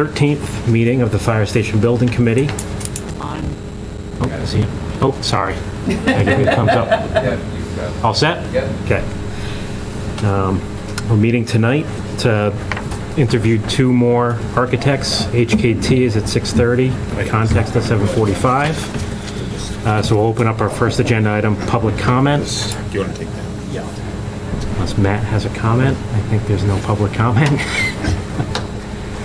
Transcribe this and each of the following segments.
13th meeting of the Fire Station Building Committee. Oh, see. Oh, sorry. I give you a thumbs up. All set? Yep. Okay. We're meeting tonight to interview 2 more architects. HKT is at 6:30. Context at 7:45. So we'll open up our first agenda item, public comments. Do you want to take that? Yeah. Unless Matt has a comment. I think there's no public comment.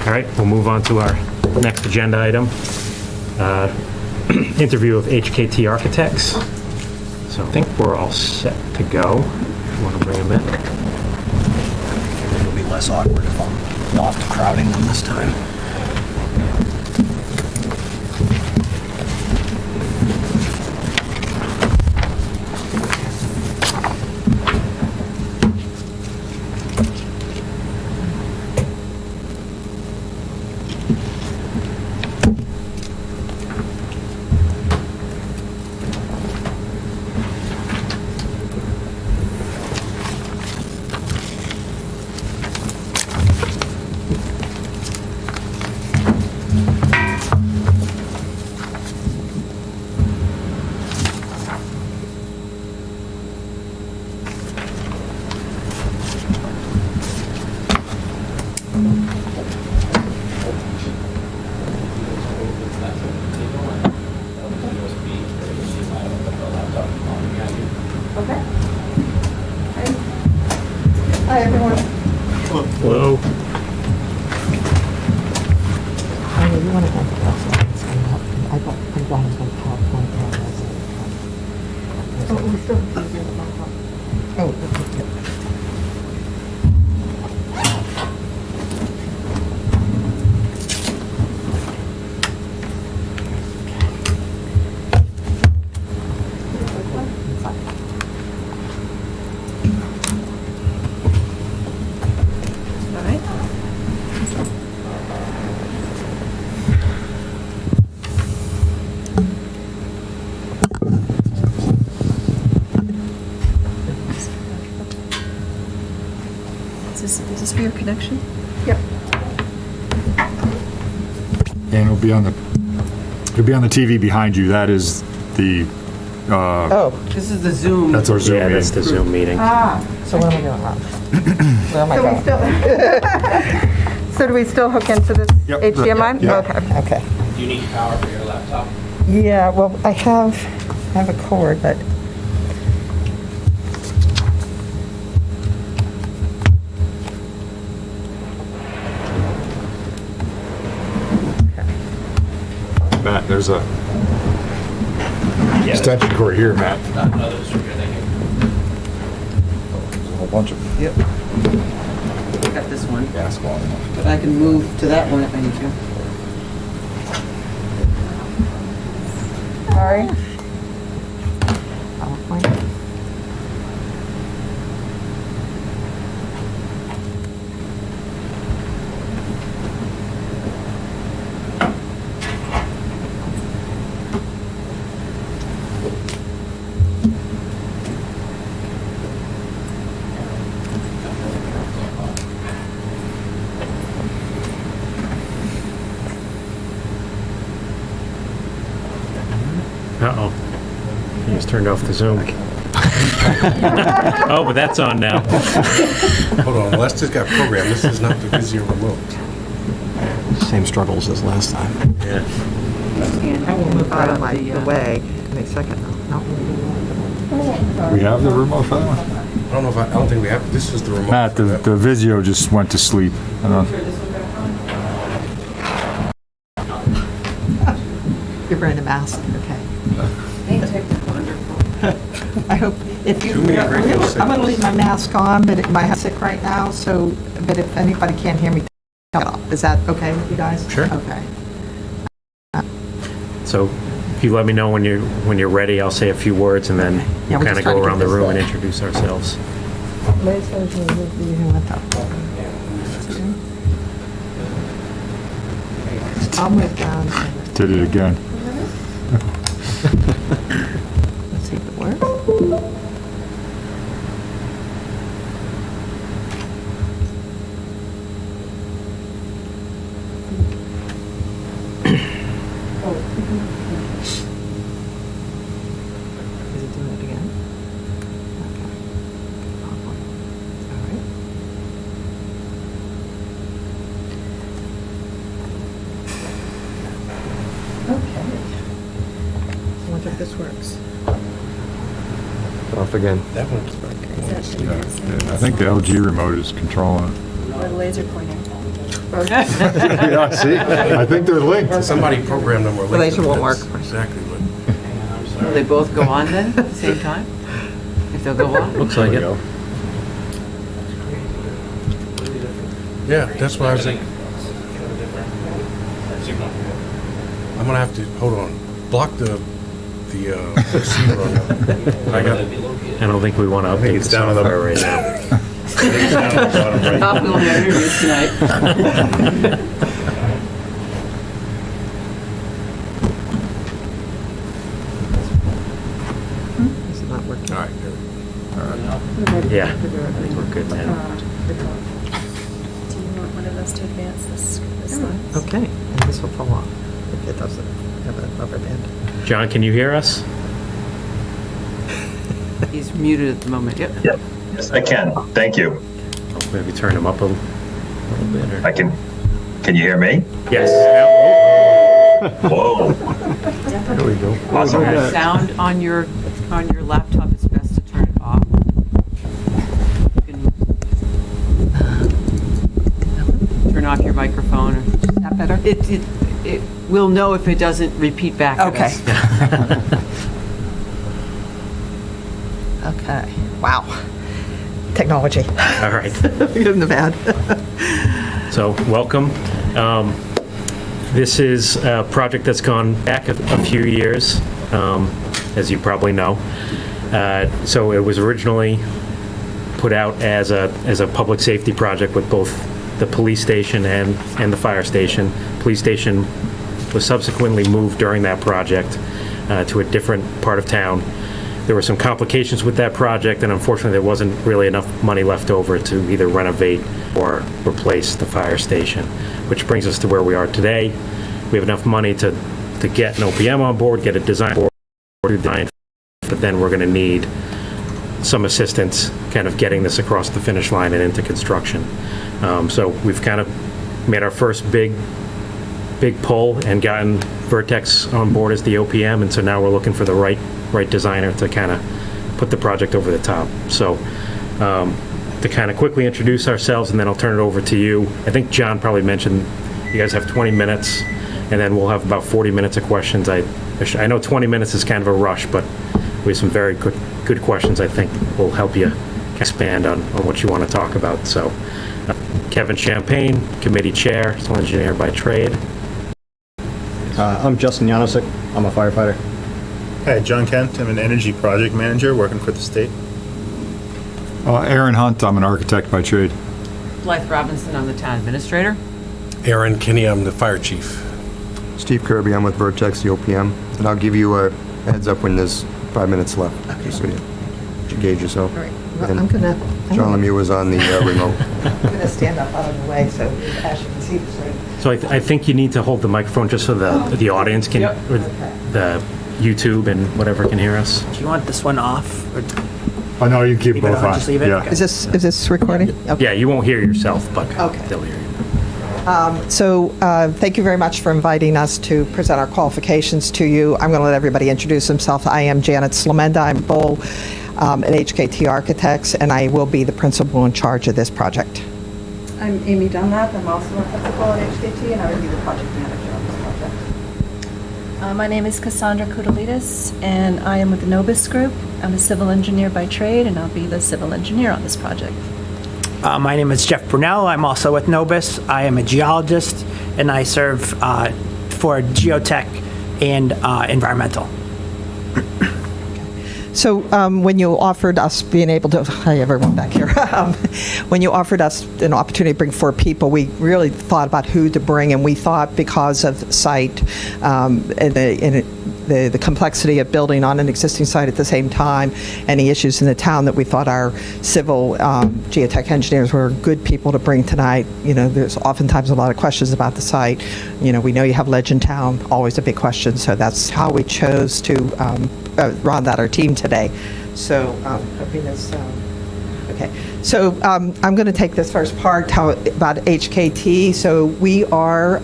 All right, we'll move on to our next agenda item. Interview of Hkt Architects. So I think we're all set to go. Want to bring them in? It'll be less awkward if I'm not crowding them this time. Hi, everyone. Hello. I know you want to have the I brought us one PowerPoint. Oh, we still have to do the Oh, okay. Is this for your connection? Yep. And it'll be on the TV behind you. That is the, Oh, This is the Zoom. that's our Zoom Yeah, that's the meeting. Zoom meeting. so what am I doing wrong? Where am I going? So do we still hook into this Yep. HDMI? Yeah. Okay. Okay. Do you need power for your laptop? Yeah, well, I have a cord, but. Matt, there's a extension cord here, Matt. No, those are good, thank you. There's a whole bunch of Yep. Got this one, gas line. but I can move to that one if I need to. Sorry. PowerPoint. Uh-oh. He just turned off the Zoom. Oh, but that's on now. Hold on, Lester's got programmed. This is not the Visio remote. Same struggles as last time. Yeah. I will move out of the way. Wait a second. No. We have the remote for that one? I don't think we have, this is the remote. Matt, for the that. Visio just went to sleep. I don't know. You're wearing a mask, okay. I hope, if you, Too many radio I'm gonna leave my mask on, but I'm sick right now, so, but if anybody can't hear me, turn it off. Is that okay with you guys? Sure. Okay. So if you let me know when you're ready, I'll say a few words and then Yeah, we'll we're kind just of trying go to around get the this room and done. introduce ourselves. I'll move down. Did it again. Let's see if it works. Off again. That one's. Yeah, I think the LG remote is controlling it. Or the laser pointer. Yeah, see, I think they're linked. Somebody programmed them or linked Laser them. won't work. That's exactly what. Will they both go on then, at the same time? If they'll go on? Looks like it. Yeah, that's what I was thinking. I'm gonna have to, hold on, block the receiver on that. I got it. I don't think we want to update the software right now. Top will have interviews tonight. Is it not working? All right, there we go. Yeah, I think we're good now. Do you want one of us to advance this slide? Okay, and this will fall off if it doesn't have a rubber band. John, can you hear us? He's muted at the moment, yep. Yep. Yes, I can. Thank you. Maybe turn him up a little bit. Or... I can. Can you hear me? Yes. Whoa. There we go. Awesome. Sound on your laptop, it's best to turn it off. You can turn off your microphone. Is that better? It we'll know if it doesn't repeat back at Okay. us. Okay, wow. Technology. All right. Good and the bad. So, welcome. This is a project that's gone back a few years, as you probably know. So it was originally put out as a public safety project with both the police station and the fire station. Police station was subsequently moved during that project to a different part of town. There were some complications with that project, and unfortunately there wasn't really enough money left over to either renovate or replace the fire station, which brings us to where we are today. We have enough money to get an OPM on board, get a design board, but then we're going to need some assistance kind of getting this across the finish line and into construction. So we've kind of made our first big pull and gotten Vertex on board as the OPM, and so now we're looking for the right designer to kind of put the project over the top. So to kind of quickly introduce ourselves, and then I'll turn it over to you. I think John probably mentioned you guys have 20 minutes, and then we'll have about 40 minutes of questions. I know 20 minutes is kind of a rush, but we have some very good questions I think will help you expand on what you want to talk about. So Kevin Champagne, committee chair, civil engineer by trade. I'm Justin Janosik. I'm a firefighter. Hi, John Kent. I'm an energy project manager working for the state. Aaron Hunt, I'm an architect by trade. Blythe Robinson, I'm the town administrator. Aaron Kinney, I'm the fire chief. Steve Kirby, I'm with Vertex, the OPM, and I'll give you a heads up when there's 5 minutes left, just so you gauge yourself. All right, well, And I'm gonna John Lemieux was on the remote. I'm gonna stand up out of the way so Ash can see this, right? So I think you need to hold the microphone just so the audience can, Yep. or the YouTube and whatever can hear us. Do you want this one off? Or Oh, no, you can keep Leave it both on, on. just leave it? Yeah. Okay. Is this recording? Okay. Yeah, you won't hear yourself, but Okay. they'll hear you. So thank you very much for inviting us to present our qualifications to you. I'm going to let everybody introduce themselves. I am Janet Slamenda. I'm Bull at Hkt Architects, and I will be the principal in charge of this project. I'm Amy Dunlap. I'm also a principal at HKT, and I will be the project manager on this project. My name is Cassandra Koudalidis, and I am with the Nobis Group. I'm a civil engineer by trade, and I'll be the civil engineer on this project. My name is Jeff Brunel. I'm also with Nobis. I am a geologist, and I serve for geotech and environmental. So when you offered us being able to, hi everyone back here, when you offered us an opportunity to bring 4 people, we really thought about who to bring, and we thought because of the site and the complexity of building on an existing site at the same time, any issues in the town, that we thought our civil geotech engineers were good people to bring tonight. You know, there's oftentimes a lot of questions about the site. You know, we know you have ledge in town, always a big question, so that's how we chose to round out our team today. So, hoping this, okay. So, I'm going to take this first part about HKT. So, we are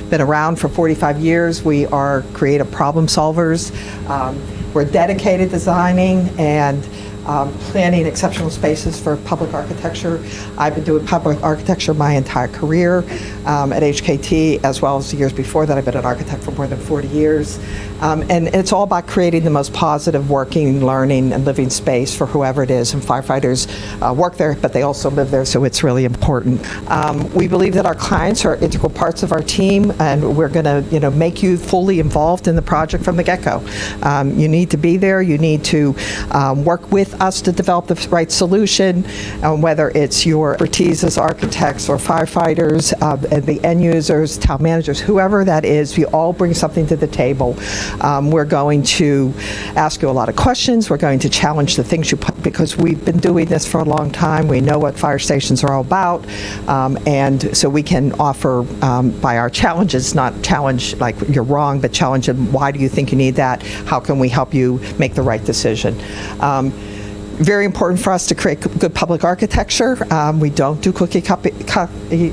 been around for 45 years. We are creative problem solvers. We're dedicated designing and planning exceptional spaces for public architecture. I've been doing public architecture my entire career at HKT, as well as the years before that. I've been an architect for more than 40 years. And it's all about creating the most positive working, learning, and living space for whoever it is. And firefighters work there, but they also live there, so it's really important. We believe that our clients are integral parts of our team, and we're going to, make you fully involved in the project from the get-go. You need to be there. You need to work with us to develop the right solution, whether it's your expertise as architects or firefighters, and the end users, town managers, whoever that is. We all bring something to the table. We're going to ask you a lot of questions. We're going to challenge the things you put, because we've been doing this for a long time. We know what fire stations are all about, and so we can offer by our challenges, not challenge like you're wrong, but challenge them. Why do you think you need that? How can we help you make the right decision? Very important for us to create good public architecture. We don't do cookie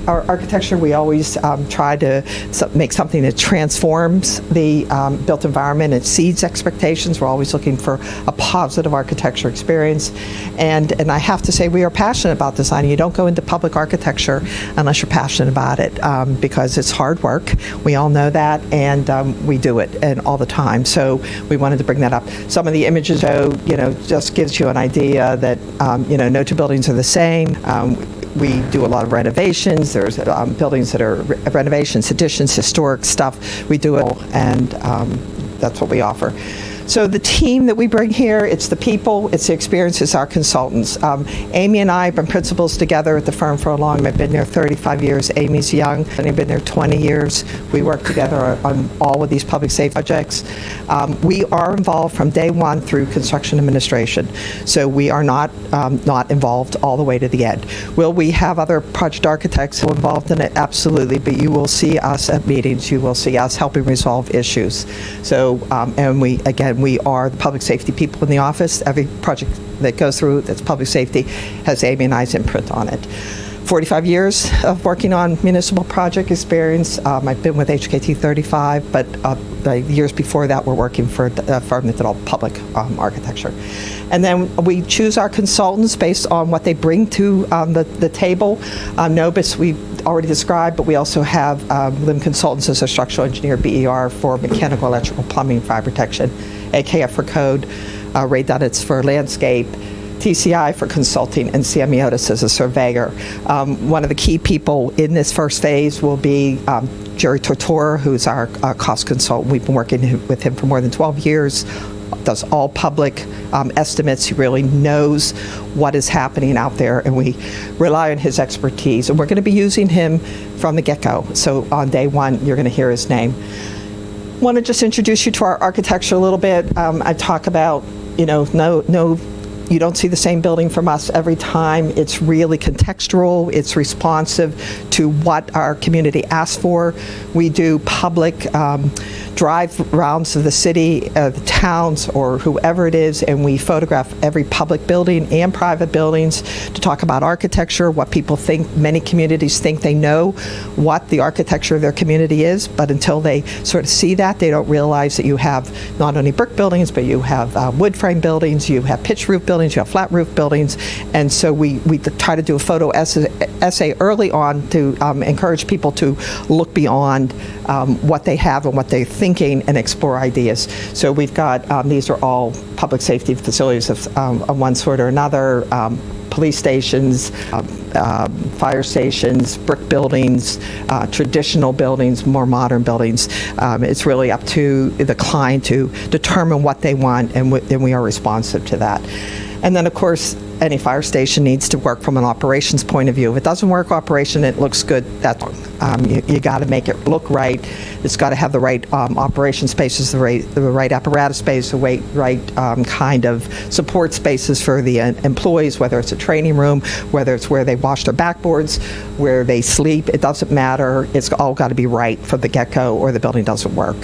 architecture. We always try to make something that transforms the built environment and exceeds expectations. We're always looking for a positive architecture experience. And I have to say, we are passionate about design. You don't go into public architecture unless you're passionate about it, because it's hard work. We all know that, and we do it and all the time. So we wanted to bring that up. Some of the images, just gives you an idea that, no two buildings are the same. We do a lot of renovations. There's buildings that are renovations, additions, historic stuff. We do it all, and that's what we offer. So the team that we bring here, it's the people, it's the experience, it's our consultants. Amy and I have been principals together at the firm for a long time. I've been there 35 years. Amy's young, and I've been there 20 years. We work together on all of these public safety projects. We are involved from day one through construction administration. So we are not involved all the way to the end. Will we have other project architects who are involved in it? Absolutely, but you will see us at meetings. You will see us helping resolve issues. So, and we are the public safety people in the office. Every project that goes through that's public safety has Amy and I's imprint on it. 45 years of working on municipal project experience. I've been with HKT 35, but the years before that we're working for a firm that did all public architecture. And then we choose our consultants based on what they bring to the table. Nobis, we already described, but we also have LIM Consultants as a structural engineer, BER for mechanical, electrical, plumbing, fire protection, AKF for code, Ray Dunnitz for landscape, TCI for consulting, and CMEOtis as a surveyor. One of the key people in this first phase will be Jerry Tortora, who's our cost consultant. We've been working with him for more than 12 years, does all public estimates. He really knows what is happening out there, and we rely on his expertise. And we're going to be using him from the get-go. So on day one, you're going to hear his name. Want to just introduce you to our architecture a little bit. I talk about, you don't see the same building from us every time. It's really contextual. It's responsive to what our community asks for. We do public drive rounds of the city, the towns, or whoever it is, and we photograph every public building and private buildings to talk about architecture, what people think. Many communities think they know what the architecture of their community is, but until they sort of see that, they don't realize that you have not only brick buildings, but you have wood frame buildings, you have pitch roof buildings, you have flat roof buildings. And so we try to do a photo essay early on to encourage people to look beyond what they have and what they're thinking and explore ideas. So we've got, these are all public safety facilities of one sort or another, police stations, fire stations, brick buildings, traditional buildings, more modern buildings. It's really up to the client to determine what they want, and we are responsive to that. And then, of course, any fire station needs to work from an operations point of view. If it doesn't work operation, it looks good. You got to make it look right. It's got to have the right operation spaces, the right apparatus space, the right kind of support spaces for the employees, whether it's a training room, whether it's where they wash their backboards, where they sleep. It doesn't matter. It's all got to be right from the get-go, or the building doesn't work.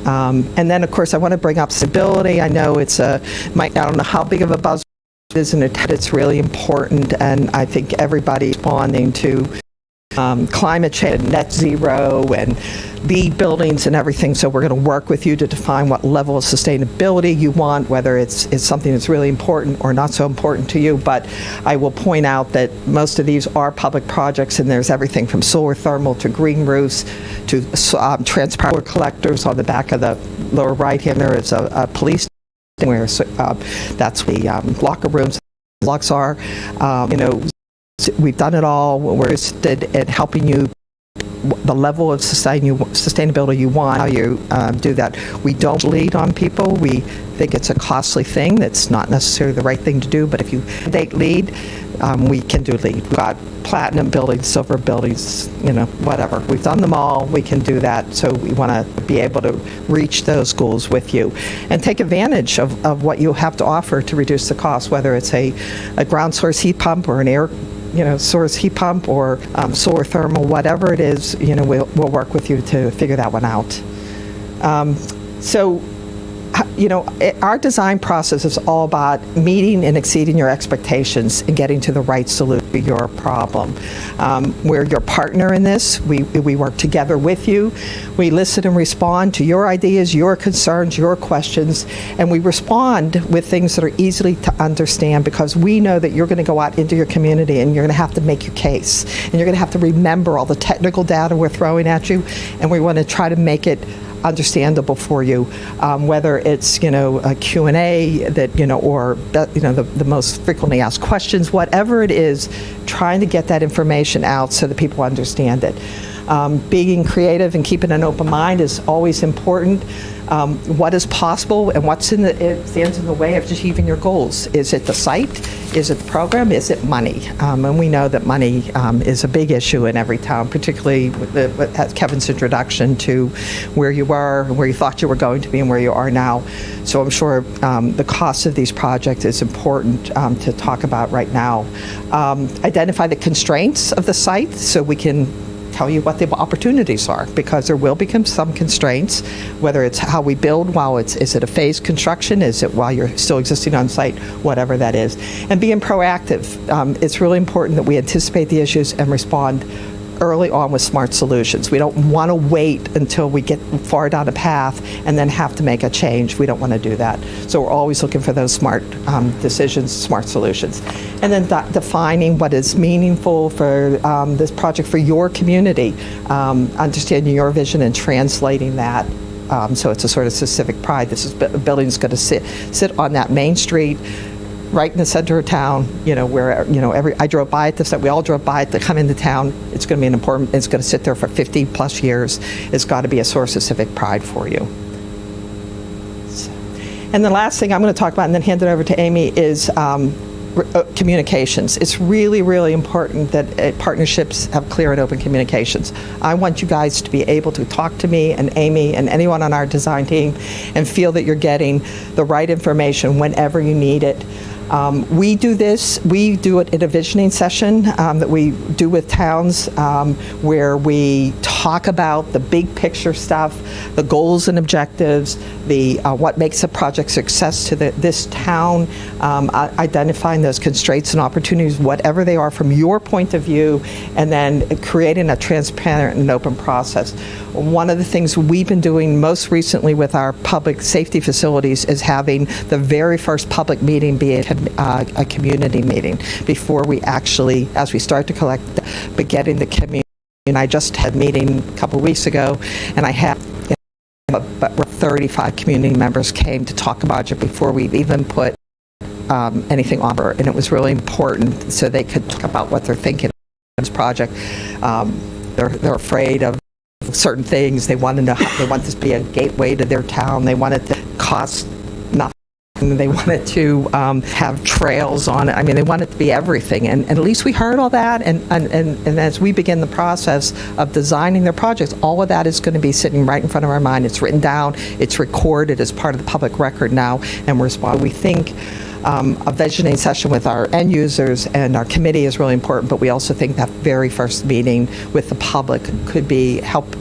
And then, of course, I want to bring up stability. I know I don't know how big of a buzz it is, and it's really important, and I think everybody's responding to climate change, net zero, and LEED buildings and everything. So we're going to work with you to define what level of sustainability you want, whether it's something that's really important or not so important to you. But I will point out that most of these are public projects, and there's everything from solar thermal to green roofs to transparent collectors. On the back of the lower right hand, there is a police where that's the locker rooms locks are. We've done it all. We're interested in helping you the level of sustainability you want, how you do that. We don't lead on people. We think it's a costly thing that's not necessarily the right thing to do, but if you lead, we can do lead. We've got platinum buildings, silver buildings, whatever. We've done them all. We can do that, so we want to be able to reach those goals with you and take advantage of what you have to offer to reduce the cost, whether it's a ground source heat pump or an air source heat pump or solar thermal, whatever it is, we'll work with you to figure that one out. Our design process is all about meeting and exceeding your expectations and getting to the right solution to your problem. We're your partner in this. We work together with you. We listen and respond to your ideas, your concerns, your questions, and we respond with things that are easily to understand, because we know that you're going to go out into your community and you're going to have to make your case, and you're going to have to remember all the technical data we're throwing at you, and we want to try to make it understandable for you, whether it's a Q&A that or the most frequently asked questions, whatever it is, trying to get that information out so that people understand it. Being creative and keeping an open mind is always important. What is possible and what stands in the way of achieving your goals? Is it the site? Is it the program? Is it money? And we know that money is a big issue in every town, particularly with Kevin's introduction to where you were, where you thought you were going to be, and where you are now. So I'm sure the cost of these projects is important to talk about right now. Identify the constraints of the site so we can tell you what the opportunities are, because there will become some constraints, whether it's how we build is it a phased construction, is it while you're still existing on site, whatever that is. And being proactive. It's really important that we anticipate the issues and respond early on with smart solutions. We don't want to wait until we get far down a path and then have to make a change. We don't want to do that. So we're always looking for those smart decisions, smart solutions. And then defining what is meaningful for this project for your community, understanding your vision and translating that. So it's a sort of specific pride. A building is going to sit on that main street, right in the center of town, where, I drove by it, we all drove by it to come into town. It's going to be it's going to sit there for 50 plus years. It's got to be a source of civic pride for you. And the last thing I'm going to talk about and then hand it over to Amy is communications. It's really, really important that partnerships have clear and open communications. I want you guys to be able to talk to me and Amy and anyone on our design team and feel that you're getting the right information whenever you need it. We do it in a visioning session that we do with towns where we talk about the big picture stuff, the goals and objectives, what makes a project success to this town, identifying those constraints and opportunities, whatever they are from your point of view, and then creating a transparent and open process. One of the things we've been doing most recently with our public safety facilities is having the very first public meeting be a community meeting before we actually, as we start to collect, but getting the community. And I just had a meeting a couple of weeks ago, and I had but 35 community members came to talk about it before we even put anything on her, and it was really important so they could talk about what they're thinking of this project. They're afraid of certain things. They want this to be a gateway to their town. They want it to cost nothing. They wanted to have trails on it. I mean, they want it to be everything. And at least we heard all that. And as we begin the process of designing their projects, all of that is going to be sitting right in front of our mind. It's written down. It's recorded as part of the public record now. And we think a visioning session with our end users and our committee is really important, but we also think that very first meeting with the public could be help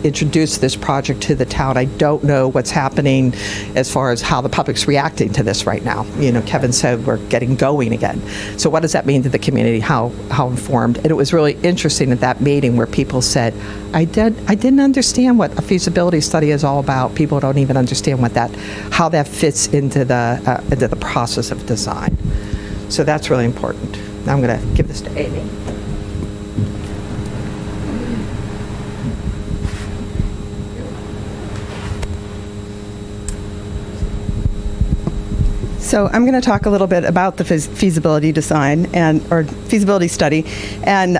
introduce this project to the town. I don't know what's happening as far as how the public's reacting to this right now. You know, Kevin said we're getting going again. So what does that mean to the community? How informed? And it was really interesting at that meeting where people said, I didn't understand what a feasibility study is all about. People don't even understand how that fits into the process of design. So that's really important. Now I'm going to give this to Amy. So I'm going to talk a little bit about the feasibility design or feasibility study and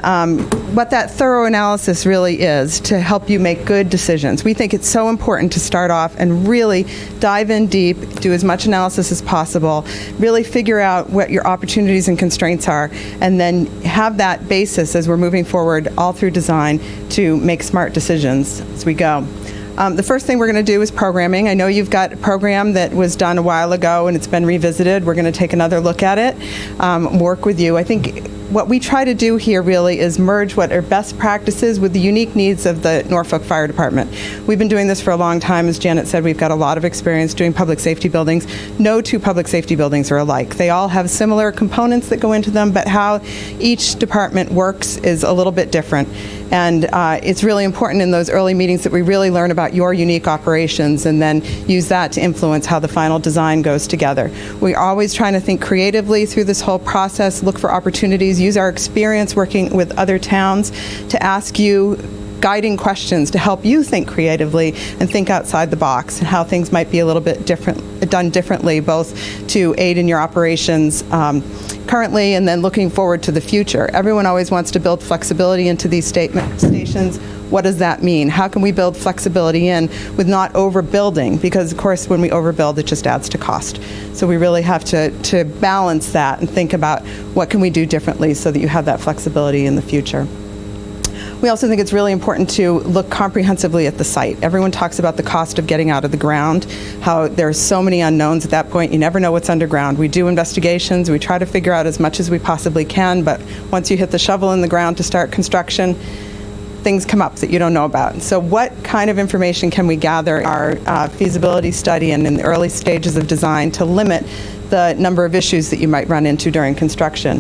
what that thorough analysis really is to help you make good decisions. We think it's so important to start off and really dive in deep, do as much analysis as possible, really figure out what your opportunities and constraints are, and then have that basis as we're moving forward all through design to make smart decisions as we go. The first thing we're going to do is programming. I know you've got a program that was done a while ago and it's been revisited. We're going to take another look at it, work with you. I think what we try to do here really is merge what are best practices with the unique needs of the Norfolk Fire Department. We've been doing this for a long time. As Janet said, we've got a lot of experience doing public safety buildings. No two public safety buildings are alike. They all have similar components that go into them, but how each department works is a little bit different. And it's really important in those early meetings that we really learn about your unique operations and then use that to influence how the final design goes together. We're always trying to think creatively through this whole process, look for opportunities, use our experience working with other towns to ask you guiding questions to help you think creatively and think outside the box and how things might be a little bit done differently, both to aid in your operations currently and then looking forward to the future. Everyone always wants to build flexibility into these stations. What does that mean? How can we build flexibility in with not overbuilding? Because, of course, when we overbuild, it just adds to cost. So we really have to balance that and think about what can we do differently so that you have that flexibility in the future. We also think it's really important to look comprehensively at the site. Everyone talks about the cost of getting out of the ground, how there's so many unknowns at that point. You never know what's underground. We do investigations. We try to figure out as much as we possibly can, but once you hit the shovel in the ground to start construction, things come up that you don't know about. So what kind of information can we gather in our feasibility study and in the early stages of design to limit the number of issues that you might run into during construction?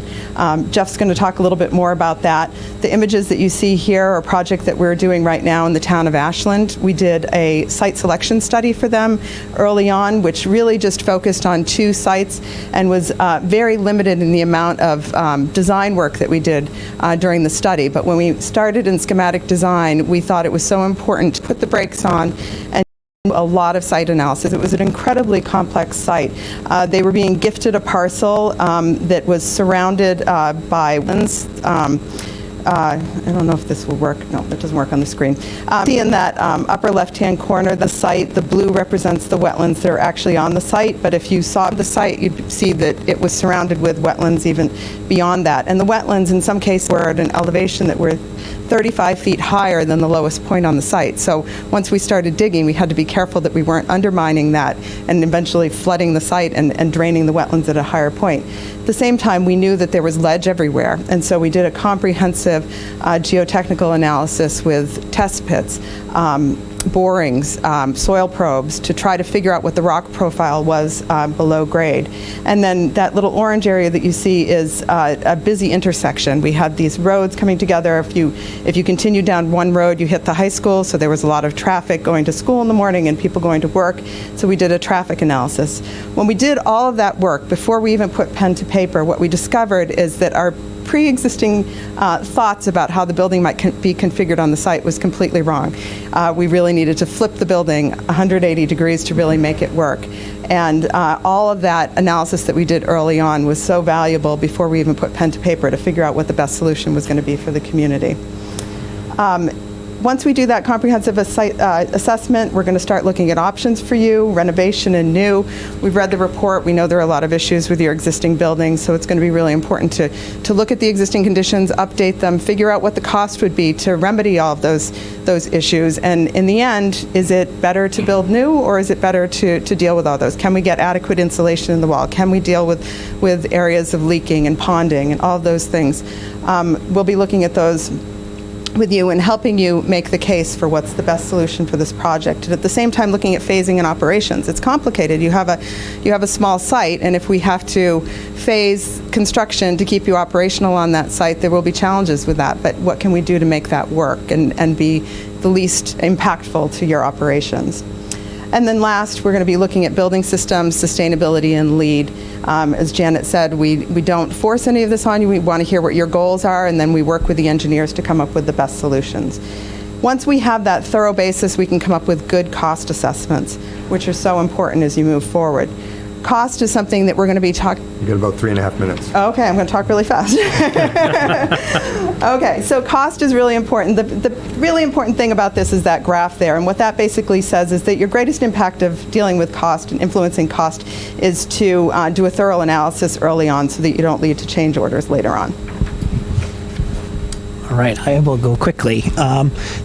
Jeff's going to talk a little bit more about that. The images that you see here are a project that we're doing right now in the town of Ashland. We did a site selection study for them early on, which really just focused on 2 sites and was very limited in the amount of design work that we did during the study. But when we started in schematic design, we thought it was so important to put the brakes on and a lot of site analysis. It was an incredibly complex site. They were being gifted a parcel that was surrounded by wetlands. I don't know if this will work. No, it doesn't work on the screen. See in that upper left-hand corner of the site, the blue represents the wetlands that are actually on the site, but if you saw the site, you'd see that it was surrounded with wetlands even beyond that. And the wetlands, in some cases, were at an elevation that were 35 feet higher than the lowest point on the site. So once we started digging, we had to be careful that we weren't undermining that and eventually flooding the site and draining the wetlands at a higher point. At the same time, we knew that there was ledge everywhere, and so we did a comprehensive geotechnical analysis with test pits, borings, soil probes to try to figure out what the rock profile was below grade. And then that little orange area that you see is a busy intersection. We had these roads coming together. If you continue down one road, you hit the high school, so there was a lot of traffic going to school in the morning and people going to work, so we did a traffic analysis. When we did all of that work, before we even put pen to paper, what we discovered is that our pre-existing thoughts about how the building might be configured on the site was completely wrong. We really needed to flip the building 180 degrees to really make it work. And all of that analysis that we did early on was so valuable before we even put pen to paper to figure out what the best solution was going to be for the community. once we do that comprehensive site assessment, we're going to start looking at options for you, renovation and new. We've read the report. We know there are a lot of issues with your existing buildings, so it's going to be really important to look at the existing conditions, update them, figure out what the cost would be to remedy all of those issues. And in the end, is it better to build new, or is it better to deal with all those? Can we get adequate insulation in the wall? Can we deal with areas of leaking and ponding and all of those things? We'll be looking at those with you and helping you make the case for what's the best solution for this project. And at the same time, looking at phasing and operations. It's complicated. You have a small site, and if we have to phase construction to keep you operational on that site, there will be challenges with that. But what can we do to make that work and be the least impactful to your operations? And then last, we're going to be looking at building systems, sustainability, and LEED. As Janet said, we don't force any of this on you. We want to hear what your goals are, and then we work with the engineers to come up with the best solutions. Once we have that thorough basis, we can come up with good cost assessments, which are so important as you move forward. Cost is something that we're going to be talking... You got about 3.5 minutes. Okay, I'm going to talk really fast. Okay, so cost is really important. The really important thing about this is that graph there, and what that basically says is that your greatest impact of dealing with cost and influencing cost is to do a thorough analysis early on so that you don't lead to change orders later on. All right, I will go quickly.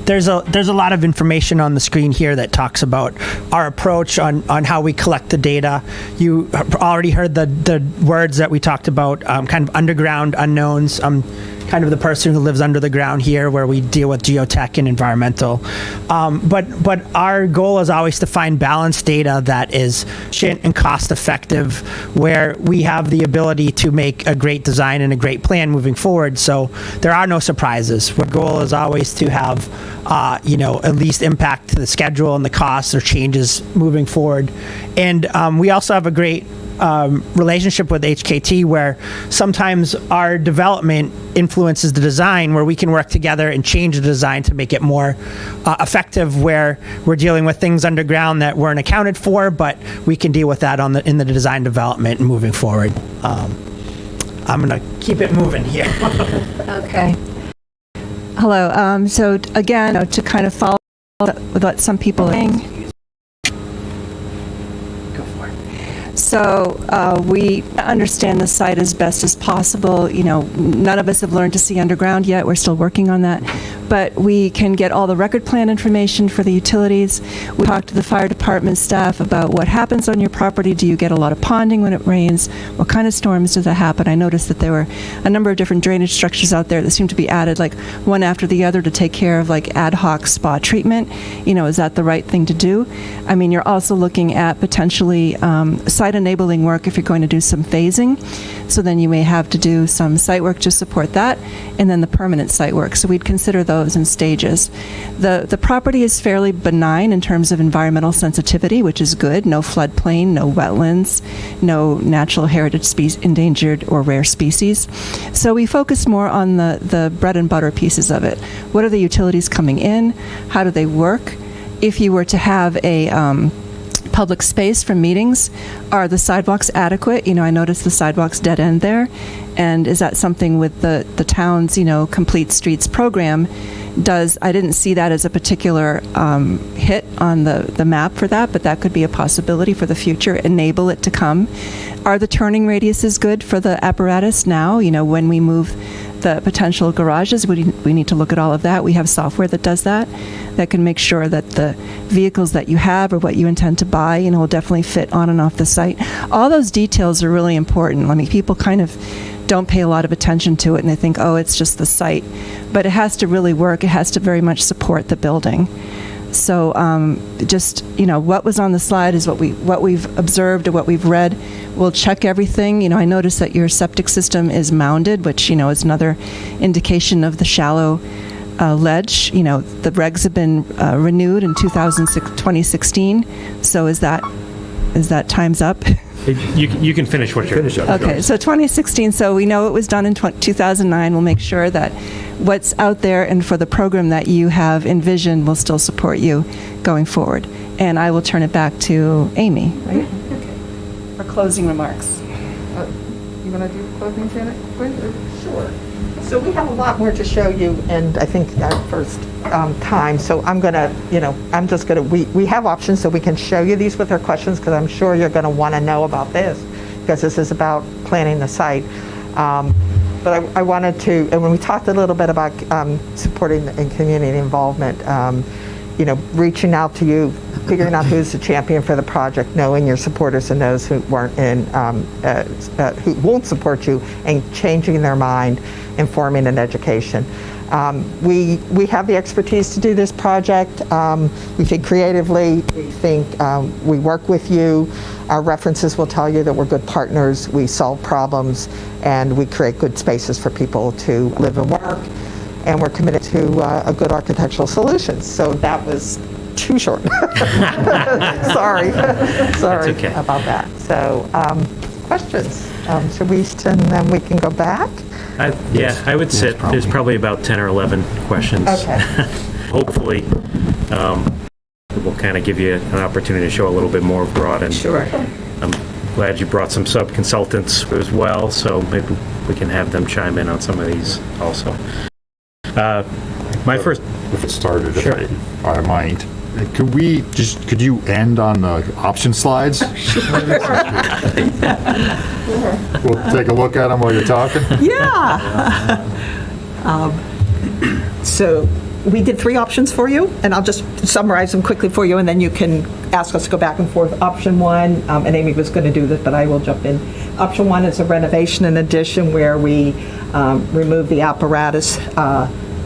There's a lot of information on the screen here that talks about our approach on how we collect the data. You already heard the words that we talked about, kind of underground unknowns. Kind of the person who lives under the ground here, where we deal with geotech and environmental. But our goal is always to find balanced data that is efficient and cost effective, where we have the ability to make a great design and a great plan moving forward. So there are no surprises. Our goal is always to have at least impact to the schedule and the costs or changes moving forward. And we also have a great relationship with HKT, where sometimes our development influences the design, where we can work together and change the design to make it more effective, where we're dealing with things underground that weren't accounted for, but we can deal with that in the design development and moving forward. I'm going to keep it moving here. Okay. Hello. So again, to kind of follow with what some people are saying, so we understand the site as best as possible. None of us have learned to see underground yet. We're still working on that. But we can get all the record plan information for the utilities. We talk to the fire department staff about what happens on your property. Do you get a lot of ponding when it rains? What kind of storms do that happen? I noticed that there were a number of different drainage structures out there that seem to be added, like one after the other, to take care of like ad hoc spa treatment. Is that the right thing to do? I mean, you're also looking at potentially site enabling work if you're going to do some phasing. So then you may have to do some site work to support that, and then the permanent site work. So we'd consider those in stages. The property is fairly benign in terms of environmental sensitivity, which is good. No floodplain, no wetlands, no natural heritage endangered or rare species. So we focus more on the bread and butter pieces of it. What are the utilities coming in? How do they work? If you were to have a public space for meetings, are the sidewalks adequate? I noticed the sidewalks dead end there. And is that something with the town's, Complete Streets program? I didn't see that as a particular hit on the map for that, but that could be a possibility for the future. Enable it to come. Are the turning radiuses good for the apparatus now? When we move the potential garages, we need to look at all of that. We have software that does that can make sure that the vehicles that you have or what you intend to buy, will definitely fit on and off the site. All those details are really important. I mean, people kind of don't pay a lot of attention to it, and they think, oh, it's just the site. But it has to really work. It has to very much support the building. So what was on the slide is what we've observed or what we've read. We'll check everything. I noticed that your septic system is mounded, which, is another indication of the shallow ledge. The regs have been renewed in 2016. So is that time's up? You can finish what you're... Finish up. Okay, so 2016, so we know it was done in 2009. We'll make sure that what's out there and for the program that you have envisioned will still support you going forward. And I will turn it back to Amy, right? Okay. For closing remarks. you want to do closing statement? Sure. So we have a lot more to show you, and I think our first time. So I'm going to, I'm just going to, we have options so we can show you these with our questions, because I'm sure you're going to want to know about this, because this is about planning the site. But I wanted to, and when we talked a little bit about supporting and community involvement, reaching out to you, figuring out who's the champion for the project, knowing your supporters and those who weren't who won't support you, and changing their mind, informing and education. We have the expertise to do this project. We think creatively. We think we work with you. Our references will tell you that we're good partners. We solve problems, and we create good spaces for people to live and work. And we're committed to a good architectural solution. So that was too short. Sorry okay. about that. So questions? Should we, and then we can go back? I would sit. There's probably about 10 or 11 questions. Okay. Hopefully, we'll kind of give you an opportunity to show a little bit more broad. And Sure. I'm glad you brought some sub-consultants as well, so maybe we can have them chime in on some of these also. My first... If it started, Sure. if I might. Could you end on the option slides? We'll take a look at them while you're talking. Yeah. So we did 3 options for you, and I'll just summarize them quickly for you, and then you can ask us to go back and forth. Option 1, and Amy was going to do this, but I will jump in. Option 1 is a renovation and addition where we remove the apparatus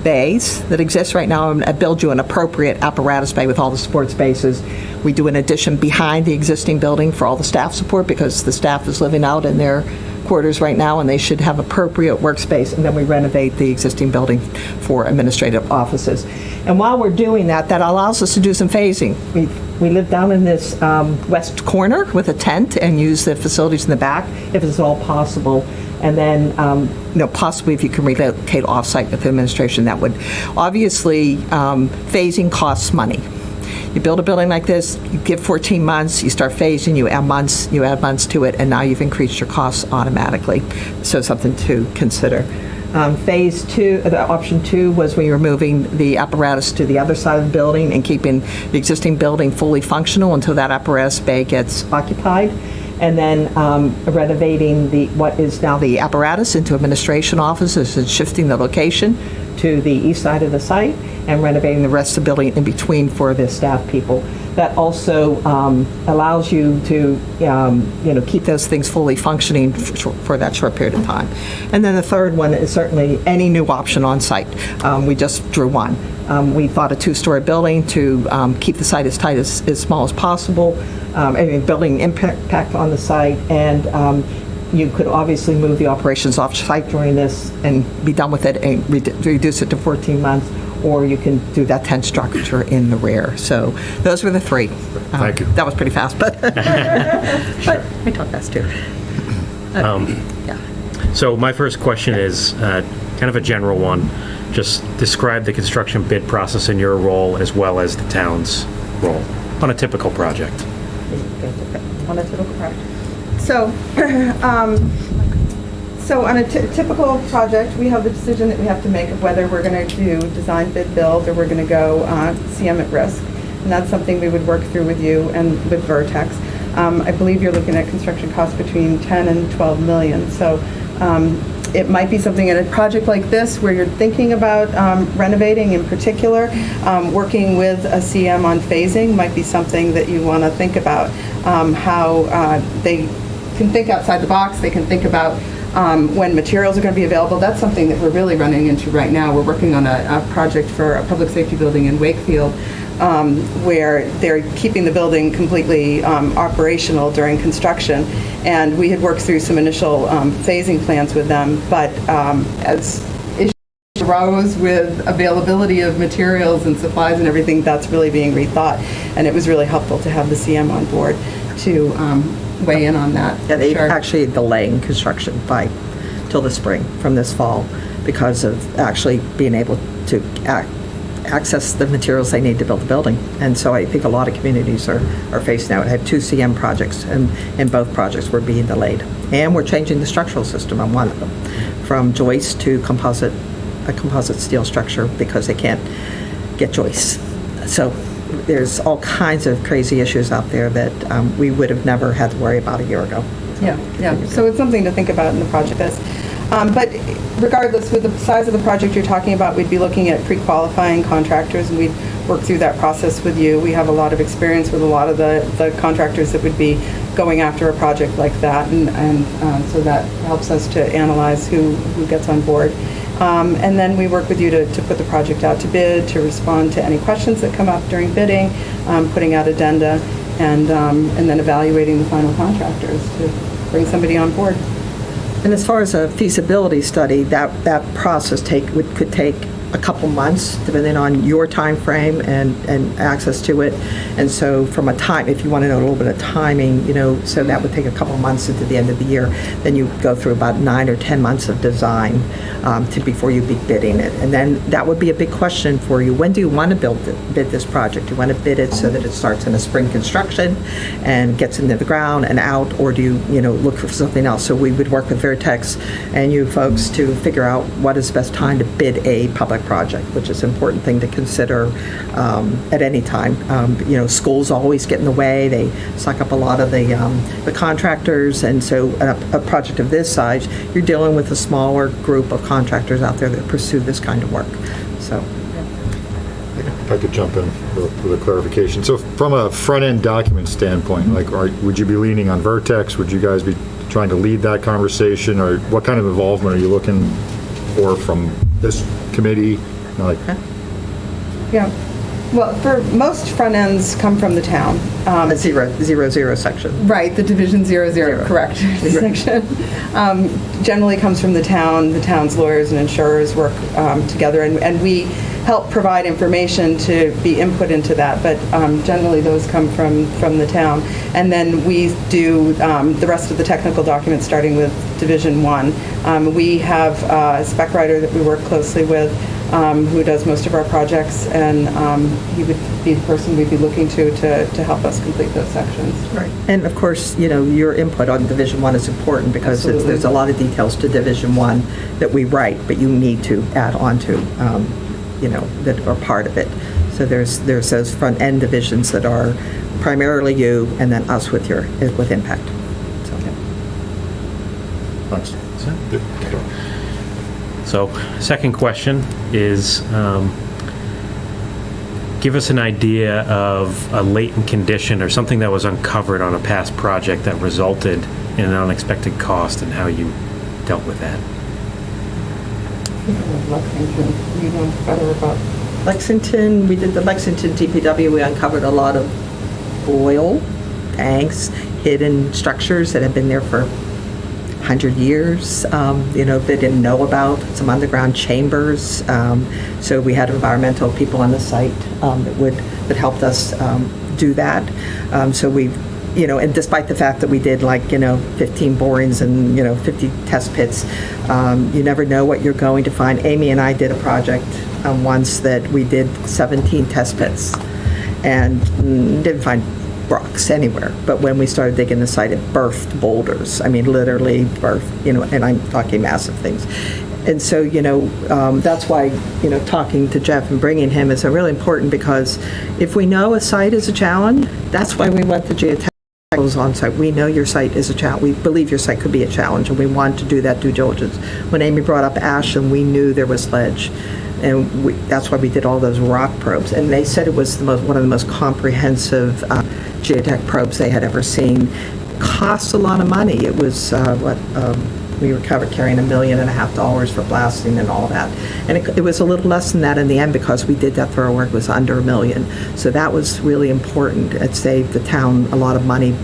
bays that exist right now and build you an appropriate apparatus bay with all the support spaces. We do an addition behind the existing building for all the staff support, because the staff is living out in their quarters right now, and they should have appropriate workspace. And then we renovate the existing building for administrative offices. And while we're doing that, that allows us to do some phasing. We live down in this west corner with a tent and use the facilities in the back if it's all possible. And then, possibly if you can relocate off-site with the administration, that would obviously phasing costs money. You build a building like this, you give 14 months, you start phasing, you add months to it, and now you've increased your costs automatically. So something to consider. Phase 2, option 2 was we were moving the apparatus to the other side of the building and keeping the existing building fully functional until that apparatus bay gets occupied. And then renovating what is now the apparatus into administration offices and shifting the location to the east side of the site, and renovating the rest of the building in between for the staff people. That also allows you to, keep those things fully functioning for that short period of time. And then the third one is certainly any new option on site. We just drew one. We thought a 2-story building to keep the site as small as possible, building impact on the site, and you could obviously move the operations off-site during this and be done with it and reduce it to 14 months, or you can do that tent structure in the rear. So those were the 3. Thank you. That was pretty fast, but we talk fast too. So my first question is kind of a general one. Just describe the construction bid process in your role as well as the town's role on a typical project. On a typical project. So on a typical project, we have the decision that we have to make of whether we're going to do design, bid, build, or we're going to go CM at risk. And that's something we would work through with you and with Vertex. I believe you're looking at construction costs between 10 and 12 million. So it might be something in a project like this where you're thinking about renovating in particular, working with a CM on phasing might be something that you want to think about, how they can think outside the box. They can think about when materials are going to be available. That's something that we're really running into right now. We're working on a project for a public safety building in Wakefield, where they're keeping the building completely operational during construction. And we had worked through some initial phasing plans with them, but as issues arose with availability of materials and supplies and everything, that's really being rethought. And it was really helpful to have the CM on board to weigh in on that. Yeah, they actually delaying construction till the spring from this fall because of actually being able to access the materials they need to build the building. And so I think a lot of communities are faced now. I had 2 CM projects, and both projects were being delayed. And we're changing the structural system on one of them, from joist to a composite steel structure, because they can't get joists. So there's all kinds of crazy issues out there that we would have never had to worry about a year ago. Yeah. So it's something to think about in the project as. But regardless, with the size of the project you're talking about, we'd be looking at pre-qualifying contractors, and we'd work through that process with you. We have a lot of experience with a lot of the contractors that would be going after a project like that, and so that helps us to analyze who gets on board. And then we work with you to put the project out to bid, to respond to any questions that come up during bidding, putting out addenda, and then evaluating the final contractors to bring somebody on board. And as far as a feasibility study, that process could take a couple months, depending on your time frame and access to it. And so from a time, if you want to know a little bit of timing, so that would take a couple months into the end of the year. Then you go through about 9 or 10 months of design before you be bidding it. And then that would be a big question for you. When do you want to bid this project? Do you want to bid it so that it starts in a spring construction and gets into the ground and out, or do you look for something else? So we would work with Vertex and you folks to figure out what is the best time to bid a public project, which is an important thing to consider at any time. Schools always get in the way. They suck up a lot of the contractors, and so a project of this size, you're dealing with a smaller group of contractors out there that pursue this kind of work. So, If I could jump in with a clarification. So from a front-end document standpoint, would you be leaning on Vertex? Would you guys be trying to lead that conversation, or what kind of involvement are you looking for from this committee? Yeah. Well, for most front ends come from the town. the 000 section. Right, the Division 00, correct, section. Generally comes from the town. The town's lawyers and insurers work together, and we help provide information to be input into that, but generally those come from the town. And then we do the rest of the technical documents, starting with Division 1. We have a spec writer that we work closely with, who does most of our projects, and he would be the person we'd be looking to help us complete those sections. Right. And of course, your input on Division 1 is important, because there's a lot of details to Division 1 that we write, but you need to add on to, that are part of it. So there's those front end divisions that are primarily you, and then us with impact. So. Thanks. So, second question is, give us an idea of a latent condition or something that was uncovered on a past project that resulted in an unexpected cost, and how you dealt with that. Lexington, you know better about. Lexington, we did the Lexington DPW. We uncovered a lot of oil tanks, hidden structures that had been there for 100 years, they didn't know about, some underground chambers. So we had environmental people on the site that helped us do that. So we, and despite the fact that we did 15 borings and 50 test pits, you never know what you're going to find. Amy and I did a project once that we did 17 test pits and didn't find rocks anywhere. But when we started digging the site, it birthed boulders. I mean, literally birthed, and I'm talking massive things. And so, that's why, talking to Jeff and bringing him is really important, because if we know a site is a challenge, that's why we want the geotechnicals on site. We know your site is a challenge. We believe your site could be a challenge, and we want to do that due diligence. When Amy brought up Ashland, we knew there was ledge. And that's why we did all those rock probes. And they said it was one of the most comprehensive geotech probes they had ever seen. Cost a lot of money. It was we were carrying $1.5 million for blasting and all that. And it was a little less than that in the end, because we did that thorough work. It was under $1 million. So that was really important. It saved the town a lot of money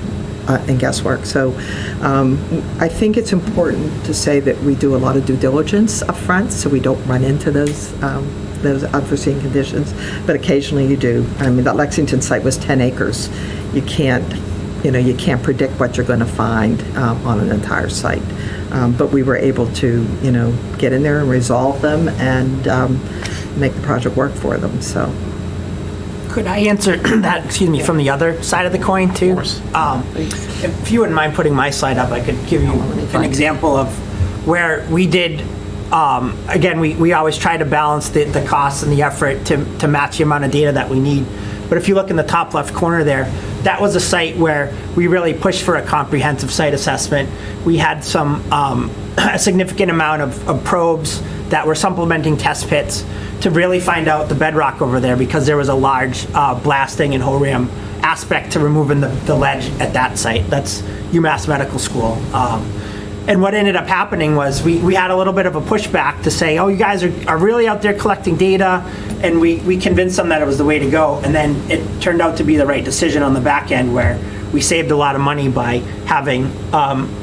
and guesswork. So I think it's important to say that we do a lot of due diligence up front, so we don't run into those unforeseen conditions. But occasionally you do. I mean, that Lexington site was 10 acres. You can't predict what you're going to find on an entire site. But we were able to, get in there and resolve them, and make the project work for them, so. Could I answer that, from the other side of the coin, too? If you wouldn't mind putting my slide up, I could give you an example of where we did, again, we always try to balance the costs and the effort to match the amount of data that we need. But if you look in the top left corner there, that was a site where we really pushed for a comprehensive site assessment. We had some a significant amount of probes that were supplementing test pits to really find out the bedrock over there, because there was a large blasting and HORAM aspect to removing the ledge at that site. That's UMass Medical School. And what ended up happening was we had a little bit of a pushback to say, oh, you guys are really out there collecting data, and we convinced them that it was the way to go. And then it turned out to be the right decision on the back end, where we saved a lot of money by having,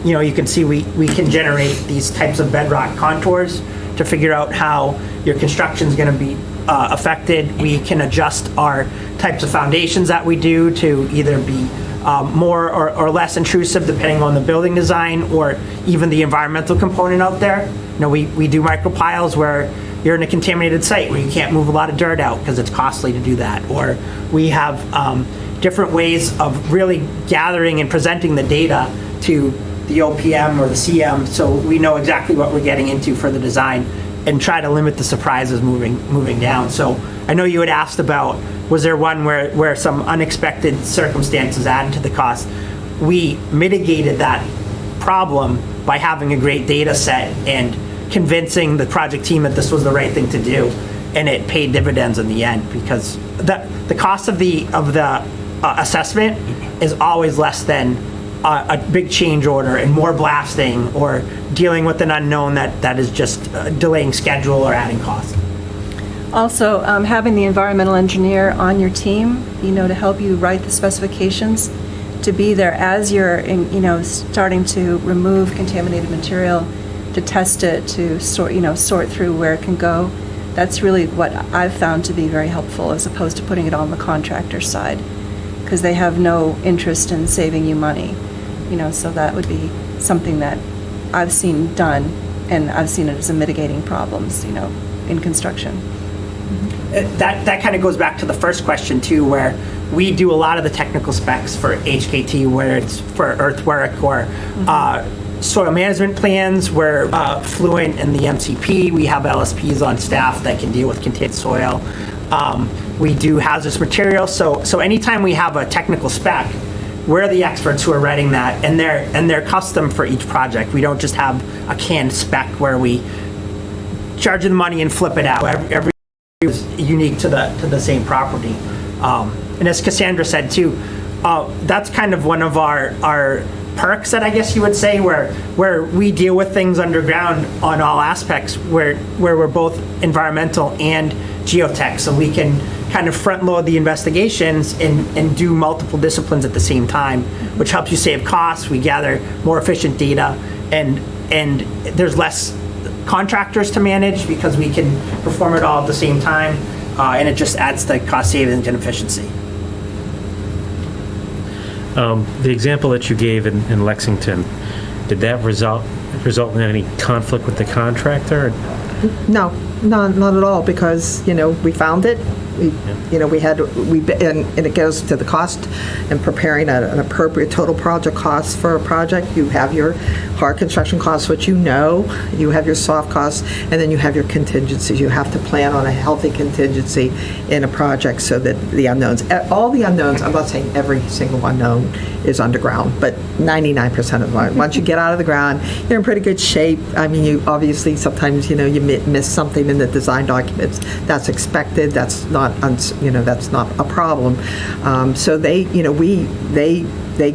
you can see we can generate these types of bedrock contours to figure out how your construction is going to be affected. We can adjust our types of foundations that we do to either be more or less intrusive depending on the building design or even the environmental component out there. We do micropiles where you're in a contaminated site where you can't move a lot of dirt out because it's costly to do that. Or we have different ways of really gathering and presenting the data to the OPM or the CM, so we know exactly what we're getting into for the design and try to limit the surprises moving down. So I know you had asked about, was there one where some unexpected circumstances added to the cost? We mitigated that problem by having a great data set and convincing the project team that this was the right thing to do, and it paid dividends in the end, because the cost of the assessment is always less than a big change order and more blasting or dealing with an unknown that is just delaying schedule or adding cost. Also, having the environmental engineer on your team, to help you write the specifications, to be there as you're, starting to remove contaminated material, to test it, to sort through where it can go. That's really what I've found to be very helpful, as opposed to putting it on the contractor side, because they have no interest in saving you money. So that would be something that I've seen done, and I've seen it as a mitigating problems, in construction. That kind of goes back to the first question too, where we do a lot of the technical specs for HKT, where it's for earthwork or soil management plans. We're fluent in the MCP. We have LSPs on staff that can deal with contaminated soil. We do hazardous materials. So anytime we have a technical spec, we're the experts who are writing that, and they're custom for each project. We don't just have a canned spec where we charge the money and flip it out. Every is unique to the same property. And as Cassandra said too, that's kind of one of our perks, that I guess you would say, where we deal with things underground on all aspects, where we're both environmental and geotech, so we can kind of front load the investigations and do multiple disciplines at the same time, which helps you save costs. We gather more efficient data, and there's less contractors to manage because we can perform it all at the same time, and it just adds to cost savings and efficiency. The example that you gave in Lexington, did that result in any conflict with the contractor? No, not at all, because, we found it. And it goes to the cost and preparing an appropriate total project cost for a project. You have your hard construction costs, which you have your soft costs, and then you have your contingencies. You have to plan on a healthy contingency in a project so that the unknowns, all the unknowns, I'm not saying every single unknown is underground, but 99% of them. Once you get out of the ground, you're in pretty good shape. I mean, you obviously sometimes, you miss something in the design documents. That's expected. That's not a problem. So they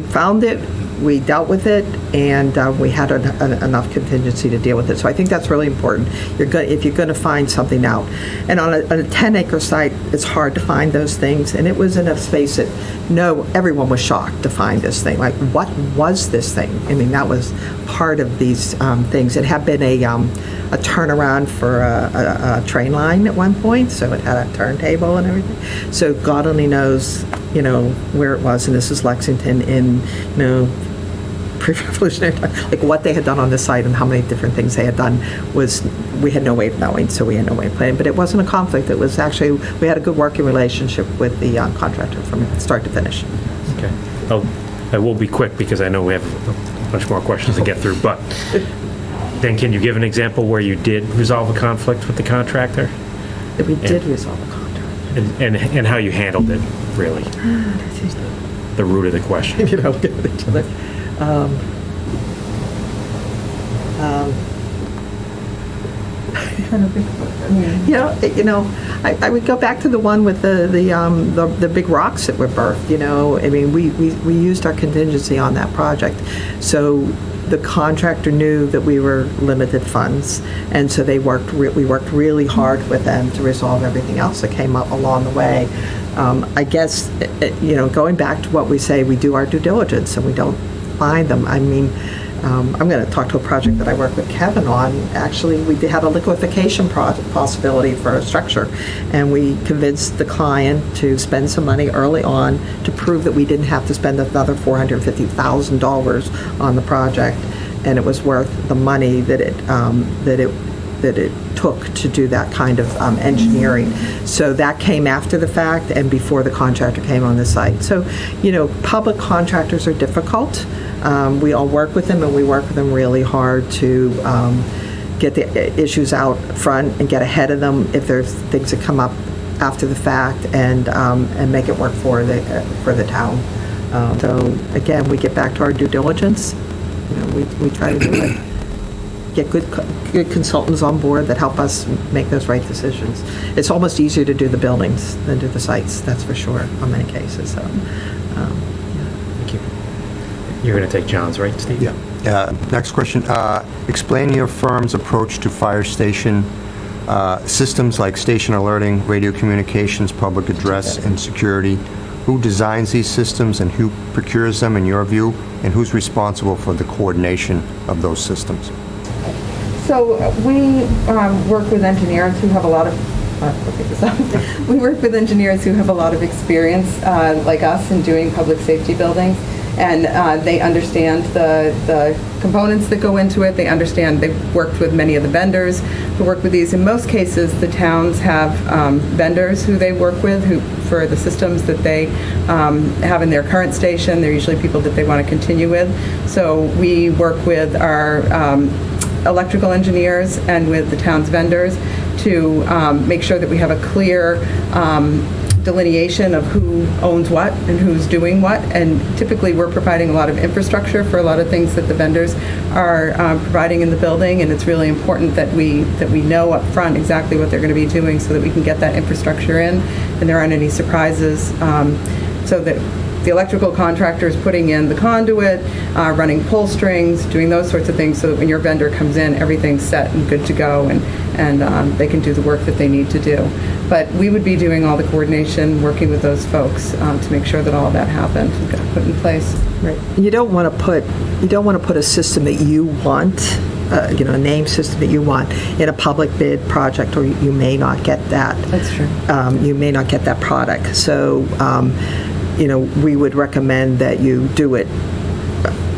found it, we dealt with it, and we had enough contingency to deal with it. So I think that's really important. If you're going to find something out. And on a 10-acre site, it's hard to find those things. And it was in a space that, everyone was shocked to find this thing. Like, what was this thing? I mean, that was part of these things. It had been a turnaround for a train line at one point, so it had a turntable and everything. So God only knows, where it was, and this is Lexington in, pre-revolutionary time, like what they had done on this site and how many different things they had done we had no way of knowing, so we had no way of planning. But it wasn't a conflict. It was actually, we had a good working relationship with the contractor from start to finish. Okay. I will be quick because I know we have a bunch more questions to get through, but then can you give an example where you did resolve a conflict with the contractor? That we did resolve a contract. And how you handled it, really? The root of the question. You know, with each other. I would go back to the one with the big rocks that were berthed. I mean, we used our contingency on that project, so the contractor knew that we were limited funds, and so we worked really hard with them to resolve everything else that came up along the way. I guess, going back to what we say, we do our due diligence and we don't find them. I mean, I'm going to talk to a project that I work with Kevin on. Actually, we had a liquefaction possibility for a structure, and we convinced the client to spend some money early on to prove that we didn't have to spend another $450,000 on the project, and it was worth the money that it took to do that kind of engineering. So that came after the fact and before the contractor came on the site. So, public contractors are difficult. We all work with them, and we work with them really hard to get the issues out front and get ahead of them if there's things that come up after the fact, and make it work for the town. So again, we get back to our due diligence. We try to do it. Get good consultants on board that help us make those right decisions. It's almost easier to do the buildings than do the sites, that's for sure, in many cases. So, Thank you. You're going to take John's, right, Steve? Yeah. Next question. Explain your firm's approach to fire station systems like station alerting, radio communications, public address, and security. Who designs these systems and who procures them in your view, and who's responsible for the coordination of those systems? So we work with engineers who have a lot of we work with engineers who have a lot of experience, like us, in doing public safety buildings, and they understand the components that go into it. They've worked with many of the vendors who work with these. In most cases, the towns have vendors who they work with for the systems that they have in their current station. They're usually people that they want to continue with. So we work with our electrical engineers and with the town's vendors to make sure that we have a clear delineation of who owns what and who's doing what. And typically we're providing a lot of infrastructure for a lot of things that the vendors are providing in the building, and it's really important that we know up front exactly what they're going to be doing so that we can get that infrastructure in and there aren't any surprises, so that the electrical contractor is putting in the conduit, running pull strings, doing those sorts of things, so that when your vendor comes in, everything's set and good to go, and they can do the work that they need to do. But we would be doing all the coordination, working with those folks to make sure that all of that happened and got put in place. right. You don't want to put a system that you want, a name system that you want in a public bid project, or you may not get that. That's true. You may not get that product. So. We would recommend that you do it,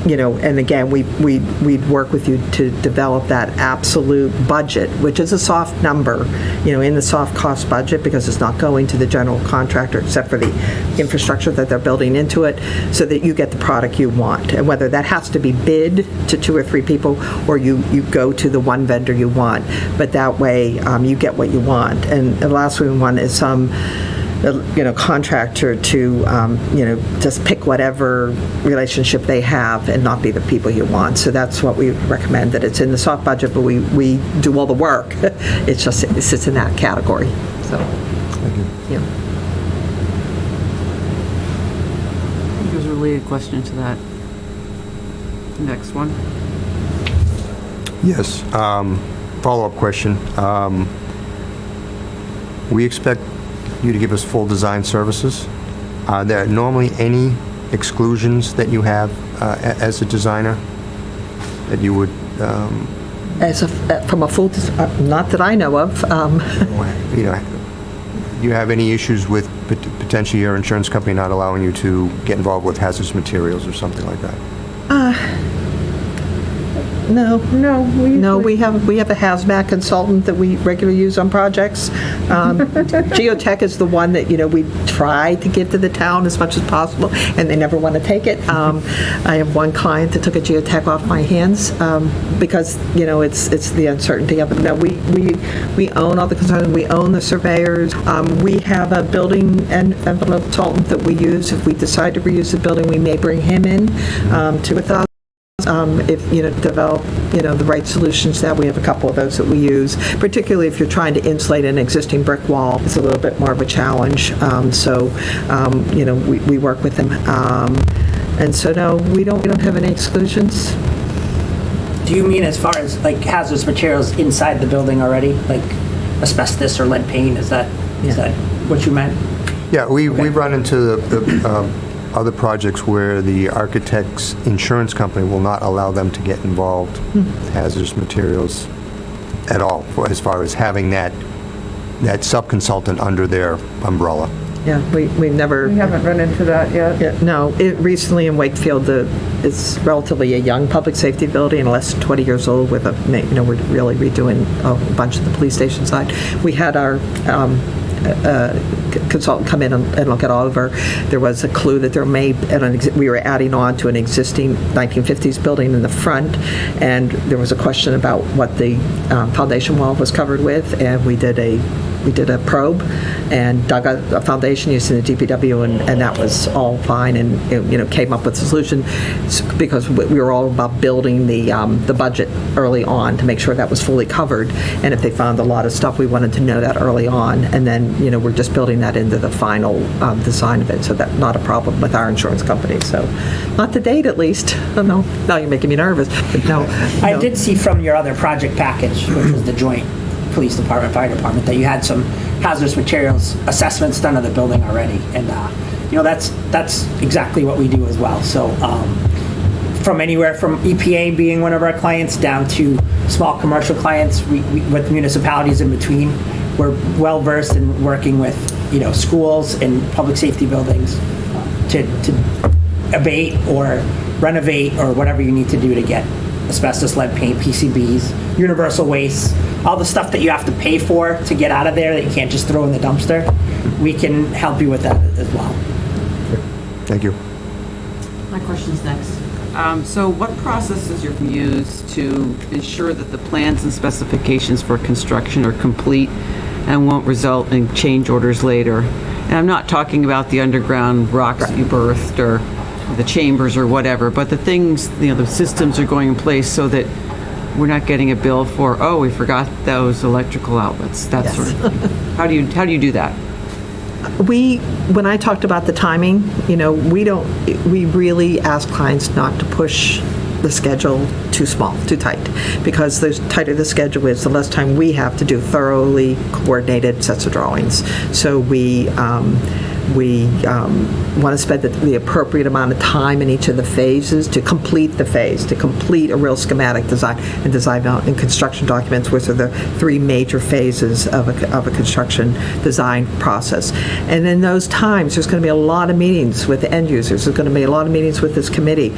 and again, we'd work with you to develop that absolute budget, which is a soft number, in the soft cost budget, because it's not going to the general contractor except for the infrastructure that they're building into it, so that you get the product you want. And whether that has to be bid to 2 or 3 people, or you go to the one vendor you want, but that way you get what you want. And the last one we want is some contractor to, just pick whatever relationship they have and not be the people you want. So that's what we recommend, that it's in the soft budget, but we do all the work. It sits in that category. So, yeah. I think there's a related question to that. Next one. Yes. Follow-up question. We expect you to give us full design services. Are there normally any exclusions that you have as a designer that you would? From a full, not that I know of. Do you have any issues with potentially your insurance company not allowing you to get involved with hazardous materials or something like that? No, we have a Hvac consultant that we regularly use on projects. Geotech is the one that, we try to give to the town as much as possible, and they never want to take it. I have one client that took a geotech off my hands because, it's the uncertainty of it. No, we own all the consultants, we own the surveyors. We have a building and envelope consultant that we use. If we decide to reuse the building, we may bring him in to with us. If develop the right solutions. That we have a couple of those that we use, particularly if you're trying to insulate an existing brick wall. It's a little bit more of a challenge. We work with them, and so no, we don't have any exclusions. Do you mean as far as like hazardous materials inside the building already, like asbestos or lead paint? Is that what you meant? Yeah, we've run into the other projects where the architect's insurance company will not allow them to get involved with hazardous materials at all, as far as having that sub-consultant under their umbrella. Yeah, we haven't run into that yet. Yeah, no, recently in Wakefield, it's relatively a young public safety building, less than 20 years old, with we're really redoing a bunch of the police station side. We had our consultant come in and look it over. There was a clue that we were adding on to an existing 1950s building in the front, and there was a question about what the foundation wall was covered with, and we did a probe and dug a foundation using the DPW, and that was all fine, and came up with a solution because we were all about building the budget early on to make sure that was fully covered. And if they found a lot of stuff, we wanted to know that early on, and then we're just building that into the final design of it, so that's not a problem with our insurance company. So not to date, at least. Oh, no, now you're making me nervous. But no. I did see from your other project package, which was the joint police department, fire department, that you had some hazardous materials assessments done of the building already, and that's exactly what we do as well. So from anywhere from EPA being one of our clients down to small commercial clients, we with municipalities in between, we're well versed in working with schools and public safety buildings to abate or renovate or whatever you need to do to get asbestos, lead paint, PCBs, universal waste, all the stuff that you have to pay for to get out of there that you can't just throw in the dumpster. We can help you with that as well. Thank you. My question's next. So what processes you use to ensure that the plans and specifications for construction are complete and won't result in change orders later? And I'm not talking about the underground rocks that you berthed or the chambers or whatever, but the things, the systems are going in place so that we're not getting a bill for, oh, we forgot those electrical outlets, that sort of thing. How do you do that? When I talked about the timing, we really ask clients not to push the schedule too small, too tight, because the tighter the schedule is, the less time we have to do thoroughly coordinated sets of drawings. So we want to spend the appropriate amount of time in each of the phases to complete the phase, to complete a real schematic design and design out in construction documents, which are the three major phases of a construction design process. And in those times, there's going to be a lot of meetings with the end users. There's going to be a lot of meetings with this committee.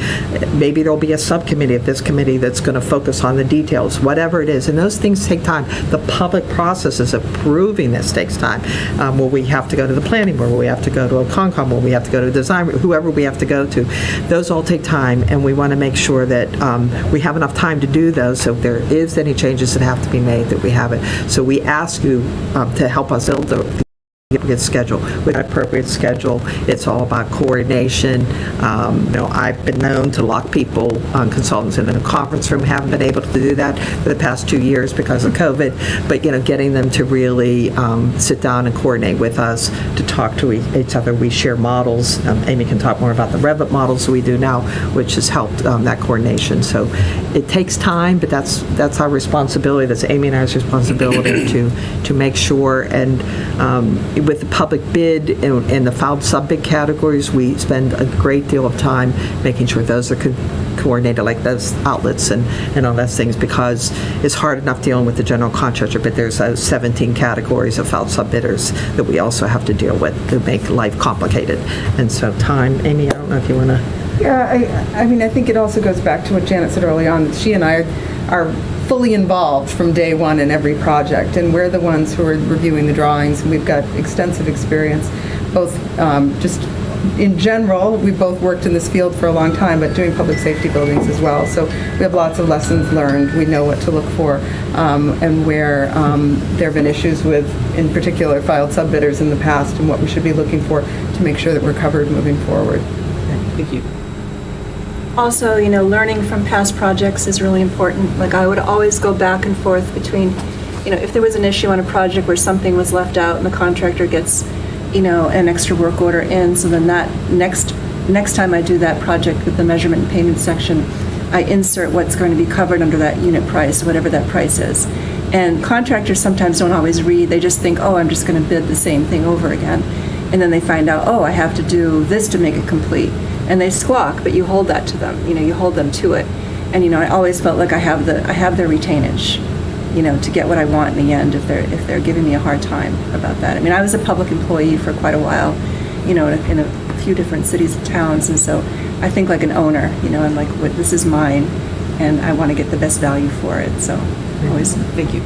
Maybe there'll be a subcommittee of this committee that's going to focus on the details, whatever it is. And those things take time. The public processes of approving this takes time. Will we have to go to the planning board? Will we have to go to a Concom? Will we have to go to a design, whoever we have to go to? Those all take time, and we want to make sure that we have enough time to do those, so if there is any changes that have to be made, that we have it. So we ask you to help us build the schedule. With an appropriate schedule, it's all about coordination. I've been known to lock people, consultants in a conference room. Haven't been able to do that for the past 2 years because of COVID, but getting them to really sit down and coordinate with us, to talk to each other. We share models. Amy can talk more about the Revit models we do now, which has helped that coordination. So it takes time, but that's our responsibility. That's Amy and I's responsibility to make sure. And with the public bid and the filed sub-bid categories, we spend a great deal of time making sure those are coordinated, like those outlets and all those things, because it's hard enough dealing with the general contractor, but there's 17 categories of filed sub-bidders that we also have to deal with to make life complicated. And so time, Amy, I don't know if you want to Yeah, I mean, I think it also goes back to what Janet said early on. She and I are fully involved from day one in every project, and we're the ones who are reviewing the drawings, and we've got extensive experience, both just in general. We've both worked in this field for a long time, but doing public safety buildings as well. So we have lots of lessons learned. We know what to look for, and where there have been issues with, in particular, filed subbidders in the past, and what we should be looking for to make sure that we're covered moving forward. Thank you. Also, learning from past projects is really important. Like, I would always go back and forth between, if there was an issue on a project where something was left out and the contractor gets, an extra work order in, so then that next time I do that project with the measurement and payment section, I insert what's going to be covered under that unit price, whatever that price is. And contractors sometimes don't always read. They just think, oh, I'm just going to bid the same thing over again. And then they find out, oh, I have to do this to make it complete. And they squawk, but you hold that to them. You hold them to it. And I always felt like I have their retainage, to get what I want in the end if they're giving me a hard time about that. I mean, I was a public employee for quite a while, in a few different cities and towns, and so I think like an owner. I'm like, this is mine, and I want to get the best value for it. So always. Thank you.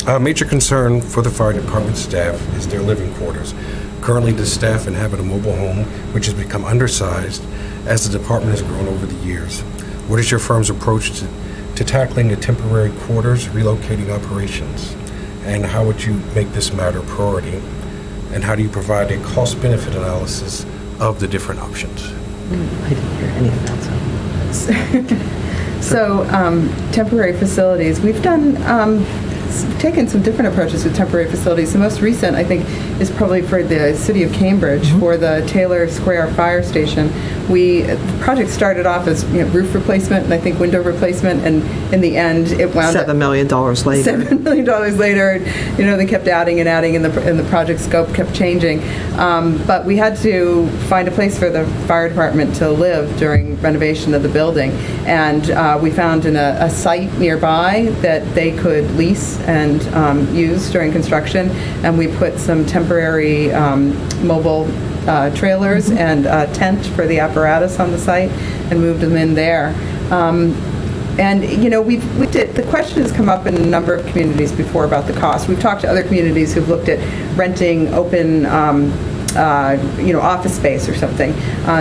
A major concern for the fire department staff is their living quarters. Currently, the staff inhabit a mobile home, which has become undersized as the department has grown over the years. What is your firm's approach to tackling the temporary quarters, relocating operations? And how would you make this matter a priority? And how do you provide a cost-benefit analysis of the different options? I didn't hear any of that. So temporary facilities, we've taken some different approaches with temporary facilities. The most recent, I think, is probably for the city of Cambridge, for the Taylor Square Fire Station. The project started off as roof replacement and I think window replacement, and in the end it wound up $7 million later. $7 million later. They kept adding and adding, and the project scope kept changing. But we had to find a place for the fire department to live during renovation of the building, and we found in a site nearby that they could lease and use during construction, and we put some temporary mobile trailers and a tent for the apparatus on the site and moved them in there. And we did. The question has come up in a number of communities before about the cost. We've talked to other communities who've looked at renting open office space or something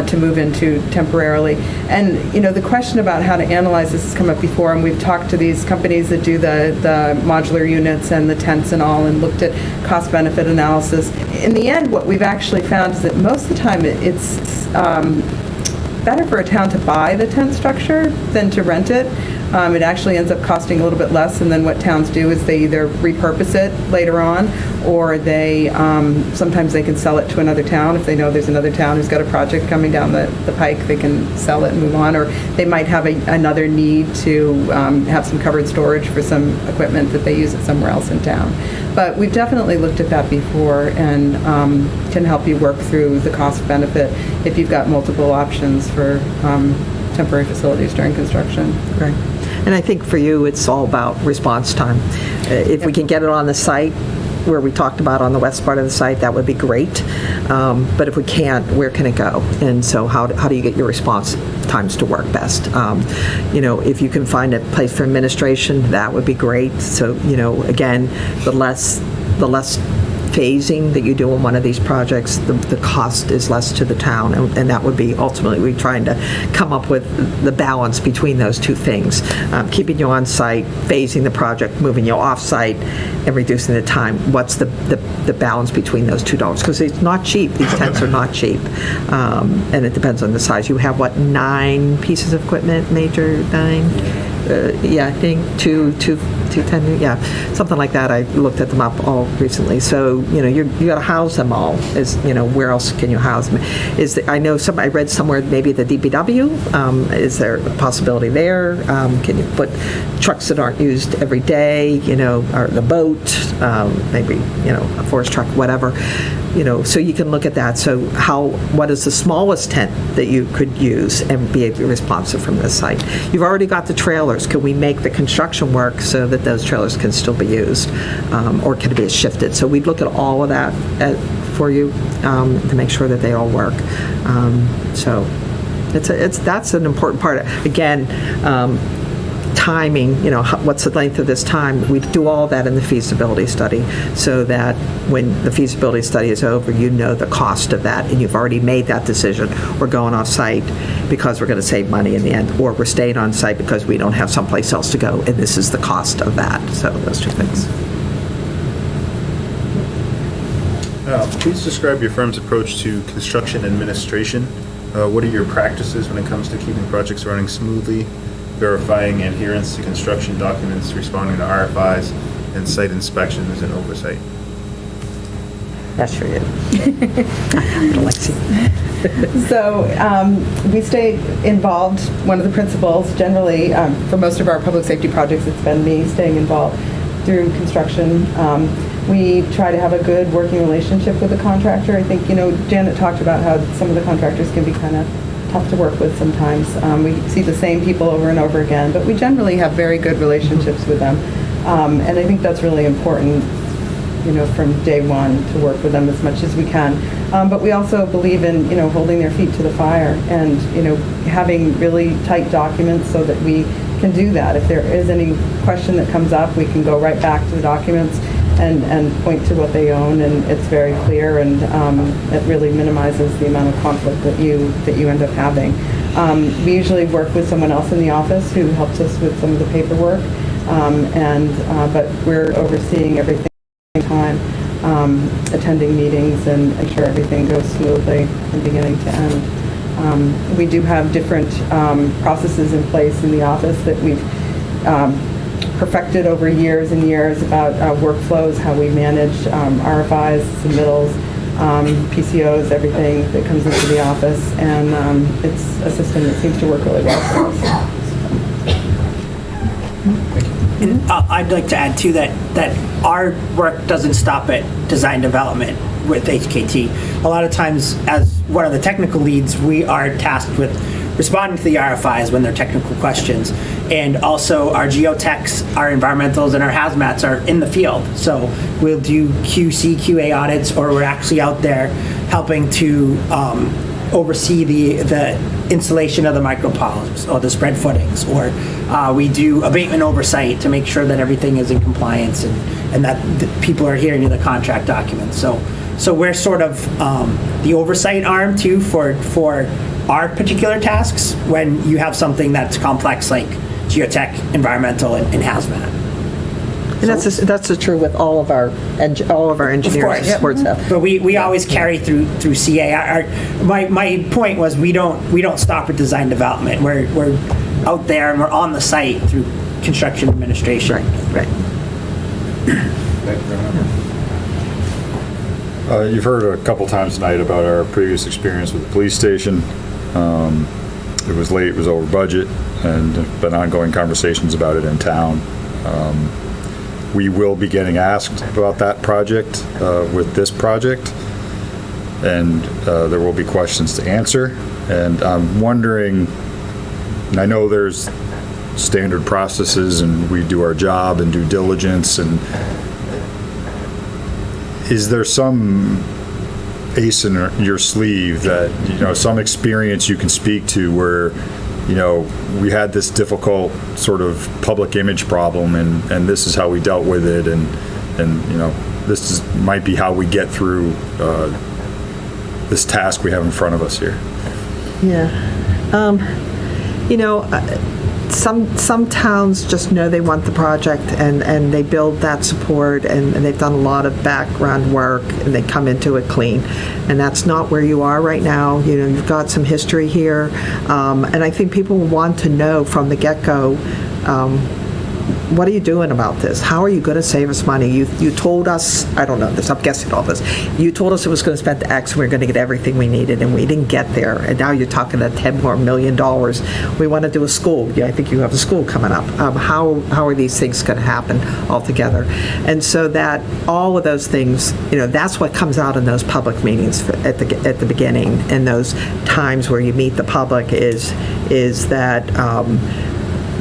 to move into temporarily. And, the question about how to analyze this has come up before, and we've talked to these companies that do the modular units and the tents and all, and looked at cost-benefit analysis. In the end, what we've actually found is that most of the time it's better for a town to buy the tent structure than to rent it. It actually ends up costing a little bit less, and then what towns do is they either repurpose it later on, or they sometimes they can sell it to another town. If they know there's another town who's got a project coming down the pike, they can sell it and move on, or they might have another need to have some covered storage for some equipment that they use it somewhere else in town. But we've definitely looked at that before, and can help you work through the cost benefit if you've got multiple options for temporary facilities during construction. Right. And I think for you, it's all about response time. If we can get it on the site, where we talked about on the west part of the site, that would be great. But if we can't, where can it go? And so how do you get your response times to work best? If you can find a place for administration, that would be great. So, again, the less phasing that you do on one of these projects, the cost is less to the town, and that would be ultimately we're trying to come up with the balance between those two things, keeping you on site, phasing the project, moving you off site, and reducing the time. What's the balance between those two dollars? Because it's not cheap. These tents are not cheap, and it depends on the size. You have 9 pieces of equipment, major 9. I think 210, something like that. I looked at them up all recently. So, you got to house them all. Where else can you house them? I know I read somewhere maybe the DPW. Is there a possibility there? Can you put trucks that aren't used every day? Or the boat, maybe a forest truck, whatever. So you can look at that. So what is the smallest tent that you could use and be responsive from this site? You've already got the trailers. Can we make the construction work so that those trailers can still be used, or can it be shifted? So we'd look at all of that for you to make sure that they all work. So that's an important part. Again, timing, what's the length of this time? We do all that in the feasibility study so that when the feasibility study is over, you know the cost of that and you've already made that decision. We're going off site because we're going to save money in the end, or we're staying on site because we don't have someplace else to go, and this is the cost of that. So those two things. Please describe your firm's approach to construction administration. What are your practices when it comes to keeping projects running smoothly, verifying adherence to construction documents, responding to RFIs, and site inspections and oversight? That's for you. So we stay involved. One of the principles, generally, for most of our public safety projects, it's been me staying involved through construction. We try to have a good working relationship with the contractor. I think, Janet talked about how some of the contractors can be kind of tough to work with sometimes. We see the same people over and over again, but we generally have very good relationships with them. And I think that's really important, from day one to work with them as much as we can. But we also believe in, holding their feet to the fire and, having really tight documents so that we can do that. If there is any question that comes up, we can go right back to the documents and point to what they own, and it's very clear, and it really minimizes the amount of conflict that you end up having. We usually work with someone else in the office who helps us with some of the paperwork, but we're overseeing everything at the same time, attending meetings and ensure everything goes smoothly from beginning to end. We do have different processes in place in the office that we've perfected over years and years about workflows, how we manage RFIs, submittals, PCOs, everything that comes into the office, and it's a system that seems to work really well for us. And I'd like to add too that our work doesn't stop at design development with HKT. A lot of times, as one of the technical leads, we are tasked with responding to the RFIs when they're technical questions. And also our geotechs, our environmentals, and our hazmats are in the field. So we'll do QC, QA audits, or we're actually out there helping to oversee the installation of the micropolyps or the spread footings, or we do abatement oversight to make sure that everything is in compliance and that people are adhering to the contract documents. So we're sort of the oversight arm too for our particular tasks when you have something that's complex like geotech, environmental, and hazmat. And that's true with all of our engineers and support staff. But we always carry through CA. My point was we don't stop at design development. We're out there and we're on the site through construction administration. Right. Thank you very much. You've heard a couple times tonight about our previous experience with the police station. It was late, it was over budget, and there have been ongoing conversations about it in town. We will be getting asked about that project with this project, and there will be questions to answer. And I'm wondering, and I know there's standard processes and we do our job and due diligence, and is there some ace in your sleeve that, some experience you can speak to where, we had this difficult sort of public image problem and this is how we dealt with it, and this might be how we get through this task we have in front of us here? Yeah. Some towns just know they want the project and they build that support and they've done a lot of background work and they come into it clean. And that's not where you are right now. You've got some history here. And I think people want to know from the get-go, what are you doing about this? How are you going to save us money? You told us, I don't know this, I'm guessing all this. You told us it was going to spend X and we were going to get everything we needed, and we didn't get there. And now you're talking about $10 more million. We want to do a school. Yeah, I think you have a school coming up. How are these things going to happen all together? And so that all of those things, that's what comes out in those public meetings at the beginning, and those times where you meet the public is that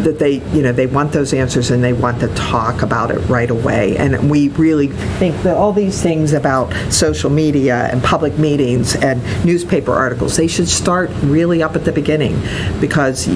that they want those answers and they want to talk about it right away. And we really think that all these things about social media and public meetings and newspaper articles, they should start really up at the beginning, because,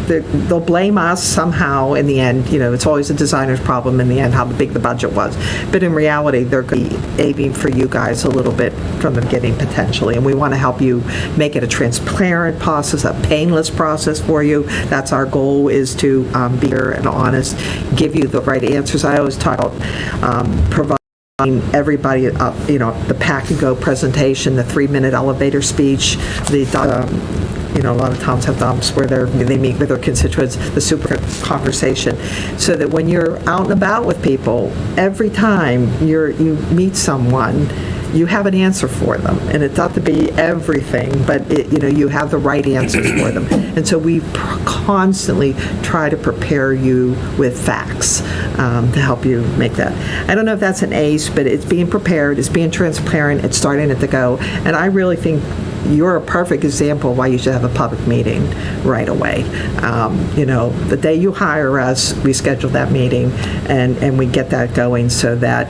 they'll blame us somehow in the end. It's always a designer's problem in the end, how big the budget was. But in reality, they're going to be aiming for you guys a little bit from the beginning, potentially. And we want to help you make it a transparent process, a painless process for you. That's our goal, is to be fair and honest, give you the right answers. I always talk about providing everybody, the pack-and-go presentation, the 3-minute elevator speech, a lot of towns have dumps where they meet with their constituents, the super conversation, so that when you're out and about with people, every time you meet someone, you have an answer for them. And it's not to be everything, but you have the right answers for them. And so we constantly try to prepare you with facts to help you make that. I don't know if that's an ace, but it's being prepared, it's being transparent, it's starting at the go. And I really think you're a perfect example of why you should have a public meeting right away. The day you hire us, we schedule that meeting and we get that going so that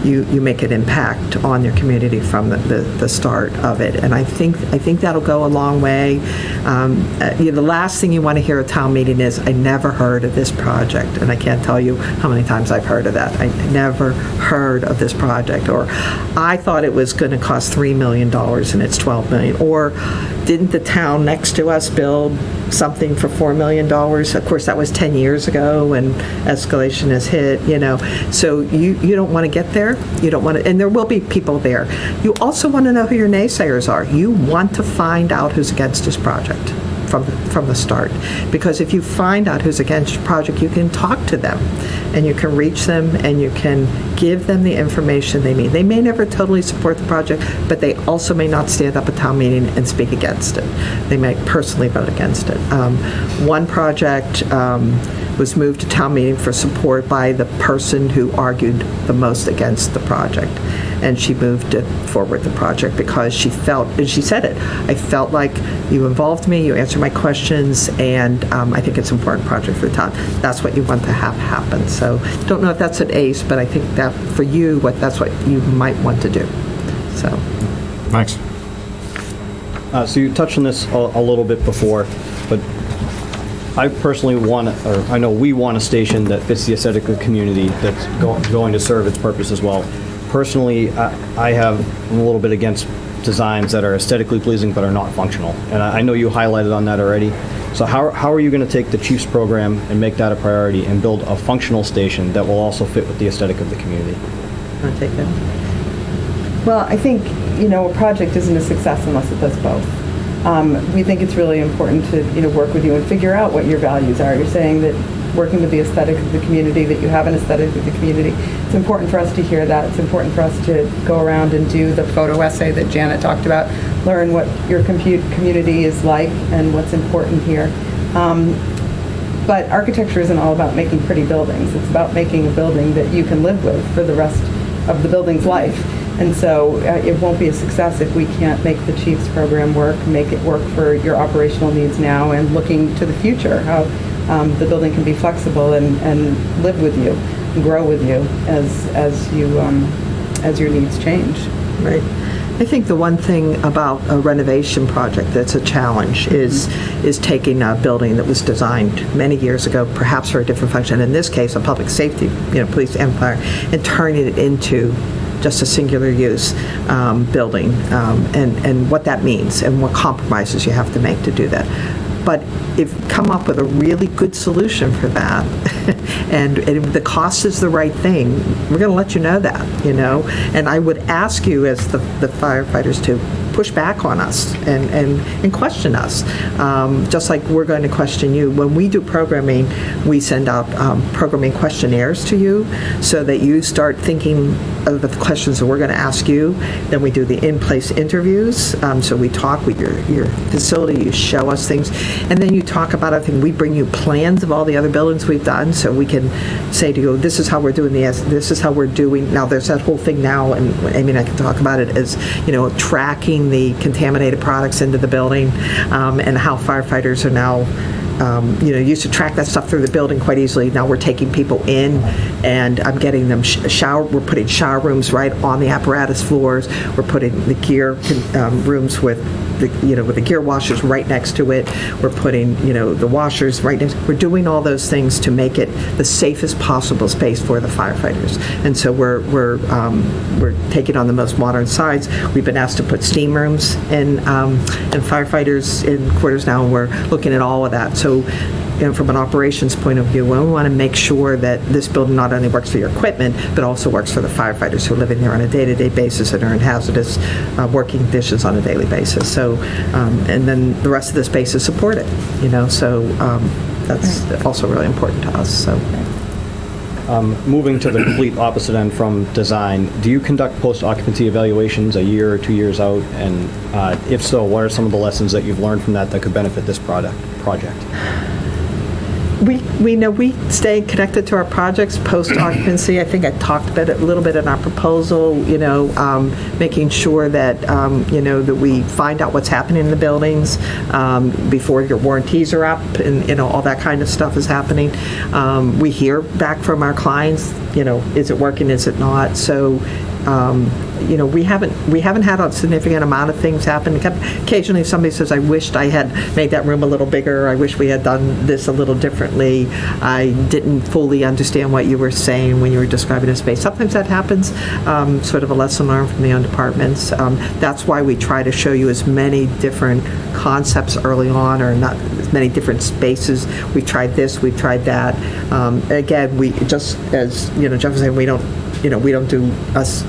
you make an impact on your community from the start of it. And I think that'll go a long way. The last thing you want to hear at town meeting is, I never heard of this project. And I can't tell you how many times I've heard of that. I never heard of this project. Or I thought it was going to cost $3 million and it's $12 million. Or didn't the town next to us build something for $4 million? Of course, that was 10 years ago and escalation has hit, So you don't want to get there. You don't want to, and there will be people there. You also want to know who your naysayers are. You want to find out who's against this project from the start. Because if you find out who's against your project, you can talk to them and you can reach them and you can give them the information they need. They may never totally support the project, but they also may not stand up at town meeting and speak against it. They may personally vote against it. One project was moved to town meeting for support by the person who argued the most against the project. And she moved it forward, the project, because she felt, and she said it, I felt like you involved me, you answered my questions, and I think it's an important project for the town. That's what you want to have happen. So don't know if that's an ace, but I think that for you, that's what you might want to do. So. Thanks. So you touched on this a little bit before, but I personally I know we want a station that fits the aesthetic of the community, that's going to serve its purpose as well. Personally, I have a little bit against designs that are aesthetically pleasing but are not functional. And I know you highlighted on that already. So how are you going to take the Chiefs program and make that a priority and build a functional station that will also fit with the aesthetic of the community? Want to take that? Well, I think, a project isn't a success unless it does both. We think it's really important to, work with you and figure out what your values are. You're saying that working with the aesthetic of the community, that you have an aesthetic of the community. It's important for us to hear that. It's important for us to go around and do the photo essay that Janet talked about, learn what your community is like and what's important here. But architecture isn't all about making pretty buildings. It's about making a building that you can live with for the rest of the building's life. And so it won't be a success if we can't make the Chiefs program work, make it work for your operational needs now and looking to the future, how the building can be flexible and live with you, and grow with you as your needs change. Right. I think the one thing about a renovation project that's a challenge is taking a building that was designed many years ago, perhaps for a different function, in this case, a public safety, police and fire, and turning it into just a singular use building, and what that means and what compromises you have to make to do that. But if you come up with a really good solution for that, and if the cost is the right thing, we're going to let you know that, And I would ask you as the firefighters to push back on us and question us, just like we're going to question you. When we do programming, we send out programming questionnaires to you so that you start thinking of the questions that we're going to ask you. Then we do the in-place interviews. So we talk with your facility, you show us things, and then you talk about everything. We bring you plans of all the other buildings we've done so we can say to you, this is how we're doing this is how we're doing. Now there's that whole thing now, and Amy and I can talk about it, as tracking the contaminated products into the building, and how firefighters are now used to track that stuff through the building quite easily. Now we're taking people in, and I'm getting them shower. We're putting shower rooms right on the apparatus floors. We're putting the gear rooms with with the gear washers right next to it. We're putting, the washers right next. We're doing all those things to make it the safest possible space for the firefighters. And so we're taking on the most modern sides. We've been asked to put steam rooms in firefighters in quarters now, and we're looking at all of that. So, from an operations point of view, we want to make sure that this building not only works for your equipment, but also works for the firefighters who live in there on a day-to-day basis and are in hazardous working conditions on a daily basis. So, and then the rest of the space is supported, so that's also really important to us. So. Moving to the complete opposite end from design, do you conduct post-occupancy evaluations a year or 2 years out? And if so, what are some of the lessons that you've learned from that could benefit this project? We stay connected to our projects post-occupancy. I think I talked about it a little bit in our proposal, making sure that, that we find out what's happening in the buildings before your warranties are up, and, all that kind of stuff is happening. We hear back from our clients, is it working, is it not? So, we haven't had a significant amount of things happen. Occasionally somebody says, I wished I had made that room a little bigger. I wish we had done this a little differently. I didn't fully understand what you were saying when you were describing a space. Sometimes that happens, sort of a lesson learned from the own departments. That's why we try to show you as many different concepts early on, or not as many different spaces. We've tried this, we've tried that. Again, we just, as Jeff was saying, we don't do us,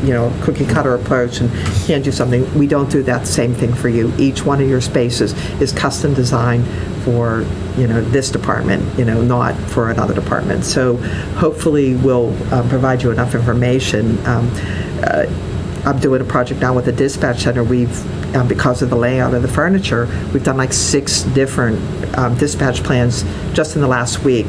cookie cutter approach and hand you something. We don't do that same thing for you. Each one of your spaces is custom designed for, this department, not for another department. So hopefully we'll provide you enough information. I'm doing a project now with the dispatch center. We've, because of the layout of the furniture, we've done like 6 different dispatch plans just in the last week.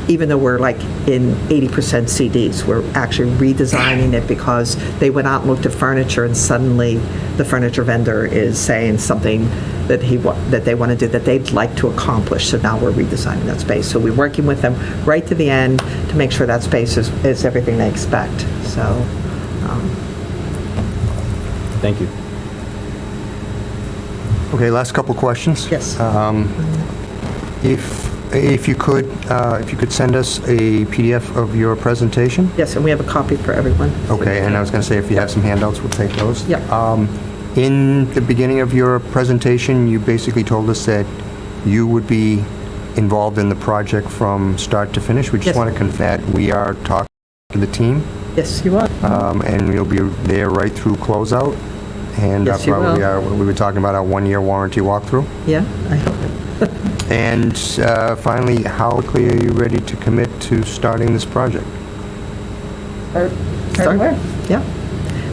Even though we're like in 80% CDs, we're actually redesigning it because they went out and looked at furniture, and suddenly the furniture vendor is saying something that they want to do that they'd like to accomplish. So now we're redesigning that space. So we're working with them right to the end to make sure that space is everything they expect. So. Thank you. Okay, last couple questions. Yes. If you could send us a PDF of your presentation. Yes, and we have a copy for everyone. Okay, and I was going to say, if you have some handouts, we'll take those. Yeah. In the beginning of your presentation, you basically told us that you would be involved in the project from start to finish. We just Yes. want to confirm that we are talking to the team, Yes, you are. and we'll be there right through closeout. And Yes, you probably will. we were talking about our 1-year warranty walkthrough. Yeah, I hope. And finally, how quickly are you ready to commit to starting this project? Start where? Yeah.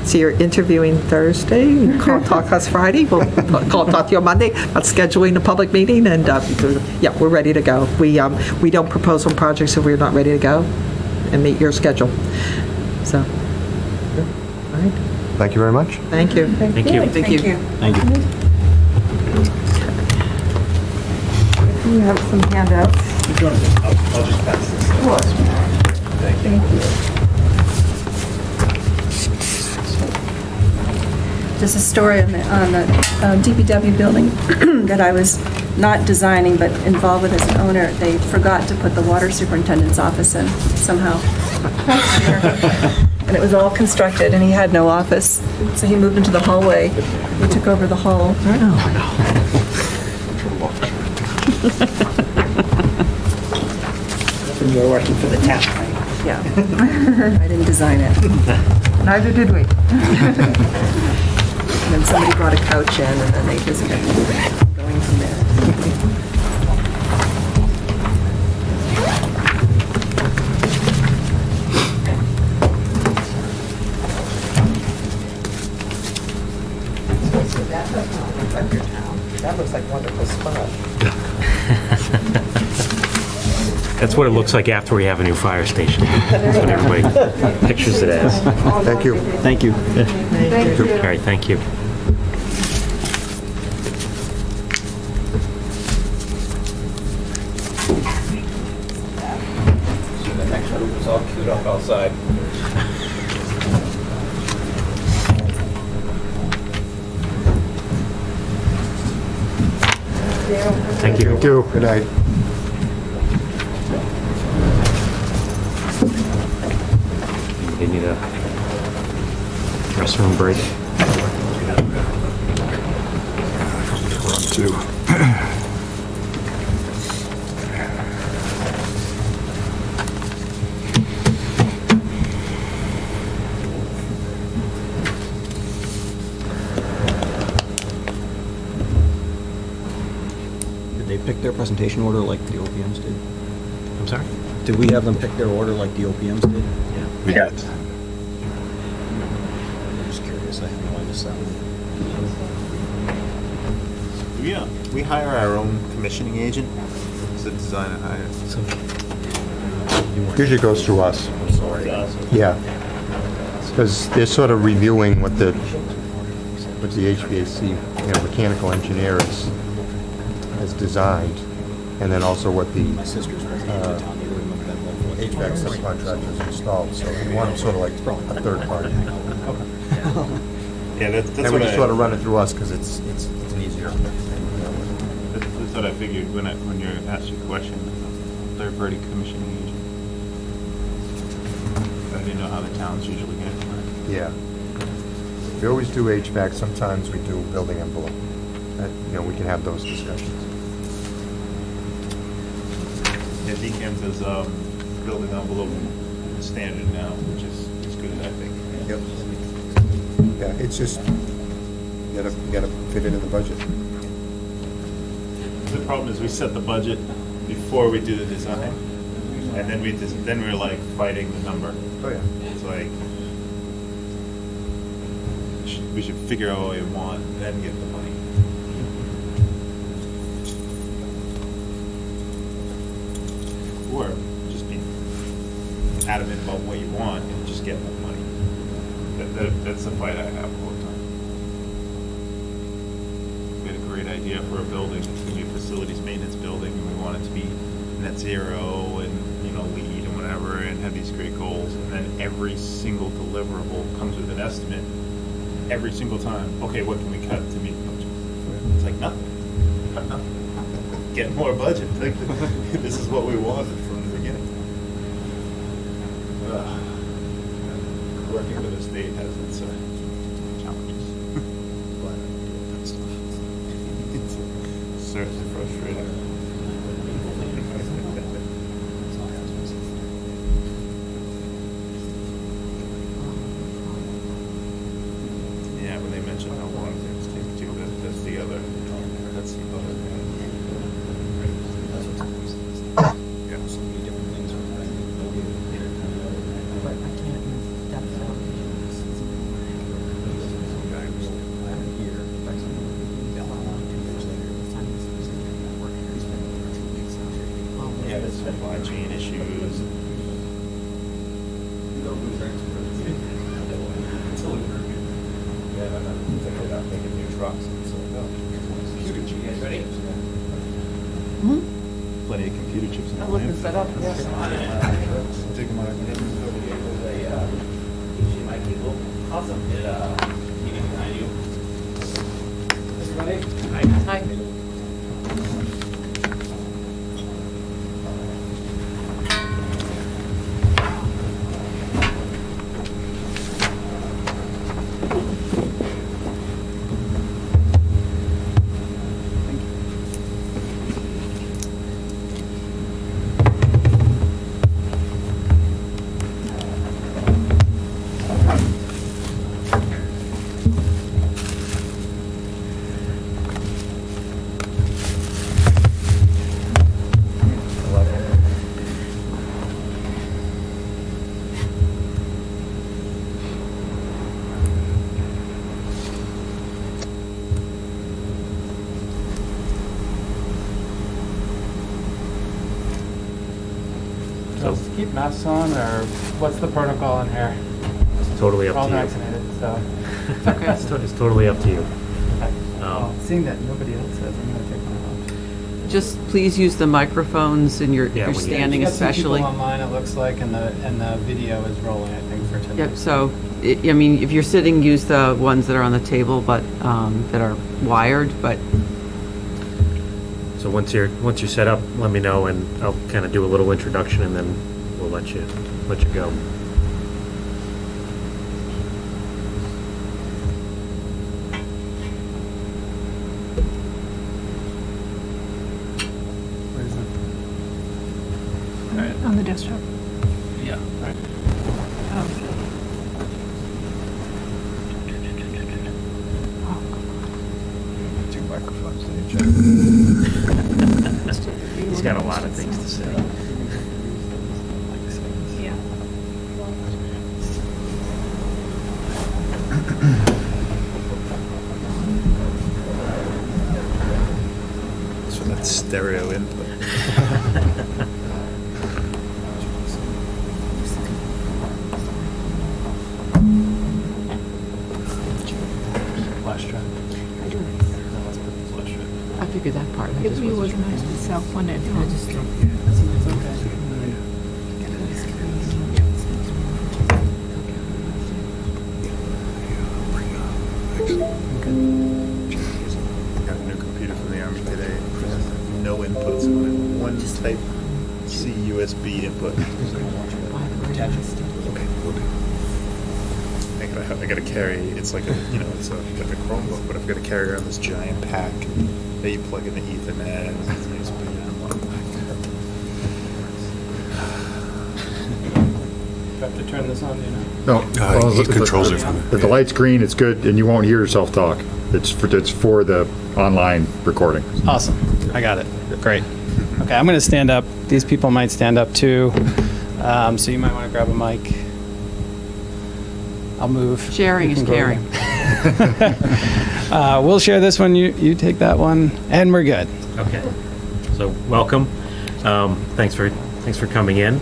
So you're interviewing Thursday, you talk us Friday, we'll talk to you on Monday about scheduling a public meeting, and yeah, we're ready to go. We don't propose on projects if we're not ready to go and meet your schedule. So, all right. Thank you very much. Thank you. Thank you. Thank you. Thank you. You have some handouts. I'll just pass this. Thank you. There's a story on the DPW building that I was not designing but involved with as an owner. They forgot to put the water superintendent's office in somehow. And it was all constructed, and he had no office. So he moved into the hallway. He took over the hall. You were working for the town, right? Yeah. I didn't design it. Neither did we. And then somebody brought a couch in, and then they just kept going from there. That looks like a wonderful spot. That's what it looks like after we have a new fire station. That's what everybody pictures it as. Thank you. Thank you. All right, thank you. all queued up outside. Thank you. Thank you. Good night. They need a restroom break. Did they pick their presentation order like the OPMs did? I'm sorry? Did we have them pick their order like the OPMs did? We got I'm just curious. I have no idea. We hire our own commissioning agent to design and hire. Usually goes through us. Yeah. Because they're sort of reviewing what the HVAC, mechanical engineer has designed, and then also what the My sister's president, Tom, you remember that one? HVAC subcontractors installed. So you want them sort of like a third party. Yeah, that's And we what just sort of run it through us because it's easier. That's what I figured when you asked your question, third-party commissioning agent. I didn't know how the towns usually get it. Yeah. We always do HVAC. Sometimes we do building envelope. We can have those discussions. Yeah, DCAMS is building envelope standard now, which is good, I think. Yep. Yeah, it's just, you gotta fit it in the budget. The problem is we set the budget before we do the design, and then we're like fighting the number. Oh, yeah. It's like, we should figure out what we want, then get the money. Or just be adamant about what you want and just get more money. That's the fight I have all the time. We had a great idea for a building. It's going to be a facilities maintenance building, and we want it to be net zero and, LEED and whatever, and have these great goals. And then every single deliverable comes with an estimate every single time. Okay, what can we cut to meet the budget? It's like nothing. Cut nothing. Get more budget. Like, this is what we wanted from the beginning. Working with the state has its challenges. It's certainly frustrating. Yeah, when they mention how one thing's taking two, that's the other. That's the other thing. Yeah, so many different things. Yeah, there's supply chain issues. Yeah, I'm thinking about making new trucks. Computer chips. Ready? Plenty of computer chips in the I'm looking plant. set up, yes. Take them out. Awesome. Meeting behind you. Everybody? Hi. Keep masks on, or what's the protocol in here? It's totally We're up all to you. vaccinated, so. It's totally up to you. Well, seeing that nobody else says, I'm gonna take mine just please use the microphones and if you're when you- standing You got some especially. people online, it looks like, and the video is rolling, I think, for tonight. Yep, so, I mean, if you're sitting, use the ones that are on the table, but, that are wired, but So once you're set up, let me know, and I'll kind of do a little introduction, and then we'll let you go. On the desktop. Yeah. Right. Two microphones. He's got a lot of things to say. So that's stereo input. Flash drive. I figured that part. I just wasn't Got a new computer from the Army today. No inputs on it. One type C USB input. Okay, will do. I gotta carry, it's like a, it's like a Chromebook, but I've got to carry around this giant pack that you plug in the Ethernet. And it's USB, and I'm like, Do I have to turn this on, do you know? No. well, he if controls it from it. If the light's green, it's good, and you won't hear yourself talk. It's for the online recording. Awesome. I got it. Great. Okay, I'm going to stand up. These people might stand up too. So you might want to grab a mic. I'll move. Sharing You is can go caring. We'll share this one. You take that one, and we're good. Okay. So welcome. Thanks for coming in.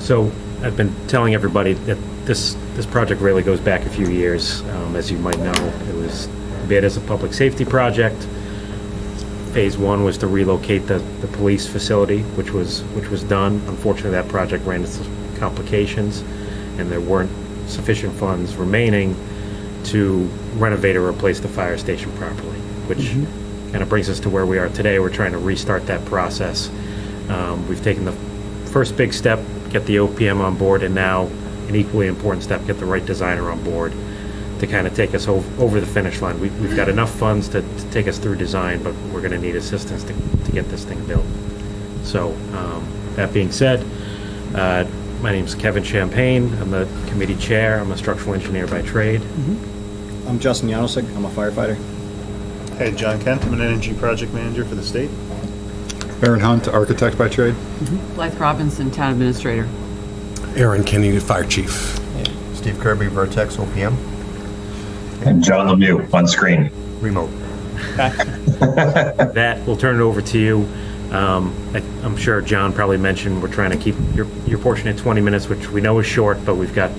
So I've been telling everybody that this project really goes back a few years. As you might know, it was bid as a public safety project. Phase one was to relocate the police facility, which was done. Unfortunately, that project ran into complications, and there weren't sufficient funds remaining to renovate or replace the fire station properly, which kind of brings us to where we are today. We're trying to restart that process. We've taken the first big step, get the OPM on board, and now an equally important step, get the right designer on board to kind of take us over the finish line. We've got enough funds to take us through design, but we're going to need assistance to get this thing built. So that being said, my name's Kevin Champagne. I'm the committee chair. I'm a structural engineer by trade. I'm Justin Janosik. I'm a firefighter. Hey, John Kent, I'm an energy project manager for the state. Aaron Hunt, architect by trade. Blythe Robinson, town administrator. Aaron Kenny, fire chief. Steve Kirby, Vertex, OPM, And John Lemieux on screen. remote. That, we'll turn it over to you. I'm sure John probably mentioned we're trying to keep your portion at 20 minutes, which we know is short, but we've got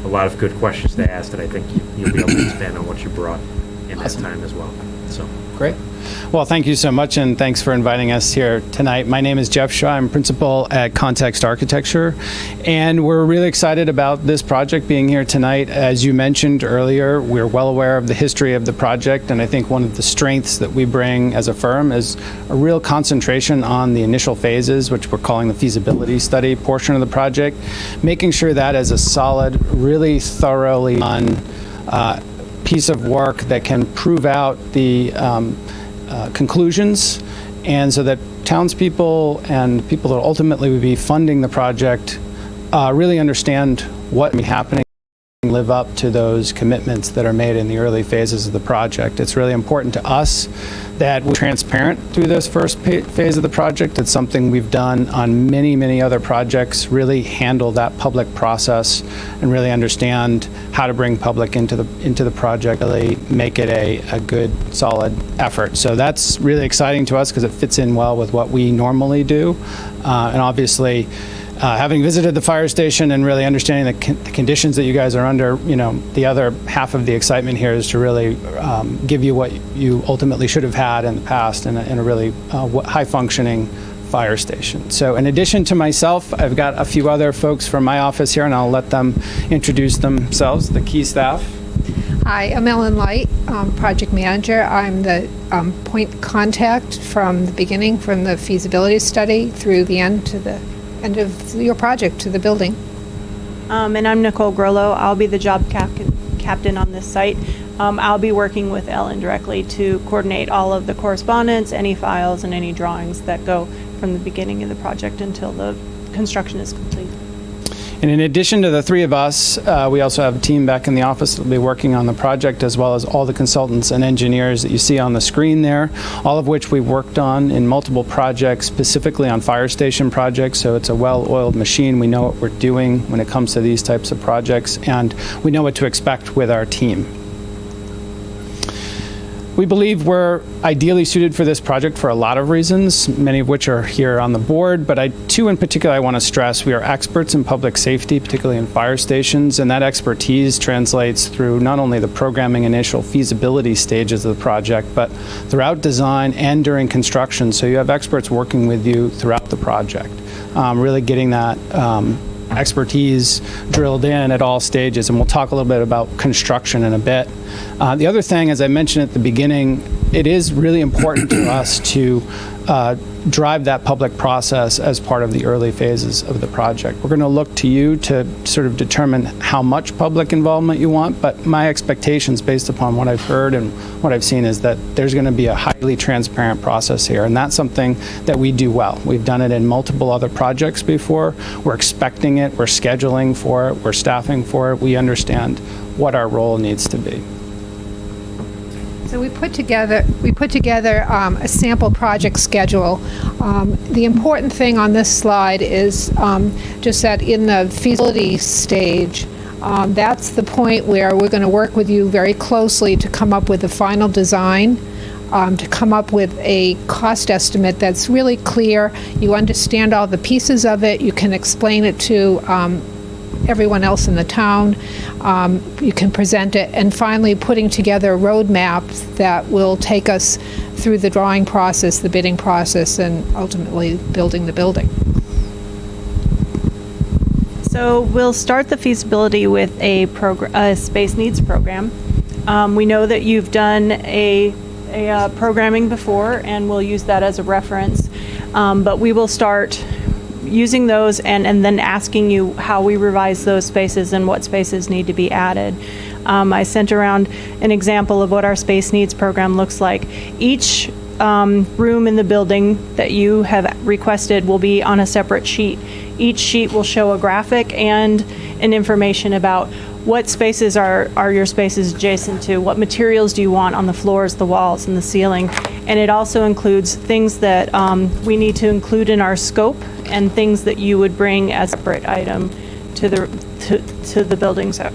a lot of good questions to ask that I think you'll be able to expand on what you brought in that time as well. So. Great. Well, thank you so much, and thanks for inviting us here tonight. My name is Jeff Shaw. I'm principal at Hkt Architecture, and we're really excited about this project being here tonight. As you mentioned earlier, we're well aware of the history of the project, and I think one of the strengths that we bring as a firm is a real concentration on the initial phases, which we're calling the feasibility study portion of the project, making sure that is a solid, really thoroughly done piece of work that can prove out the conclusions, and so that townspeople and people that ultimately would be funding the project really understand what may be happening, live up to those commitments that are made in the early phases of the project. It's really important to us that we're transparent through this first phase of the project. It's something we've done on many, many other projects, really handle that public process and really understand how to bring public into the project, really make it a good, solid effort. So that's really exciting to us because it fits in well with what we normally do. And obviously, having visited the fire station and really understanding the conditions that you guys are under, the other half of the excitement here is to really give you what you ultimately should have had in the past in a really high-functioning fire station. So in addition to myself, I've got a few other folks from my office here, and I'll let them introduce themselves, the key staff. Hi, I'm Ellen Light, project manager. I'm the point contact from the beginning, from the feasibility study through the end to the end of your project to the building. And I'm Nicole Grollo. I'll be the job captain on this site. I'll be working with Ellen directly to coordinate all of the correspondence, any files, and any drawings that go from the beginning of the project until the construction is complete. And in addition to the three of us, we also have a team back in the office that will be working on the project, as well as all the consultants and engineers that you see on the screen there, all of which we've worked on in multiple projects, specifically on fire station projects. So it's a well-oiled machine. We know what we're doing when it comes to these types of projects, and we know what to expect with our team. We believe we're ideally suited for this project for a lot of reasons, many of which are here on the board, but two in particular I want to stress. We are experts in public safety, particularly in fire stations, and that expertise translates through not only the programming initial feasibility stages of the project, but throughout design and during construction. So you have experts working with you throughout the project, really getting that expertise drilled in at all stages, and we'll talk a little bit about construction in a bit. The other thing, as I mentioned at the beginning, it is really important to us to drive that public process as part of the early phases of the project. We're going to look to you to sort of determine how much public involvement you want, but my expectations based upon what I've heard and what I've seen is that there's going to be a highly transparent process here, and that's something that we do well. We've done it in multiple other projects before. We're expecting it, we're scheduling for it, we're staffing for it. We understand what our role needs to be. So we put together a sample project schedule. The important thing on this slide is just that in the feasibility stage, that's the point where we're going to work with you very closely to come up with the final design, to come up with a cost estimate that's really clear. You understand all the pieces of it. You can explain it to everyone else in the town. You can present it, and finally putting together a roadmap that will take us through the drawing process, the bidding process, and ultimately building the building. So we'll start the feasibility with a space needs program. We know that you've done a programming before, and we'll use that as a reference, but we will start using those and then asking you how we revise those spaces and what spaces need to be added. I sent around an example of what our space needs program looks like. Each room in the building that you have requested will be on a separate sheet. Each sheet will show a graphic and an information about what spaces are your spaces adjacent to, what materials do you want on the floors, the walls, and the ceiling. And it also includes things that we need to include in our scope and things that you would bring as a separate item to the building. So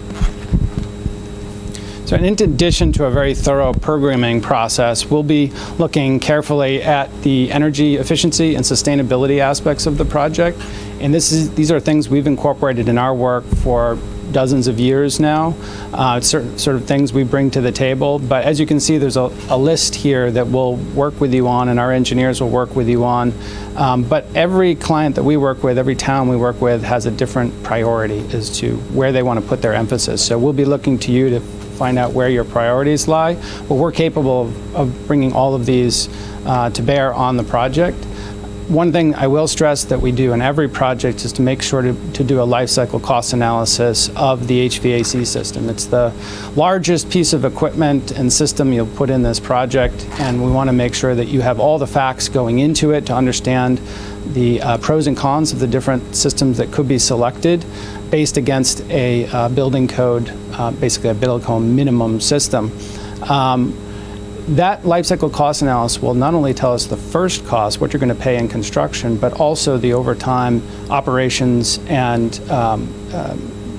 in addition to a very thorough programming process, we'll be looking carefully at the energy efficiency and sustainability aspects of the project. And these are things we've incorporated in our work for dozens of years now. It's sort of things we bring to the table. But as you can see, there's a list here that we'll work with you on, and our engineers will work with you on. But every client that we work with, every town we work with, has a different priority as to where they want to put their emphasis. So we'll be looking to you to find out where your priorities lie. But we're capable of bringing all of these to bear on the project. One thing I will stress that we do in every project is to make sure to do a life cycle cost analysis of the HVAC system. It's the largest piece of equipment and system you'll put in this project, and we want to make sure that you have all the facts going into it to understand the pros and cons of the different systems that could be selected based against a building code, basically a building code minimum system. That life cycle cost analysis will not only tell us the first cost, what you're going to pay in construction, but also the overtime operations and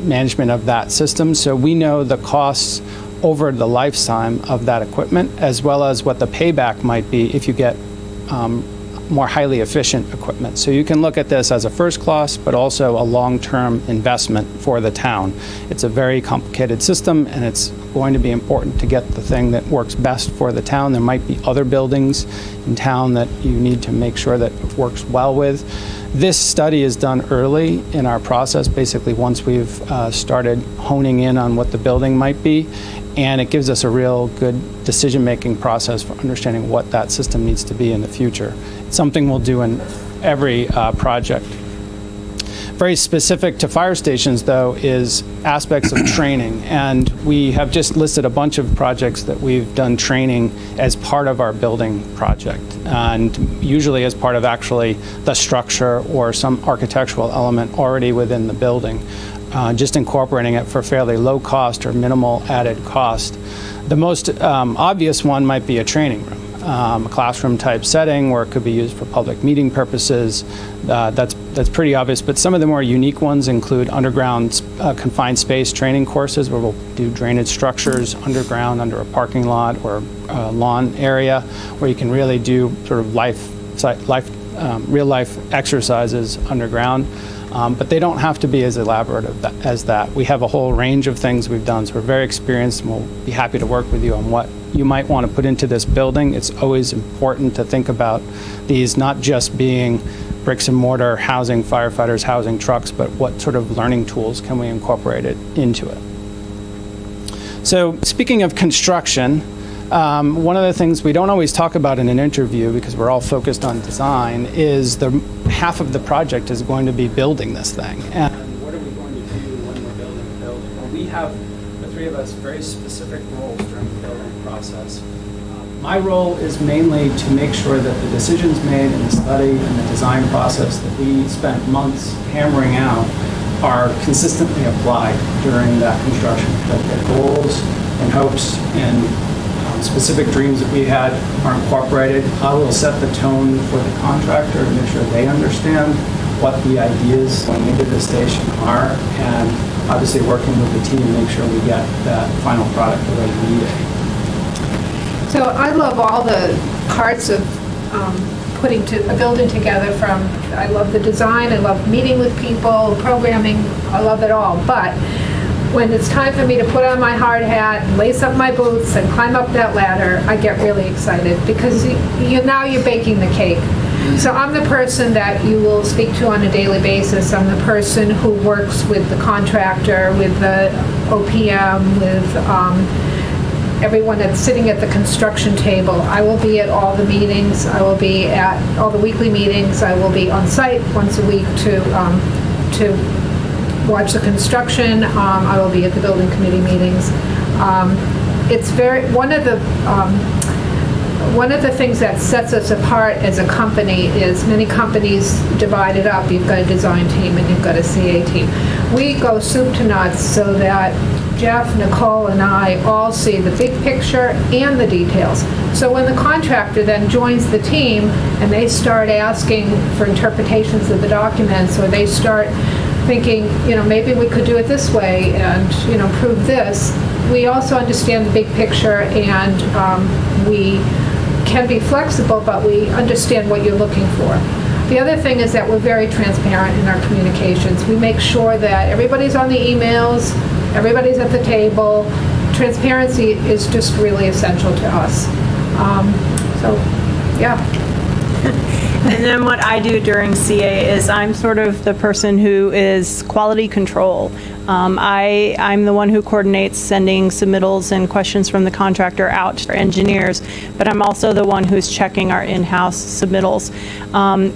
management of that system. So we know the costs over the lifetime of that equipment, as well as what the payback might be if you get more highly efficient equipment. So you can look at this as a first class, but also a long-term investment for the town. It's a very complicated system, and it's going to be important to get the thing that works best for the town. There might be other buildings in town that you need to make sure that it works well with. This study is done early in our process, basically once we've started honing in on what the building might be, and it gives us a real good decision-making process for understanding what that system needs to be in the future. It's something we'll do in every project. Very specific to fire stations, though, is aspects of training. And we have just listed a bunch of projects that we've done training as part of our building project, and usually as part of actually the structure or some architectural element already within the building, just incorporating it for fairly low cost or minimal added cost. The most obvious one might be a training room. A classroom type setting where it could be used for public meeting purposes. That's pretty obvious, but some of the more unique ones include underground confined space training courses where we'll do drainage structures underground under a parking lot or a lawn area where you can really do sort of real life exercises underground. But they don't have to be as elaborate as that. We have a whole range of things we've done, so we're very experienced, and we'll be happy to work with you on what you might want to put into this building. It's always important to think about these not just being bricks and mortar housing firefighters, housing trucks, but what sort of learning tools can we incorporate it into it. So speaking of construction, one of the things we don't always talk about in an interview, because we're all focused on design, is half of the project is going to be building this thing. And what are we going to do when we're building a building? Well, we have, the three of us, very specific roles during the building process. My role is mainly to make sure that the decisions made in the study and the design process that we spent months hammering out are consistently applied during that construction. That the goals and hopes and specific dreams that we had are incorporated. I will set the tone for the contractor and make sure they understand what the ideas going into the station are, and obviously working with the team to make sure we get that final product the way we need it. So I love all the parts of putting a building together. I love the design, I love meeting with people, programming, I love it all. But when it's time for me to put on my hard hat, lace up my boots, and climb up that ladder, I get really excited because now you're baking the cake. So I'm the person that you will speak to on a daily basis. I'm the person who works with the contractor, with the OPM, with everyone that's sitting at the construction table. I will be at all the meetings. I will be at all the weekly meetings. I will be on site once a week to watch the construction. I will be at the building committee meetings. It's one of the things that sets us apart as a company is many companies divide it up. You've got a design team and you've got a CA team. We go soup to nuts so that Jeff, Nicole, and I all see the big picture and the details. So when the contractor then joins the team and they start asking for interpretations of the documents, or they start thinking, maybe we could do it this way and, prove this, we also understand the big picture, and we can be flexible, but we understand what you're looking for. The other thing is that we're very transparent in our communications. We make sure that everybody's on the emails, everybody's at the table. Transparency is just really essential to us. Yeah. And then what I do during CA is I'm sort of the person who is quality control. I'm the one who coordinates sending submittals and questions from the contractor out to our engineers, but I'm also the one who's checking our in-house submittals.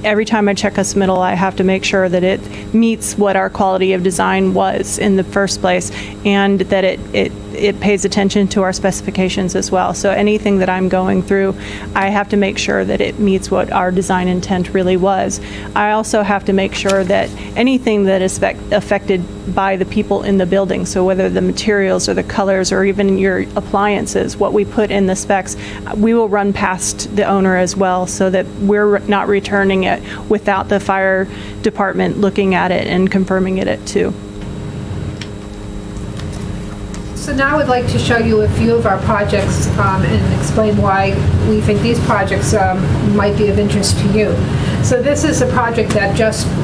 Every time I check a submittal, I have to make sure that it meets what our quality of design was in the first place, and that it pays attention to our specifications as well. So anything that I'm going through, I have to make sure that it meets what our design intent really was. I also have to make sure that anything that is affected by the people in the building, so whether the materials or the colors or even your appliances, what we put in the specs, we will run past the owner as well, so that we're not returning it without the fire department looking at it and confirming it too. So now I would like to show you a few of our projects and explain why we think these projects might be of interest to you. So this is a project that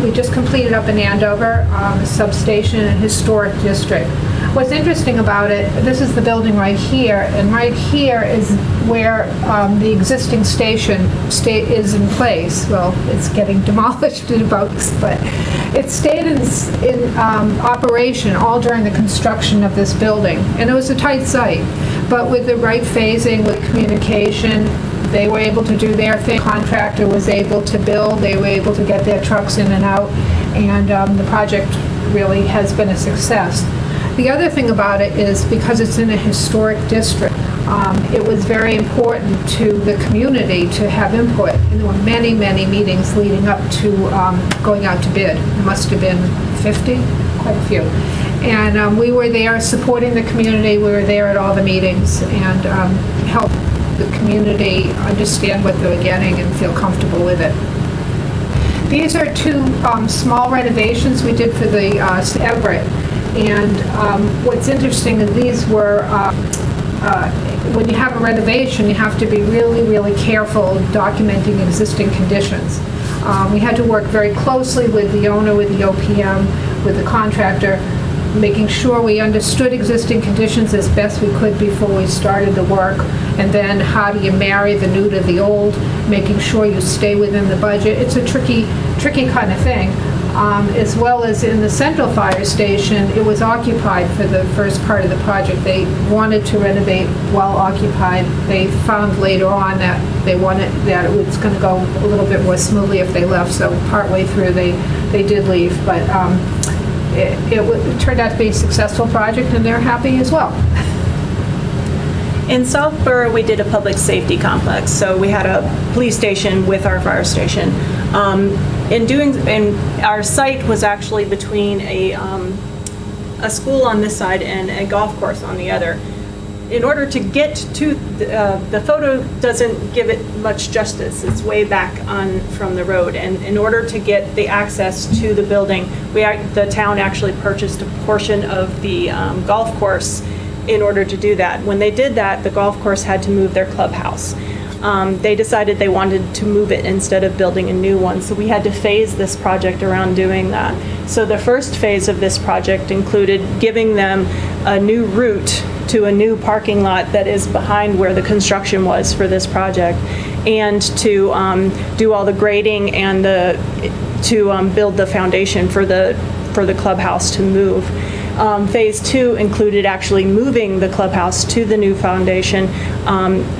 we just completed up in Andover, a substation in a historic district. What's interesting about it, this is the building right here, and right here is where the existing station is in place. Well, it's getting demolished in about, but it stayed in operation all during the construction of this building. And it was a tight site, but with the right phasing, with communication, they were able to do their thing. Contractor was able to build, they were able to get their trucks in and out, and the project really has been a success. The other thing about it is because it's in a historic district, it was very important to the community to have input. And there were many, many meetings leading up to going out to bid. There must have been 50, quite a few. And we were there supporting the community. We were there at all the meetings and helped the community understand what they were getting and feel comfortable with it. These are two small renovations we did for the Everett. And what's interesting is these were, when you have a renovation, you have to be really, really careful documenting existing conditions. We had to work very closely with the owner, with the OPM, with the contractor, making sure we understood existing conditions as best we could before we started the work. And then how do you marry the new to the old, making sure you stay within the budget. It's a tricky kind of thing. As well as in the central fire station, it was occupied for the first part of the project. They wanted to renovate while occupied. They found later on that it was going to go a little bit more smoothly if they left, so partway through they did leave. But it turned out to be a successful project, and they're happy as well. In Southborough, we did a public safety complex, so we had a police station with our fire station. And our site was actually between a school on this side and a golf course on the other. In order to get to the photo doesn't give it much justice. It's way back from the road, and in order to get the access to the building, the town actually purchased a portion of the golf course in order to do that. When they did that, the golf course had to move their clubhouse. They decided they wanted to move it instead of building a new one, so we had to phase this project around doing that. So the first phase of this project included giving them a new route to a new parking lot that is behind where the construction was for this project, and to do all the grading and to build the foundation for the clubhouse to move. Phase 2 included actually moving the clubhouse to the new foundation,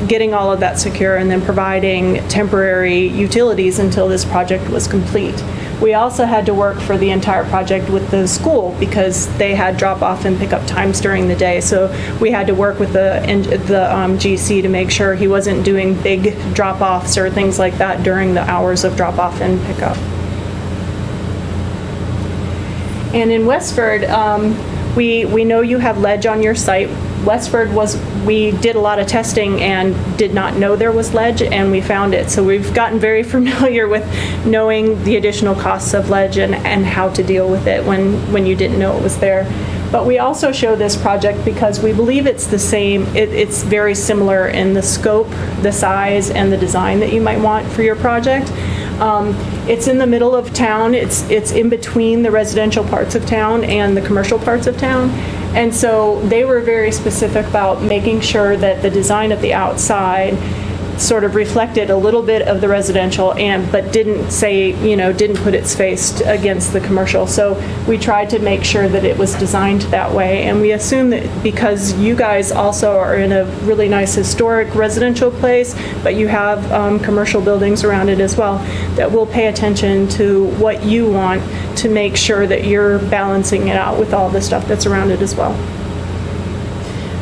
getting all of that secure, and then providing temporary utilities until this project was complete. We also had to work for the entire project with the school because they had drop-off and pick-up times during the day. So we had to work with the GC to make sure he wasn't doing big drop-offs or things like that during the hours of drop-off and pick-up. And in Westford, we know you have ledge on your site. Westford we did a lot of testing and did not know there was ledge, and we found it. So we've gotten very familiar with knowing the additional costs of ledge and how to deal with it when you didn't know it was there. But we also show this project because we believe it's the same, it's very similar in the scope, the size, and the design that you might want for your project. It's in the middle of town. It's in between the residential parts of town and the commercial parts of town. And so they were very specific about making sure that the design of the outside sort of reflected a little bit of the residential, but didn't put its face against the commercial. So we tried to make sure that it was designed that way. And we assume that because you guys also are in a really nice historic residential place, but you have commercial buildings around it as well, that we'll pay attention to what you want to make sure that you're balancing it out with all the stuff that's around it as well.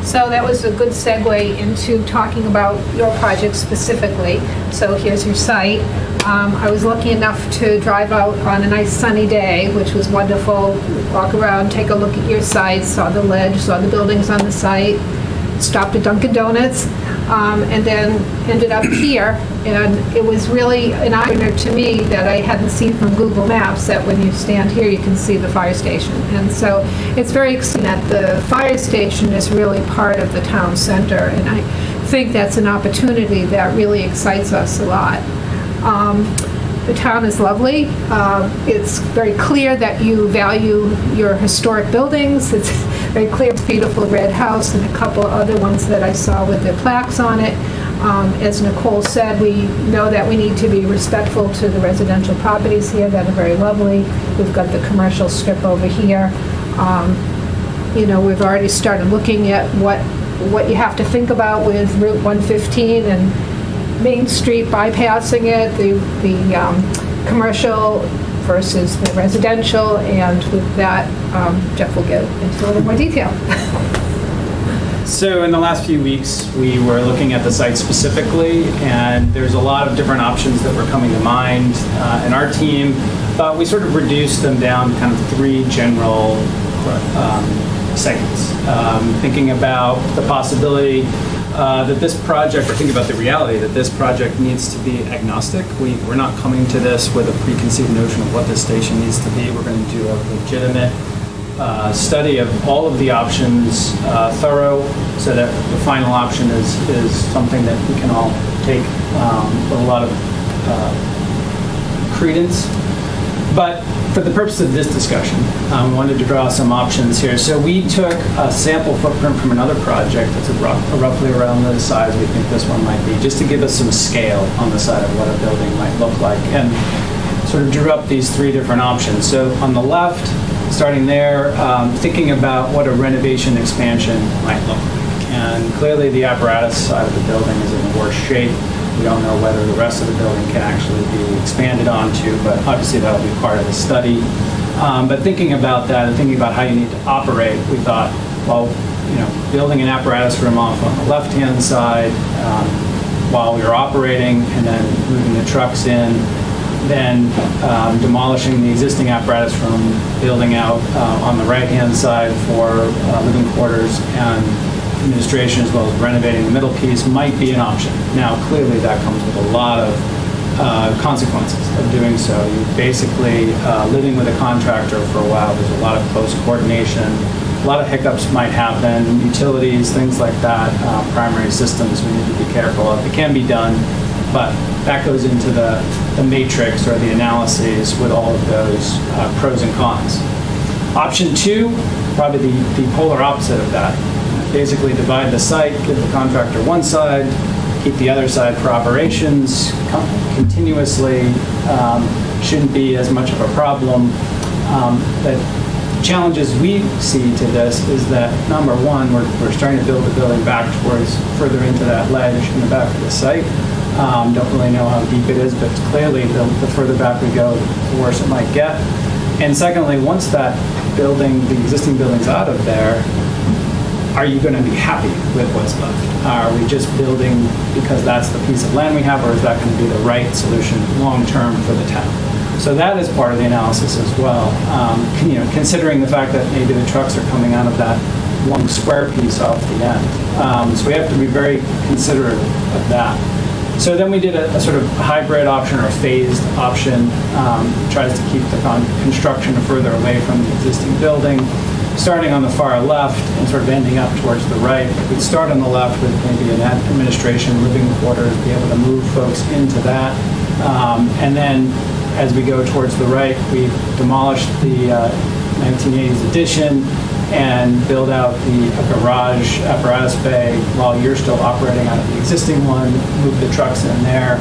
So that was a good segue into talking about your project specifically. So here's your site. I was lucky enough to drive out on a nice sunny day, which was wonderful. Walk around, take a look at your site, saw the ledge, saw the buildings on the site, stopped at Dunkin' Donuts, and then ended up here. And it was really an eye-opener to me that I hadn't seen from Google Maps, that when you stand here, you can see the fire station. And so it's very exciting that the fire station is really part of the town center, and I think that's an opportunity that really excites us a lot. The town is lovely. It's very clear that you value your historic buildings. It's very clear, beautiful red house and a couple other ones that I saw with the plaques on it. As Nicole said, we know that we need to be respectful to the residential properties here that are very lovely. We've got the commercial strip over here. You know, we've already started looking at what you have to think about with Route 115 and Main Street bypassing it, the commercial versus the residential, and with that, Jeff will get into a little more detail. So in the last few weeks, we were looking at the site specifically, and there's a lot of different options that were coming to mind in our team, but we sort of reduced them down to kind of three general segments. Thinking about the possibility that this project, or think about the reality that this project needs to be agnostic. We're not coming to this with a preconceived notion of what this station needs to be. We're going to do a legitimate study of all of the options, thorough, so that the final option is something that we can all take with a lot of credence. But for the purpose of this discussion, I wanted to draw some options here. So we took a sample footprint from another project that's roughly around the size we think this one might be, just to give us some scale on the side of what a building might look like, and sort of drew up these three different options. So on the left, starting there, thinking about what a renovation expansion might look like. And clearly the apparatus side of the building is in worse shape. We don't know whether the rest of the building can actually be expanded onto, but obviously that'll be part of the study. But thinking about that and thinking about how you need to operate, we thought, well, you know, building an apparatus room off on the left-hand side while we were operating, and then moving the trucks in, then demolishing the existing apparatus room, building out on the right-hand side for living quarters and administration, as well as renovating the middle piece, might be an option. Now, clearly that comes with a lot of consequences of doing so. You're basically living with a contractor for a while. There's a lot of close coordination. A lot of hiccups might happen, utilities, things like that, primary systems we need to be careful of. It can be done, but that goes into the matrix or the analyses with all of those pros and cons. Option two, probably the polar opposite of that. Basically divide the site, give the contractor one side, keep the other side for operations continuously. Shouldn't be as much of a problem. The challenges we see to this is that, number one, we're starting to build the building back towards further into that ledge in the back of the site. Don't really know how deep it is, but clearly the further back we go, the worse it might get. And secondly, once that building, the existing building's out of there, are you going to be happy with what's left? Are we just building because that's the piece of land we have, or is that going to be the right solution long-term for the town? So that is part of the analysis as well. You know, considering the fact that maybe the trucks are coming out of that one square piece off the end. So we have to be very considerate of that. So then we did a sort of hybrid option or a phased option, tries to keep the construction further away from the existing building, starting on the far left and sort of ending up towards the right. We'd start on the left with maybe an administration living quarters, be able to move folks into that. And then as we go towards the right, we demolished the 1980s addition and build out the garage apparatus bay while you're still operating out of the existing one, move the trucks in there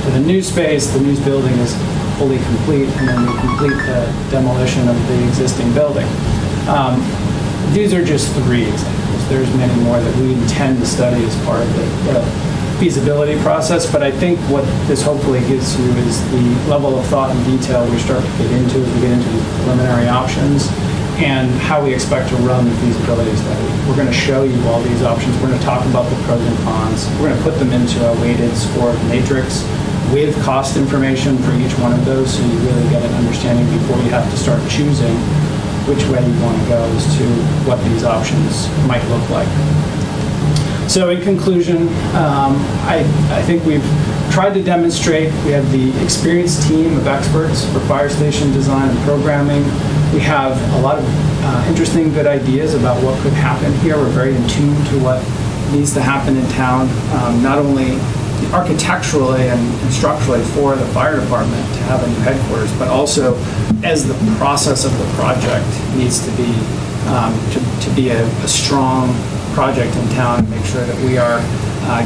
to the new space. The new building is fully complete, and then we complete the demolition of the existing building. These are just three examples. There's many more that we intend to study as part of the feasibility process, but I think what this hopefully gives you is the level of thought and detail we start to get into as we get into these preliminary options and how we expect to run the feasibility study. We're going to show you all these options. We're going to talk about the pros and cons. We're going to put them into a weighted scored matrix with cost information for each one of those, so you really get an understanding before you have to start choosing which way you want to go as to what these options might look like. So in conclusion, I think we've tried to demonstrate we have the experienced team of experts for fire station design and programming. We have a lot of interesting, good ideas about what could happen here. We're very in tune to what needs to happen in town, not only architecturally and structurally for the fire department to have a new headquarters, but also as the process of the project needs to be a strong project in town, and make sure that we are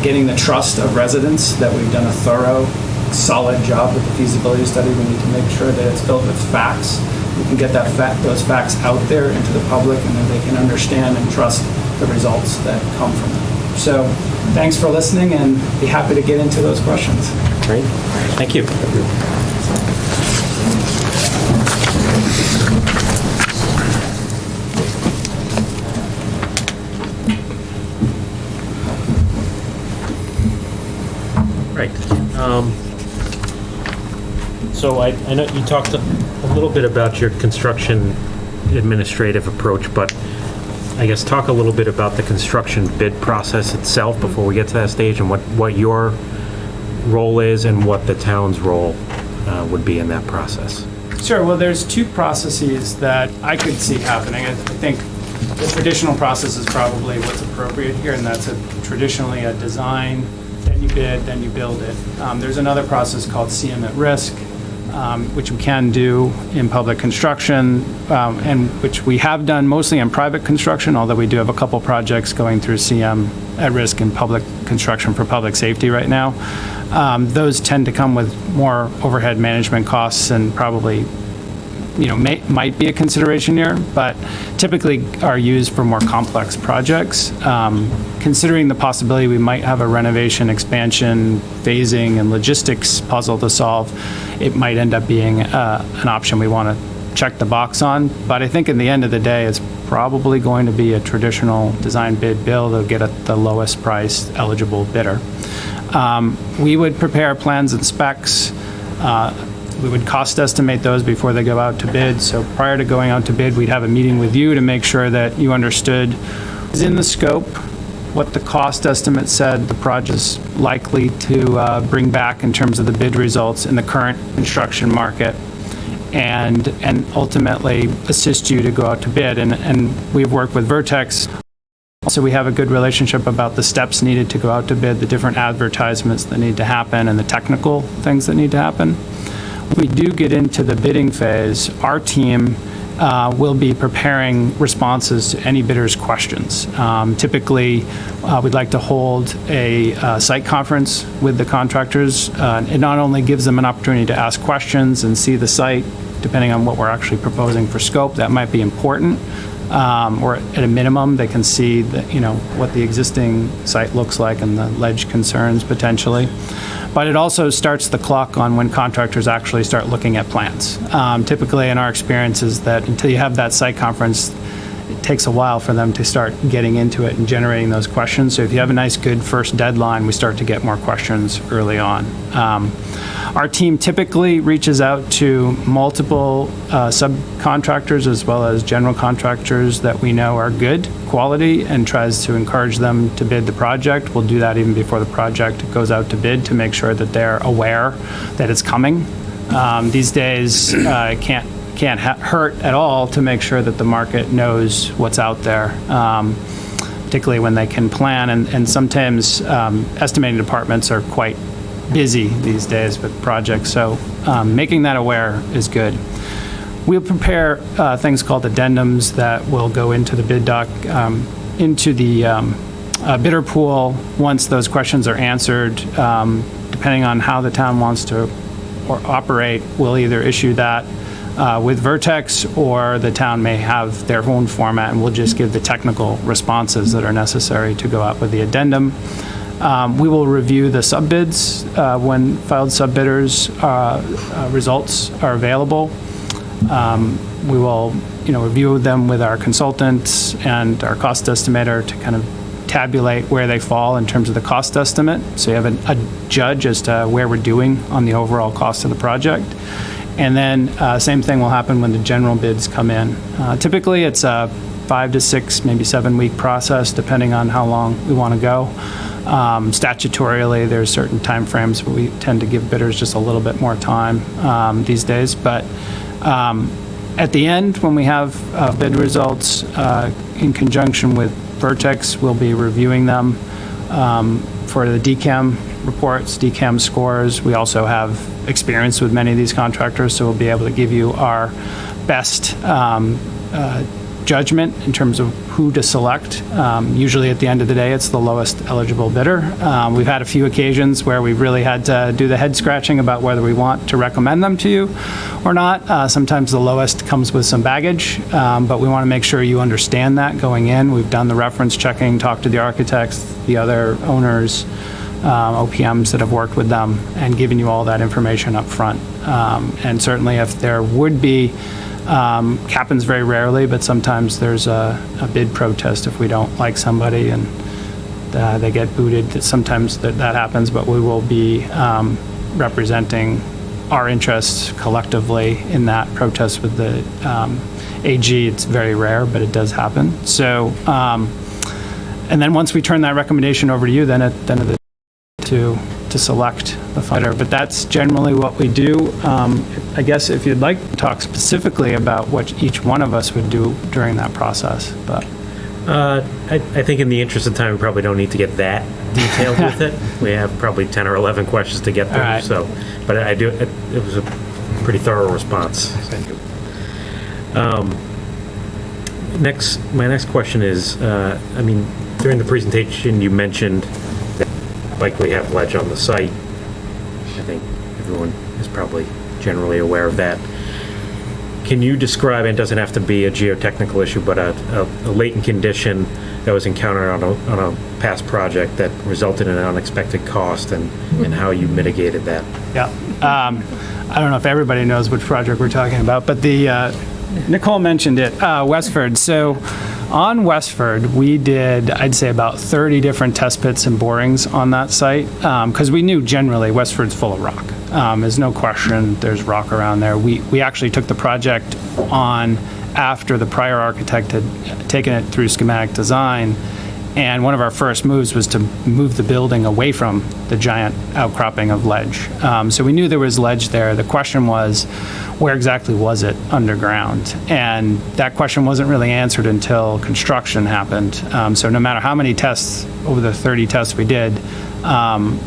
getting the trust of residents, that we've done a thorough, solid job with the feasibility study. We need to make sure that it's filled with facts. We can get those facts out there into the public, and then they can understand and trust the results that come from them. So thanks for listening, and be happy to get into those questions. Great. Thank you. Right. So I know you talked a little bit about your construction administrative approach, but I guess talk a little bit about the construction bid process itself before we get to that stage, and what your role is and what the town's role would be in that process. Sure. Well, there's two processes that I could see happening. I think the traditional process is probably what's appropriate here, and that's traditionally a design, then you bid, then you build it. There's another process called CM at risk, which we can do in public construction, and which we have done mostly in private construction, although we do have a couple projects going through CM at risk in public construction for public safety right now. Those tend to come with more overhead management costs and probably might be a consideration here, but typically are used for more complex projects. Considering the possibility we might have a renovation, expansion, phasing, and logistics puzzle to solve, it might end up being an option we want to check the box on. But I think in the end of the day, it's probably going to be a traditional design bid build. They'll get at the lowest price eligible bidder. We would prepare plans and specs. We would cost estimate those before they go out to bid. So prior to going out to bid, we'd have a meeting with you to make sure that you understood is in the scope, what the cost estimate said the project's likely to bring back in terms of the bid results in the current construction market, and ultimately assist you to go out to bid. And we've worked with Vertex, so we have a good relationship about the steps needed to go out to bid, the different advertisements that need to happen, and the technical things that need to happen. When we do get into the bidding phase, our team will be preparing responses to any bidder's questions. Typically, we'd like to hold a site conference with the contractors. It not only gives them an opportunity to ask questions and see the site, depending on what we're actually proposing for scope, that might be important. Or at a minimum, they can see what the existing site looks like and the ledge concerns potentially. But it also starts the clock on when contractors actually start looking at plans. Typically, in our experience, is that until you have that site conference, it takes a while for them to start getting into it and generating those questions. So if you have a nice, good first deadline, we start to get more questions early on. Our team typically reaches out to multiple subcontractors as well as general contractors that we know are good quality and tries to encourage them to bid the project. We'll do that even before the project goes out to bid to make sure that they're aware that it's coming. These days, it can't hurt at all to make sure that the market knows what's out there, particularly when they can plan. And sometimes estimating departments are quite busy these days with projects, so making that aware is good. We'll prepare things called addendums that will go into the bid doc, into the bidder pool once those questions are answered. Depending on how the town wants to operate, we'll either issue that with Vertex, or the town may have their own format, and we'll just give the technical responses that are necessary to go out with the addendum. We will review the subbids when filed subbidders results are available. We will, review them with our consultants and our cost estimator to kind of tabulate where they fall in terms of the cost estimate. So you have a judge as to where we're doing on the overall cost of the project. And then same thing will happen when the general bids come in. Typically, it's a 5 to 6, maybe 7-week process, depending on how long we want to go. Statutorily, there's certain timeframes, but we tend to give bidders just a little bit more time these days. But at the end, when we have bid results, in conjunction with Vertex, we'll be reviewing them for the DCAM reports, DCAM scores. We also have experience with many of these contractors, so we'll be able to give you our best judgment in terms of who to select. Usually at the end of the day, it's the lowest eligible bidder. We've had a few occasions where we've really had to do the head scratching about whether we want to recommend them to you or not. Sometimes the lowest comes with some baggage, but we want to make sure you understand that going in. We've done the reference checking, talked to the architects, the other owners, OPMs that have worked with them, and given you all that information up front. And certainly if there would be happens very rarely, but sometimes there's a bid protest if we don't like somebody and they get booted. Sometimes that happens, but we will be representing our interests collectively in that protest with the AG. It's very rare, but it does happen. So, and then once we turn that recommendation over to you, then at the end of the to select the funder. But that's generally what we do. I guess if you'd like to talk specifically about what each one of us would do during that process, but. I think in the interest of time, we probably don't need to get that detailed with it. We have probably 10 or 11 questions to get through. Right. So, but it was a pretty thorough response. Thank you. My next question is, during the presentation, you mentioned that likely have ledge on the site. I think everyone is probably generally aware of that. Can you describe, and it doesn't have to be a geotechnical issue, but a latent condition that was encountered on a past project that resulted in an unexpected cost and how you mitigated that? Yeah. I don't know if everybody knows which project we're talking about, but Nicole mentioned it, Westford. So on Westford, we did, I'd say, about 30 different test pits and borings on that site because we knew generally Westford's full of rock. There's no question there's rock around there. We actually took the project on after the prior architect had taken it through schematic design, and one of our first moves was to move the building away from the giant outcropping of ledge. So we knew there was ledge there. The question was, where exactly was it underground? And that question wasn't really answered until construction happened. So no matter how many tests, over the 30 tests we did, some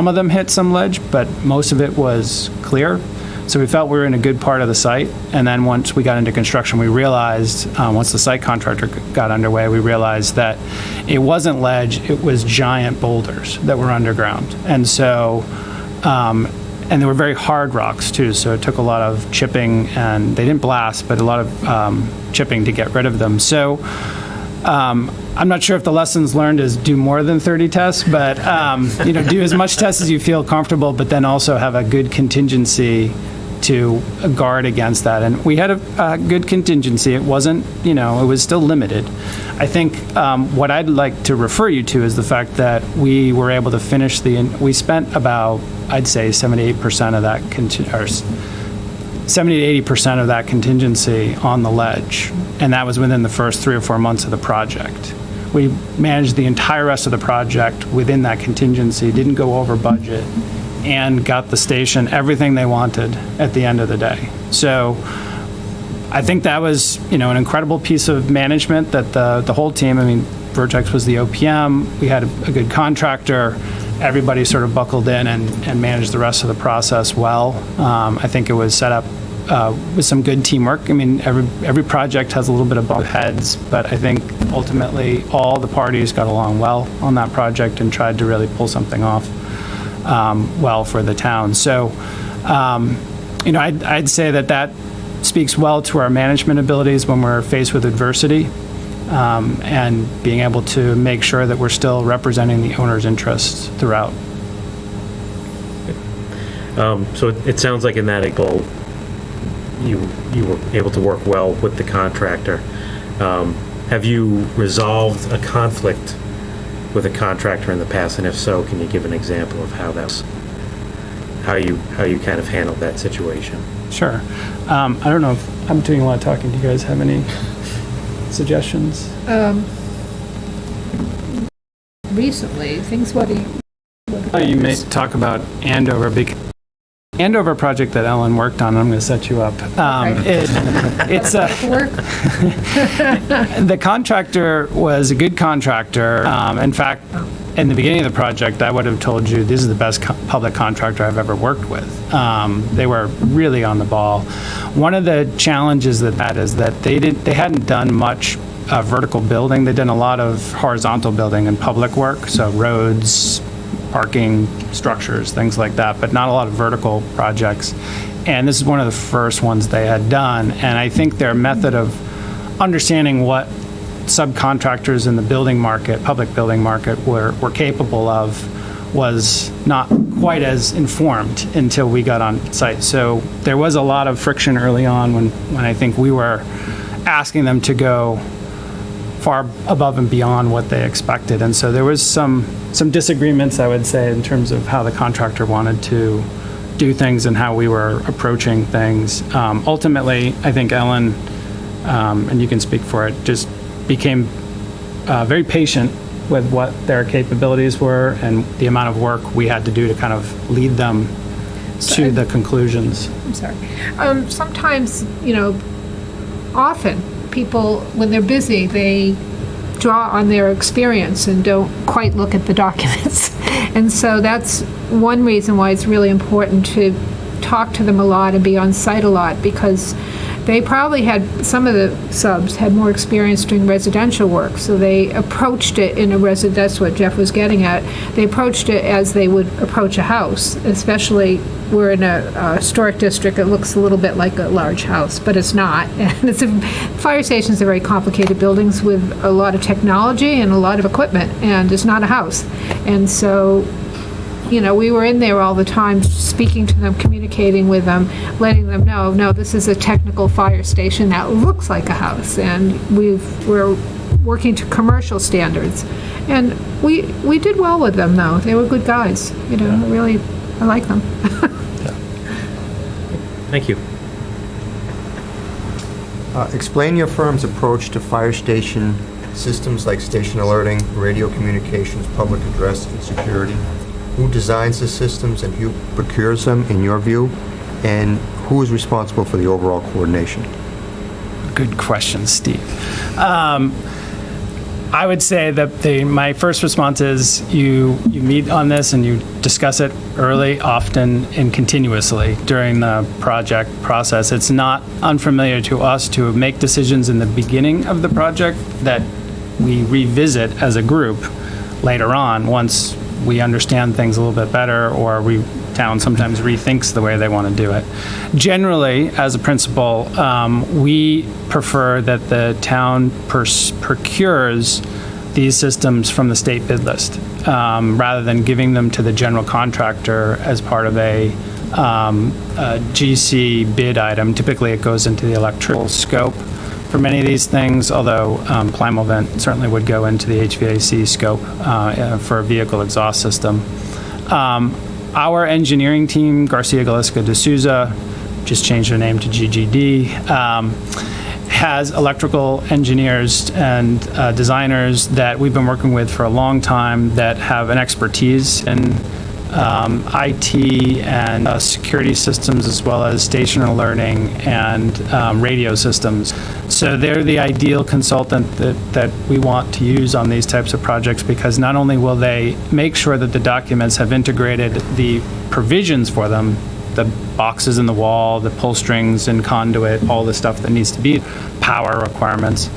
of them hit some ledge, but most of it was clear. So we felt we were in a good part of the site. And then once we got into construction, we realized, once the site contractor got underway, we realized that it wasn't ledge, it was giant boulders that were underground. And so, and they were very hard rocks too, so it took a lot of chipping, and they didn't blast, but a lot of chipping to get rid of them. So I'm not sure if the lessons learned is do more than 30 tests, but do as much tests as you feel comfortable, but then also have a good contingency to guard against that. And we had a good contingency. It wasn't, it was still limited. I think what I'd like to refer you to is the fact that we were able to finish we spent about, I'd say 78% of that, 70 to 80% of that contingency on the ledge. And that was within the first 3 or 4 months of the project. We managed the entire rest of the project within that contingency, didn't go over budget, and got the station everything they wanted at the end of the day. So I think that was, an incredible piece of management that the whole team, Vertex was the OPM, we had a good contractor, everybody sort of buckled in and managed the rest of the process well. I think it was set up with some good teamwork. Every project has a little bit of bump heads, but I think ultimately all the parties got along well on that project and tried to really pull something off well for the town. So, I'd say that speaks well to our management abilities when we're faced with adversity, and being able to make sure that we're still representing the owner's interests throughout. So it sounds like in that example, you were able to work well with the contractor. Have you resolved a conflict with a contractor in the past, and if so, can you give an example of how you kind of handled that situation? Sure. I don't know if I'm doing a lot of talking. Do you guys have any suggestions? Recently, things what You may talk about Andover, because Andover project that Ellen worked on, I'm going to set you up. It's the contractor was a good contractor. In fact, in the beginning of the project, I would have told you this is the best public contractor I've ever worked with. They were really on the ball. One of the challenges that is that they hadn't done much vertical building. They'd done a lot of horizontal building and public work, so roads, parking structures, things like that, but not a lot of vertical projects. And this is one of the first ones they had done. And I think their method of understanding what subcontractors in the building market, public building market, were capable of was not quite as informed until we got on site. So there was a lot of friction early on when I think we were asking them to go far above and beyond what they expected. And so there was some disagreements, I would say, in terms of how the contractor wanted to do things and how we were approaching things. Ultimately, I think Ellen, and you can speak for it, just became very patient with what their capabilities were and the amount of work we had to do to kind of lead them to the conclusions. I'm sorry. Sometimes, often people, when they're busy, they draw on their experience and don't quite look at the documents. And so that's one reason why it's really important to talk to them a lot and be on site a lot, because they probably had, some of the subs had more experience doing residential work, so they approached it in a that's what Jeff was getting at. They approached it as they would approach a house, especially we're in a historic district. It looks a little bit like a large house, but it's not. And fire stations are very complicated buildings with a lot of technology and a lot of equipment, and it's not a house. And so, we were in there all the time, speaking to them, communicating with them, letting them know, no, this is a technical fire station that looks like a house, and we're working to commercial standards. And we did well with them, though. They were good guys. Really, I like them. Thank you. Explain your firm's approach to fire station systems like station alerting, radio communications, public address, and security. Who designs the systems and who procures them, in your view? And who is responsible for the overall coordination? Good question, Steve. I would say that my first response is you meet on this and you discuss it early, often, and continuously during the project process. It's not unfamiliar to us to make decisions in the beginning of the project that we revisit as a group later on once we understand things a little bit better, or town sometimes rethinks the way they want to do it. Generally, as a principle, we prefer that the town procures these systems from the state bid list, rather than giving them to the general contractor as part of a GC bid item. Typically, it goes into the electrical scope for many of these things, although Plymouth certainly would go into the HVAC scope for a vehicle exhaust system. Our engineering team, Garcia Galisca de Souza, just changed their name to GGD, has electrical engineers and designers that we've been working with for a long time that have an expertise in IT and security systems, as well as station alerting and radio systems. So they're the ideal consultant that we want to use on these types of projects, because not only will they make sure that the documents have integrated the provisions for them, the boxes in the wall, the pull strings and conduit, all the stuff that needs to be, power requirements,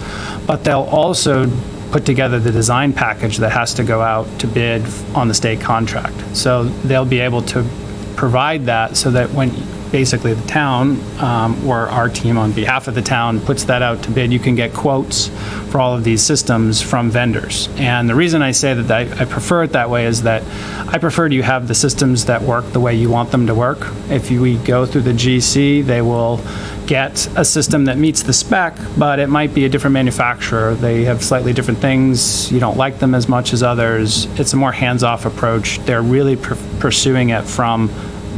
but they'll also put together the design package that has to go out to bid on the state contract. So they'll be able to provide that so that when basically the town, or our team on behalf of the town, puts that out to bid, you can get quotes for all of these systems from vendors. And the reason I say that I prefer it that way is that I prefer you have the systems that work the way you want them to work. If we go through the GC, they will get a system that meets the spec, but it might be a different manufacturer. They have slightly different things. You don't like them as much as others. It's a more hands-off approach. They're really pursuing it from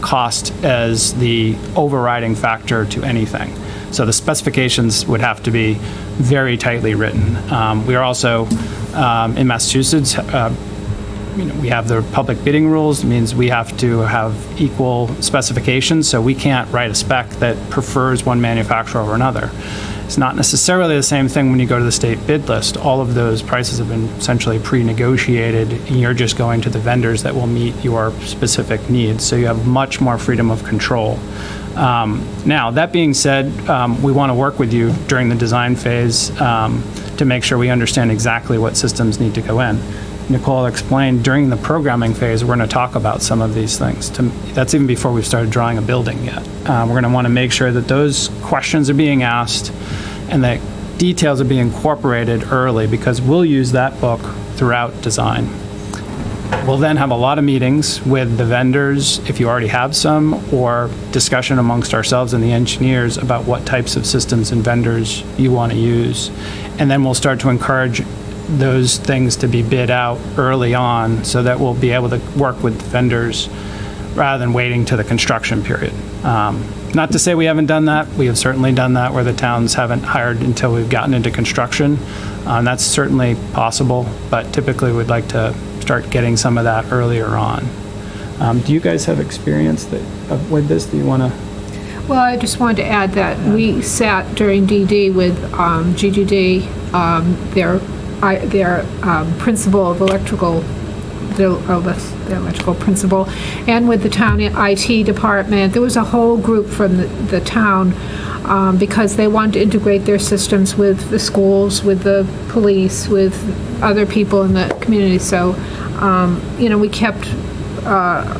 cost as the overriding factor to anything. So the specifications would have to be very tightly written. We are also, in Massachusetts, we have the public bidding rules. It means we have to have equal specifications, so we can't write a spec that prefers one manufacturer over another. It's not necessarily the same thing when you go to the state bid list. All of those prices have been essentially pre-negotiated, and you're just going to the vendors that will meet your specific needs, so you have much more freedom of control. Now, that being said, we want to work with you during the design phase to make sure we understand exactly what systems need to go in. Nicole explained, during the programming phase, we're going to talk about some of these things. That's even before we've started drawing a building yet. We're going to want to make sure that those questions are being asked and that details are being incorporated early, because we'll use that book throughout design. We'll then have a lot of meetings with the vendors, if you already have some, or discussion amongst ourselves and the engineers about what types of systems and vendors you want to use. And then we'll start to encourage those things to be bid out early on, so that we'll be able to work with vendors rather than waiting to the construction period. Not to say we haven't done that. We have certainly done that where the towns haven't hired until we've gotten into construction. That's certainly possible, but typically we'd like to start getting some of that earlier on. Do you guys have experience with this? Do you want to? Well, I just wanted to add that we sat during DD with GGD, their principal of electrical, the electrical principal, and with the town IT department. There was a whole group from the town because they wanted to integrate their systems with the schools, with the police, with other people in the community. So,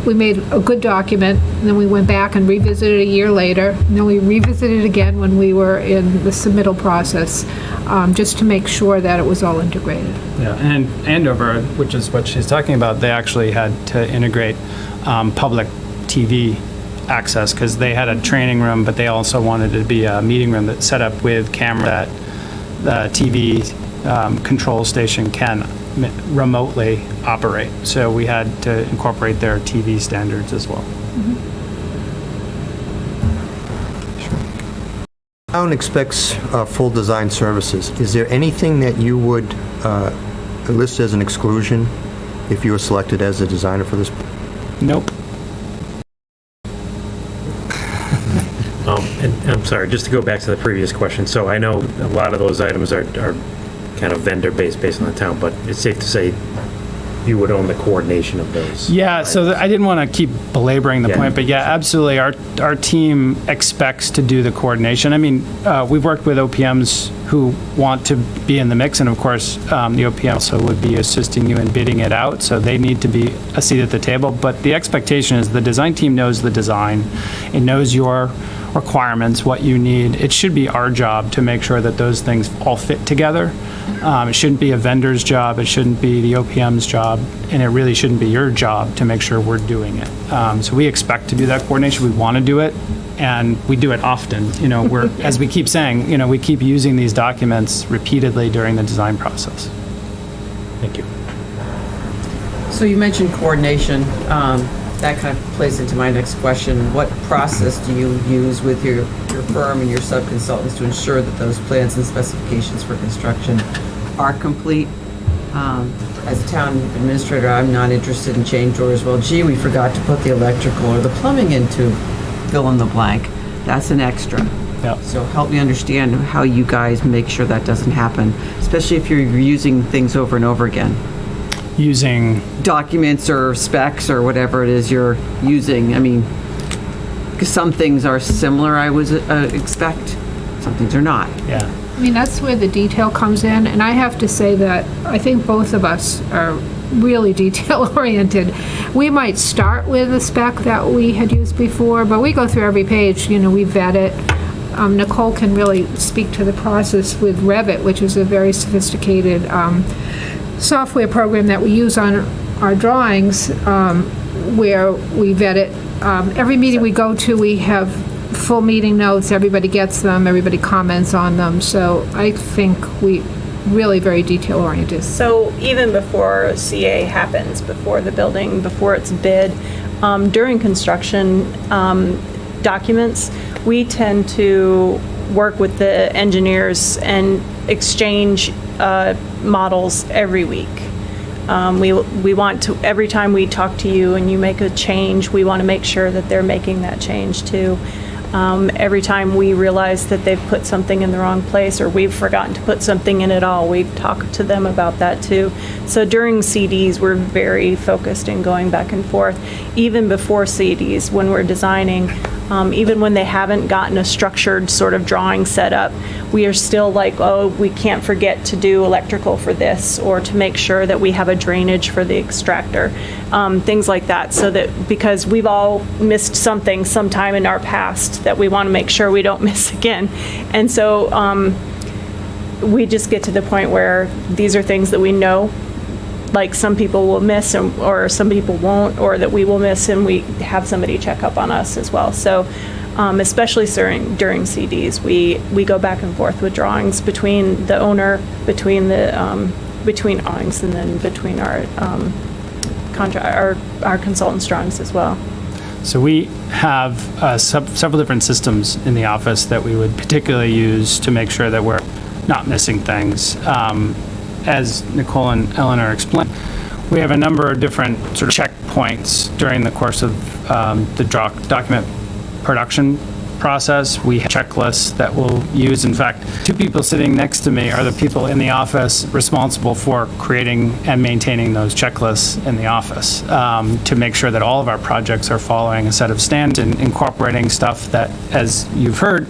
we made a good document, and then we went back and revisited a year later, and then we revisited it again when we were in the submittal process, just to make sure that it was all integrated. Yeah, and Andover, which is what she's talking about, they actually had to integrate public TV access, because they had a training room, but they also wanted it to be a meeting room that's set up with camera that the TV control station can remotely operate. So we had to incorporate their TV standards as well. The town expects full design services. Is there anything that you would list as an exclusion if you were selected as a designer for this? Nope. And I'm sorry, just to go back to the previous question. So I know a lot of those items are kind of vendor-based based on the town, but it's safe to say you would own the coordination of those. Yeah, so I didn't want to keep belaboring the point, but yeah, absolutely. Our team expects to do the coordination. I mean, we've worked with OPMs who want to be in the mix, and of course, the OPM also would be assisting you in bidding it out, so they need to be a seat at the table. But the expectation is the design team knows the design, it knows your requirements, what you need. It should be our job to make sure that those things all fit together. It shouldn't be a vendor's job, it shouldn't be the OPM's job, and it really shouldn't be your job to make sure we're doing it. So we expect to do that coordination, we want to do it, and we do it often. We're, as we keep saying, we keep using these documents repeatedly during the design process. Thank you. So you mentioned coordination. That kind of plays into my next question. What process do you use with your firm and your sub-consultants to ensure that those plans and specifications for construction are complete? As a town administrator, I'm not interested in change orders. Well, gee, we forgot to put the electrical or the plumbing into fill in the blank. That's an extra. Yep. So help me understand how you guys make sure that doesn't happen, especially if you're using things over and over again. Using documents or specs or whatever it is you're using. I mean, because some things are similar, I would expect. Some things are not. Yeah. I mean, that's where the detail comes in, and I have to say that I think both of us are really detail-oriented. We might start with a spec that we had used before, but we go through every page, we vet it. Nicole can really speak to the process with Revit, which is a very sophisticated software program that we use on our drawings, where we vet it. Every meeting we go to, we have full meeting notes, everybody gets them, everybody comments on them, so I think we really very detail-oriented. So even before CA happens, before the building, before it's bid, during construction documents, we tend to work with the engineers and exchange models every week. We want to, every time we talk to you and you make a change, we want to make sure that they're making that change too. Every time we realize that they've put something in the wrong place or we've forgotten to put something in at all, we talk to them about that too. So during CDs, we're very focused in going back and forth. Even before CDs, when we're designing, even when they haven't gotten a structured sort of drawing set up, we are still like, oh, we can't forget to do electrical for this, or to make sure that we have a drainage for the extractor, things like that. So that, because we've all missed something sometime in our past that we want to make sure we don't miss again. And so we just get to the point where these are things that we know, like some people will miss or some people won't, or that we will miss, and we have somebody check up on us as well. So especially during CDs, we go back and forth with drawings between the owner, between Owings, and then between our consultants' drawings as well. So we have several different systems in the office that we would particularly use to make sure that we're not missing things. As Nicole and Eleanor explained, we have a number of different sort of checkpoints during the course of the document production process. We have checklists that we'll use. In fact, two people sitting next to me are the people in the office responsible for creating and maintaining those checklists in the office to make sure that all of our projects are following a set of standards and incorporating stuff that, as you've heard,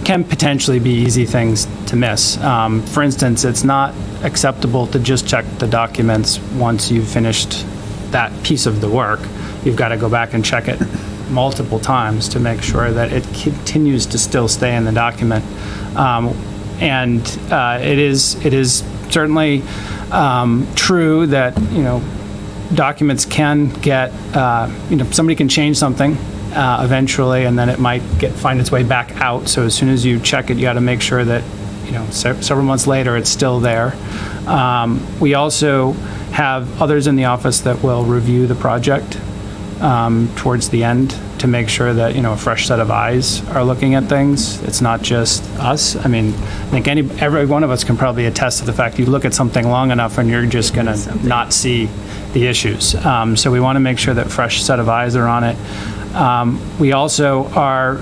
can potentially be easy things to miss. For instance, it's not acceptable to just check the documents once you've finished that piece of the work. You've got to go back and check it multiple times to make sure that it continues to still stay in the document. And it is certainly true that, documents can get, somebody can change something eventually, and then it might find its way back out. So as soon as you check it, you got to make sure that, several months later, it's still there. We also have others in the office that will review the project towards the end to make sure that, a fresh set of eyes are looking at things. It's not just us. I mean, I think every one of us can probably attest to the fact you look at something long enough and you're just going to not see the issues. So we want to make sure that fresh set of eyes are on it. We also are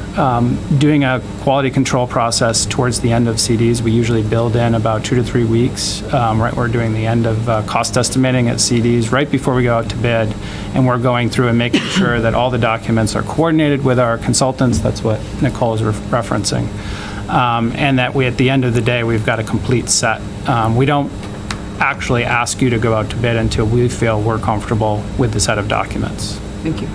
doing a quality control process towards the end of CDs. We usually build in about 2 to 3 weeks. We're doing the end of cost estimating at CDs right before we go out to bid, and we're going through and making sure that all the documents are coordinated with our consultants. That's what Nicole is referencing. And that at the end of the day, we've got a complete set. We don't actually ask you to go out to bid until we feel we're comfortable with the set of documents. Thank you.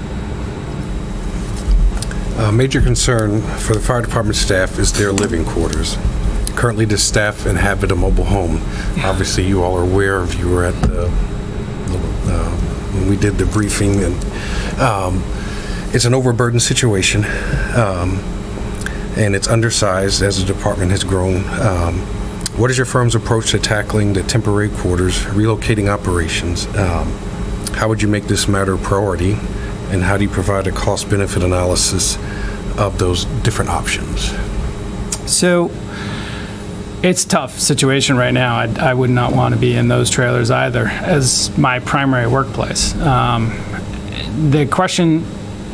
A major concern for the fire department staff is their living quarters. Currently, the staff inhabit a mobile home. Obviously, you all are aware if you were at when we did the briefing, and it's an overburdened situation, and it's undersized as the department has grown. What is your firm's approach to tackling the temporary quarters, relocating operations? How would you make this matter a priority? And how do you provide a cost-benefit analysis of those different options? So it's a tough situation right now. I would not want to be in those trailers either as my primary workplace. The question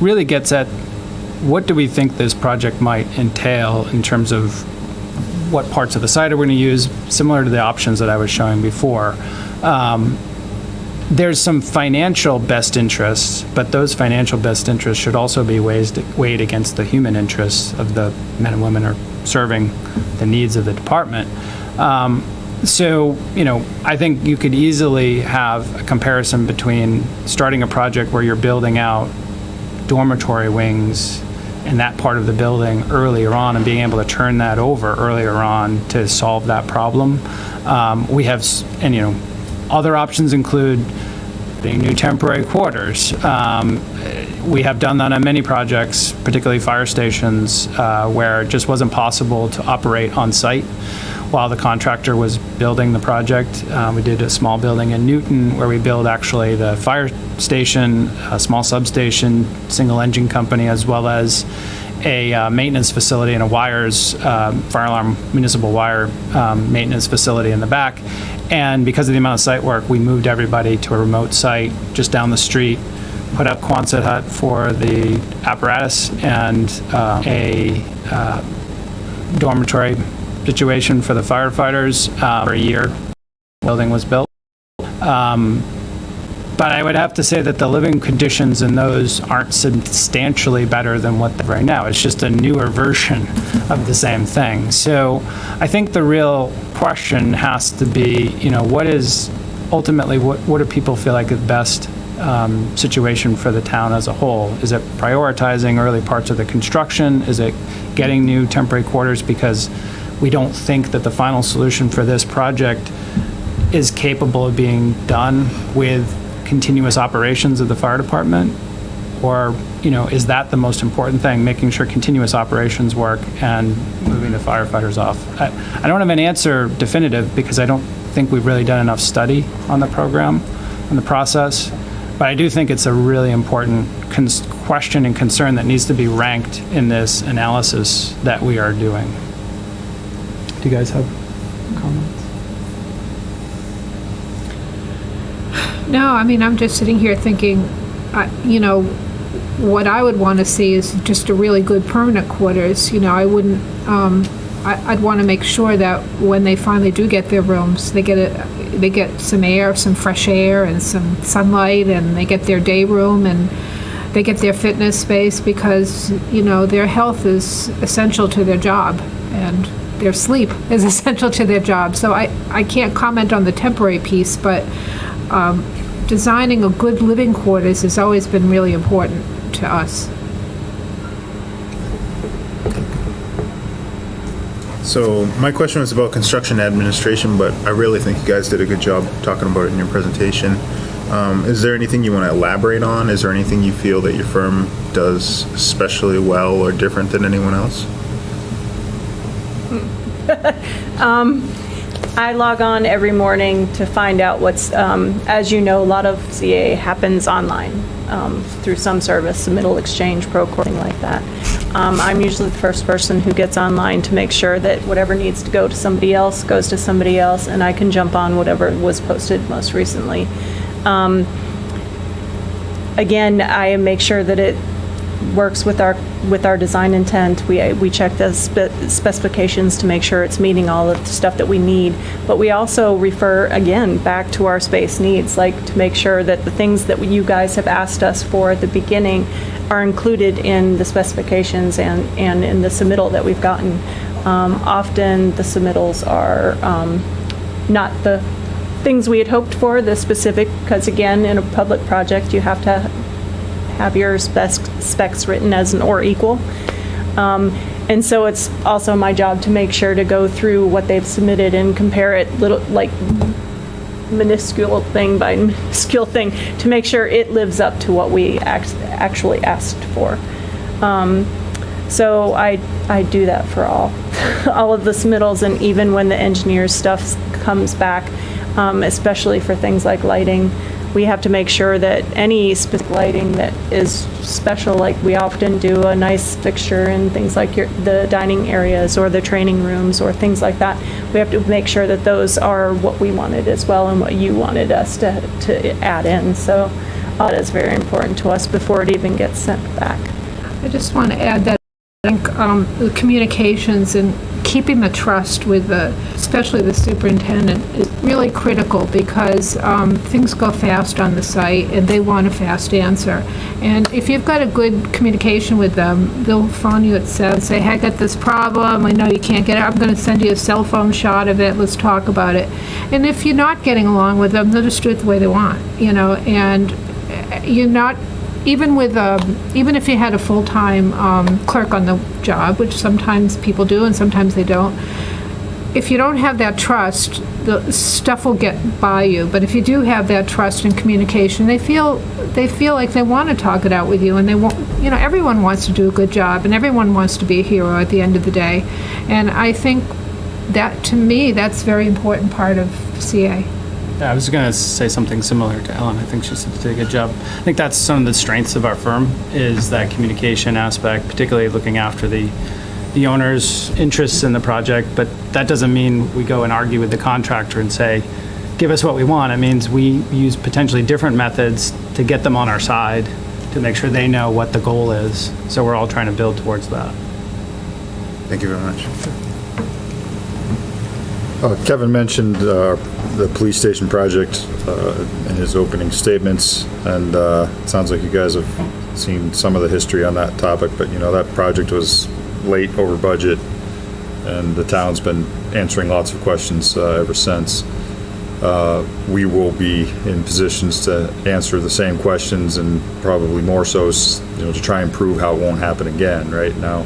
really gets at what do we think this project might entail in terms of what parts of the site are we going to use, similar to the options that I was showing before. There's some financial best interests, but those financial best interests should also be weighed against the human interests of the men and women who are serving the needs of the department. So, I think you could easily have a comparison between starting a project where you're building out dormitory wings in that part of the building earlier on and being able to turn that over earlier on to solve that problem. We have, other options include being new temporary quarters. We have done that on many projects, particularly fire stations, where it just wasn't possible to operate on site while the contractor was building the project. We did a small building in Newton where we built actually the fire station, a small substation, single engine company, as well as a maintenance facility and a wires, fire alarm municipal wire maintenance facility in the back. And because of the amount of site work, we moved everybody to a remote site just down the street, put up Quonset hut for the apparatus and a dormitory situation for the firefighters for a year. The building was built. But I would have to say that the living conditions in those aren't substantially better than what they're right now. It's just a newer version of the same thing. So I think the real question has to be, what is ultimately, what do people feel like is the best situation for the town as a whole? Is it prioritizing early parts of the construction? Is it getting new temporary quarters because we don't think that the final solution for this project is capable of being done with continuous operations of the fire department? Or, is that the most important thing, making sure continuous operations work and moving the firefighters off? I don't have an answer definitive because I don't think we've really done enough study on the program, on the process. But I do think it's a really important question and concern that needs to be ranked in this analysis that we are doing. Do you guys have comments? No, I mean, I'm just sitting here thinking, what I would want to see is just a really good permanent quarters. I wouldn't, I'd want to make sure that when they finally do get their rooms, they get some air, some fresh air and some sunlight, and they get their day room and they get their fitness space because, their health is essential to their job and their sleep is essential to their job. So I can't comment on the temporary piece, but designing a good living quarters has always been really important to us. So my question was about construction administration, but I really think you guys did a good job talking about it in your presentation. Is there anything you want to elaborate on? Is there anything you feel that your firm does especially well or different than anyone else? I log on every morning to find out what's, as you know, a lot of CA happens online through some service, submittal exchange, Procore, thing like that. I'm usually the first person who gets online to make sure that whatever needs to go to somebody else goes to somebody else, and I can jump on whatever was posted most recently. Again, I make sure that it works with our design intent. We check the specifications to make sure it's meeting all of the stuff that we need, but we also refer again back to our space needs, like to make sure that the things that you guys have asked us for at the beginning are included in the specifications and in the submittal that we've gotten. Often the submittals are not the things we had hoped for, the specific, because again, in a public project you have to have your specs written as an or equal. And so it's also my job to make sure to go through what they've submitted and compare it minuscule thing by minuscule thing to make sure it lives up to what we actually asked for. So I do that for all of the submittals, and even when the engineer's stuff comes back, especially for things like lighting, we have to make sure that any specific lighting that is special, like we often do a nice fixture in things like the dining areas or the training rooms or things like that, we have to make sure that those are what we wanted as well and what you wanted us to add in. So all that is very important to us before it even gets sent back. I just want to add that I think the communications and keeping the trust with especially the superintendent is really critical because things go fast on the site and they want a fast answer. And if you've got a good communication with them, they'll phone you at 7, say, hey, I got this problem, I know you can't get it, I'm going to send you a cell phone shot of it, let's talk about it. And if you're not getting along with them, they'll just do it the way they want, and you're not, even if you had a full-time clerk on the job, which sometimes people do and sometimes they don't, if you don't have that trust, the stuff will get by you. But if you do have that trust and communication, they feel like they want to talk it out with you, and they want, everyone wants to do a good job, and everyone wants to be a hero at the end of the day. And I think that, to me, that's a very important part of CA. I was going to say something similar to Ellen. I think she did a good job. I think that's some of the strengths of our firm is that communication aspect, particularly looking after the owner's interests in the project. But that doesn't mean we go and argue with the contractor and say, give us what we want. It means we use potentially different methods to get them on our side to make sure they know what the goal is. So we're all trying to build towards that. Thank you very much. Kevin mentioned the police station project in his opening statements, and it sounds like you guys have seen some of the history on that topic, but that project was late, over budget, and the town's been answering lots of questions ever since. We will be in positions to answer the same questions and probably more so, to try and prove how it won't happen again. Right now,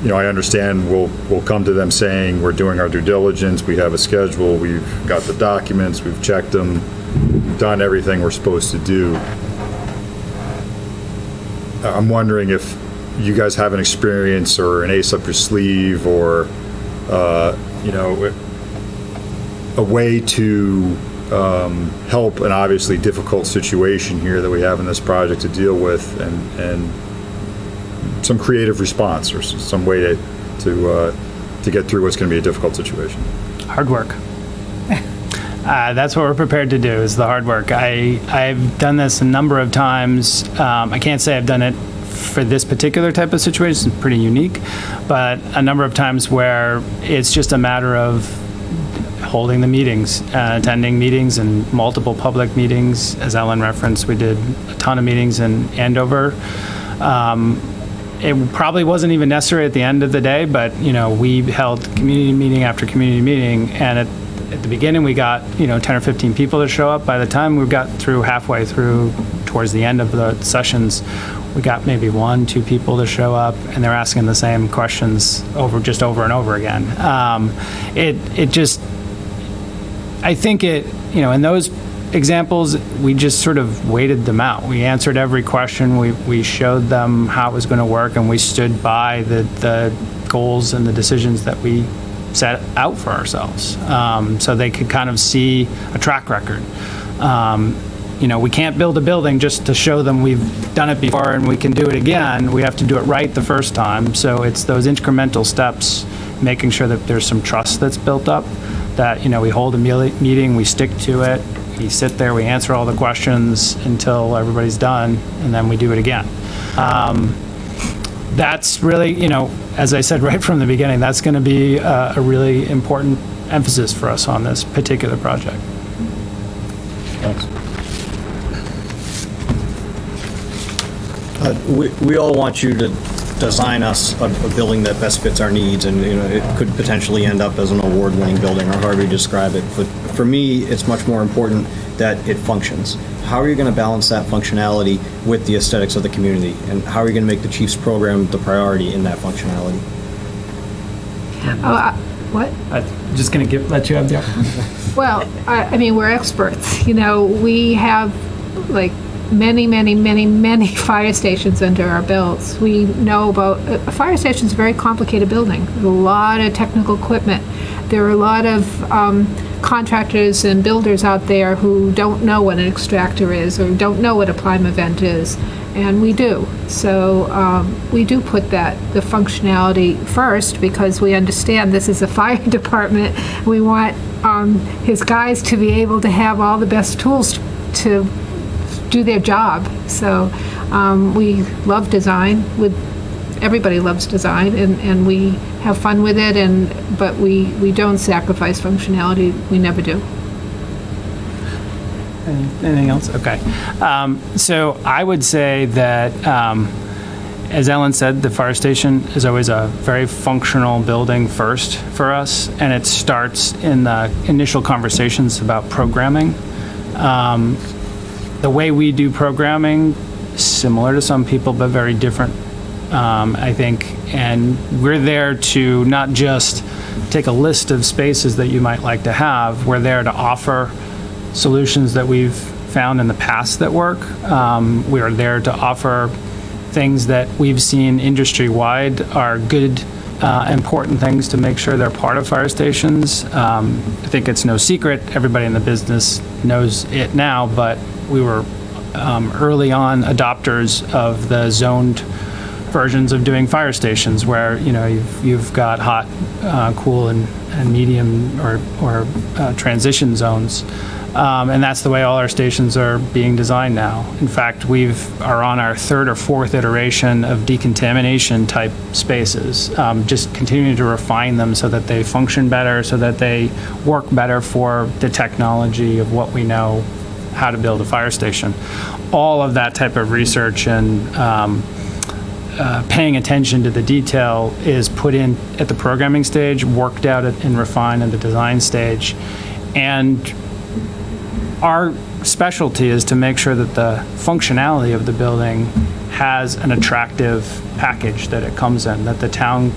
I understand we'll come to them saying we're doing our due diligence, we have a schedule, we've got the documents, we've checked them, we've done everything we're supposed to do. I'm wondering if you guys have an experience or an ace up your sleeve or, a way to help an obviously difficult situation here that we have in this project to deal with, and some creative response or some way to get through what's going to be a difficult situation. Hard work. That's what we're prepared to do, is the hard work. I've done this a number of times. I can't say I've done it for this particular type of situation. It's pretty unique, but a number of times where it's just a matter of holding the meetings, attending meetings and multiple public meetings. As Ellen referenced, we did a ton of meetings in Andover. It probably wasn't even necessary at the end of the day, but we held community meeting after community meeting, and at the beginning we got 10 or 15 people to show up. By the time we got through halfway through, towards the end of the sessions, we got maybe 1-2 people to show up, and they're asking the same questions over and over again. I think in those examples, we just sort of waited them out. We answered every question. We showed them how it was going to work, and we stood by the goals and the decisions that we set out for ourselves, so they could kind of see a track record. We can't build a building just to show them we've done it before and we can do it again. We have to do it right the first time. So it's those incremental steps, making sure that there's some trust that's built up, that we hold a meeting, we stick to it, we sit there, we answer all the questions until everybody's done, and then we do it again. That's really, as I said right from the beginning, that's going to be a really important emphasis for us on this particular project. Thanks. We all want you to design us a building that best fits our needs, and it could potentially end up as an award-winning building, or however you describe it. But for me, it's much more important that it functions. How are you going to balance that functionality with the aesthetics of the community, and how are you going to make the Chiefs program the priority in that functionality? What? I'm just going to let you have the opportunity. Well, I mean, we're experts. We have many fire stations under our belts. We know about a fire station is a very complicated building. A lot of technical equipment. There are a lot of contractors and builders out there who don't know what an extractor is or don't know what a prime event is, and we do. So we do put the functionality first, because we understand this is a fire department. We want his guys to be able to have all the best tools to do their job. So we love design. Everybody loves design, and we have fun with it, but we don't sacrifice functionality. We never do. Anything else? Okay. So I would say that, as Ellen said, the fire station is always a very functional building first for us, and it starts in the initial conversations about programming. The way we do programming, similar to some people, but very different, I think. And we're there to not just take a list of spaces that you might like to have. We're there to offer solutions that we've found in the past that work. We are there to offer things that we've seen industry-wide are good important things to make sure they're part of fire stations. I think it's no secret, everybody in the business knows it now, but we were early on adopters of the zoned versions of doing fire stations, where you've got hot, cool, and medium or transition zones, and that's the way all our stations are being designed now. In fact, are on our third or fourth iteration of decontamination type spaces, just continuing to refine them so that they function better, so that they work better for the technology of what we know how to build a fire station. All of that type of research and paying attention to the detail is put in at the programming stage, worked out and refined at the design stage. And our specialty is to make sure that the functionality of the building has an attractive package that it comes in, that the town,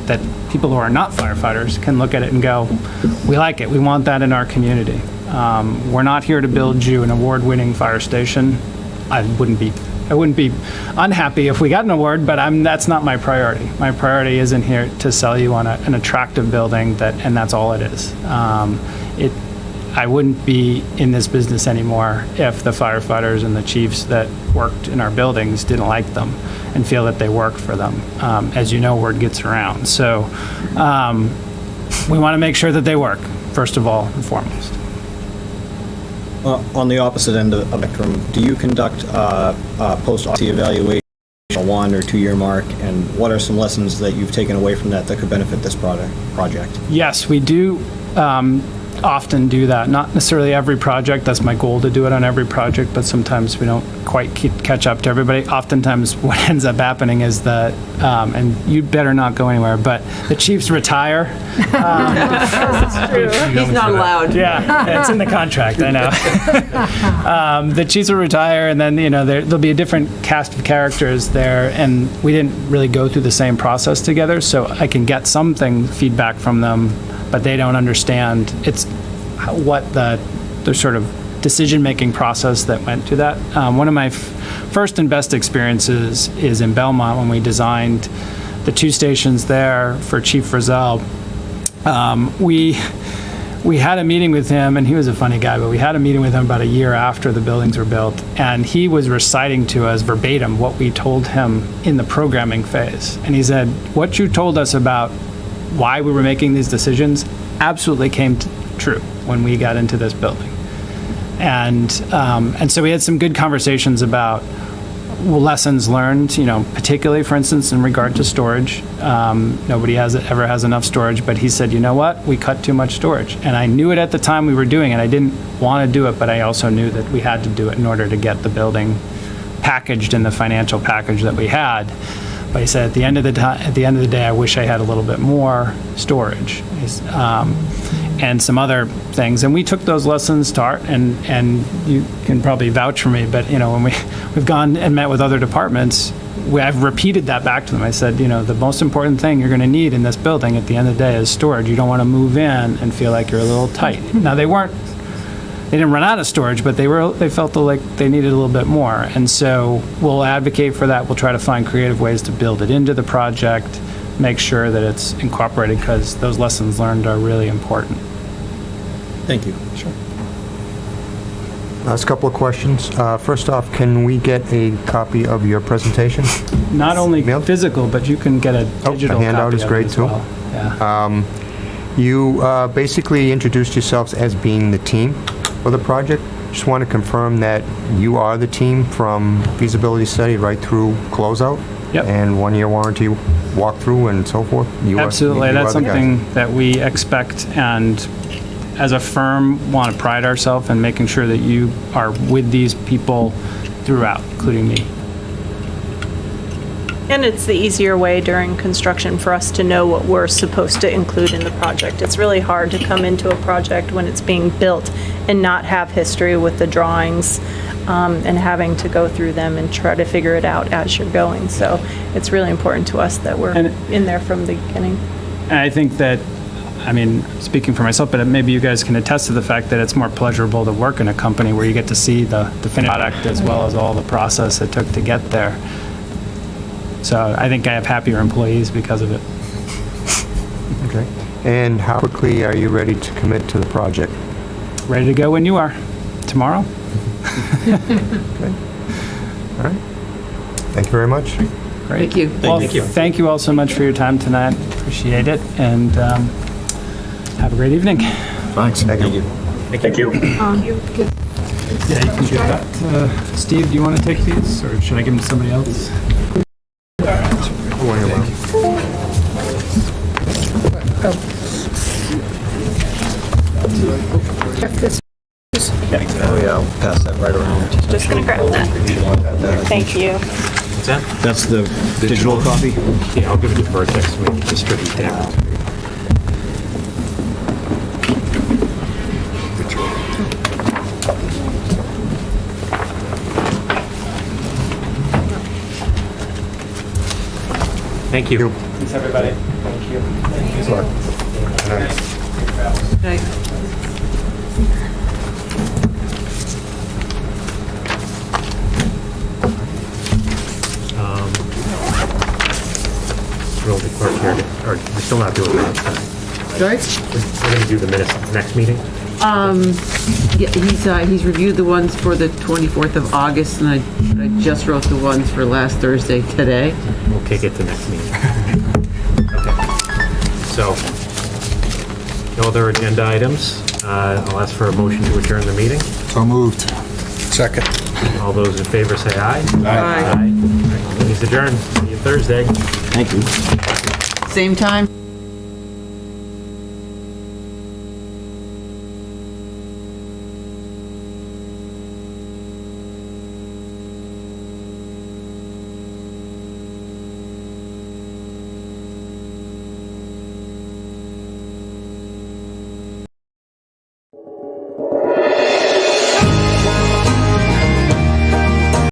that people who are not firefighters can look at it and go, we like it, we want that in our community. We're not here to build you an award-winning fire station. I wouldn't be unhappy if we got an award, but that's not my priority. My priority isn't here to sell you on an attractive building, and that's all it is. I wouldn't be in this business anymore if the firefighters and the chiefs that worked in our buildings didn't like them and feel that they worked for them. As you know, word gets around. So we want to make sure that they work, first of all and foremost. On the opposite end of the spectrum, do you conduct post-occupancy evaluation at a 1 or 2 year mark, and what are some lessons that you've taken away from that could benefit this project? Yes, we do often do that. Not necessarily every project. That's my goal, to do it on every project, but sometimes we don't quite catch up to everybody. Oftentimes what ends up happening is that, and you'd better not go anywhere, but the chiefs retire. He's not allowed. Yeah, it's in the contract, I know. The chiefs will retire, and then there'll be a different cast of characters there, and we didn't really go through the same process together, so I can get feedback from them, but they don't understand what the sort of decision-making process that went to that. One of my first and best experiences is in Belmont, when we designed the 2 stations there for Chief Frizzell. We had a meeting with him, and he was a funny guy, but we had a meeting with him about a year after the buildings were built, and he was reciting to us verbatim what we told him in the programming phase. And he said, what you told us about why we were making these decisions absolutely came true when we got into this building. And so we had some good conversations about lessons learned, particularly, for instance, in regard to storage. Nobody ever has enough storage, but he said, you know what, we cut too much storage. And I knew it at the time we were doing it. I didn't want to do it, but I also knew that we had to do it in order to get the building packaged in the financial package that we had. But he said, at the end of the day, I wish I had a little bit more storage, and some other things. And we took those lessons to heart, and you can probably vouch for me, but when we've gone and met with other departments, I've repeated that back to them. I said, the most important thing you're going to need in this building at the end of the day is storage. You don't want to move in and feel like you're a little tight. Now, they didn't run out of storage, but they felt like they needed a little bit more. And so we'll advocate for that. We'll try to find creative ways to build it into the project, make sure that it's incorporated, because those lessons learned are really important. Thank you. Sure. Last couple of questions. First off, can we get a copy of your presentation? Not only physical, but you can get a digital a handout copy is of great it as too. well. Yeah. You basically introduced yourselves as being the team for the project. Just want to confirm that you are the team from feasibility study right through closeout. Yep. And 1-year warranty walkthrough and so forth. Absolutely. That's something that we expect, and as a firm want to pride ourselves in making sure that you are with these people throughout, including me. And it's the easier way during construction for us to know what we're supposed to include in the project. It's really hard to come into a project when it's being built and not have history with the drawings, and having to go through them and try to figure it out as you're going. So it's really important to us that we're in there from the beginning. And I think that, speaking for myself, but maybe you guys can attest to the fact that it's more pleasurable to work in a company where you get to see the finished product as well as all the process it took to get there. So I think I have happier employees because of it. Okay. And how quickly are you ready to commit to the project? Ready to go when you are. Tomorrow? Okay. All right. Thank you very much. Great. Thank you. Well, thank you all so much for your time tonight. Appreciate it. And have a great evening. Thanks. Thank you. Thank you. Yeah, you can give that. Steve, do you want to take these, or should I give them to somebody else? Oh, yeah, I'll pass that right around. Just going to grab that. Thank you. What's that? That's the digital copy? Yeah, I'll give it to Vertex, so we can distribute that. Thank you. Thanks, everybody. Thank you. Good luck. Right. Real the clerk here, or we're still not doing minutes. Sorry? We're going to do the minutes next meeting. Yeah, he's reviewed the ones for the 24th of August, and I just wrote the ones for last Thursday today. We'll kick it to next meeting. Okay. So, no other agenda items. I'll ask for a motion to adjourn the meeting. So moved. Second. All those in favor say aye. Aye. Meeting's adjourned. See you Thursday. Thank you. Same time?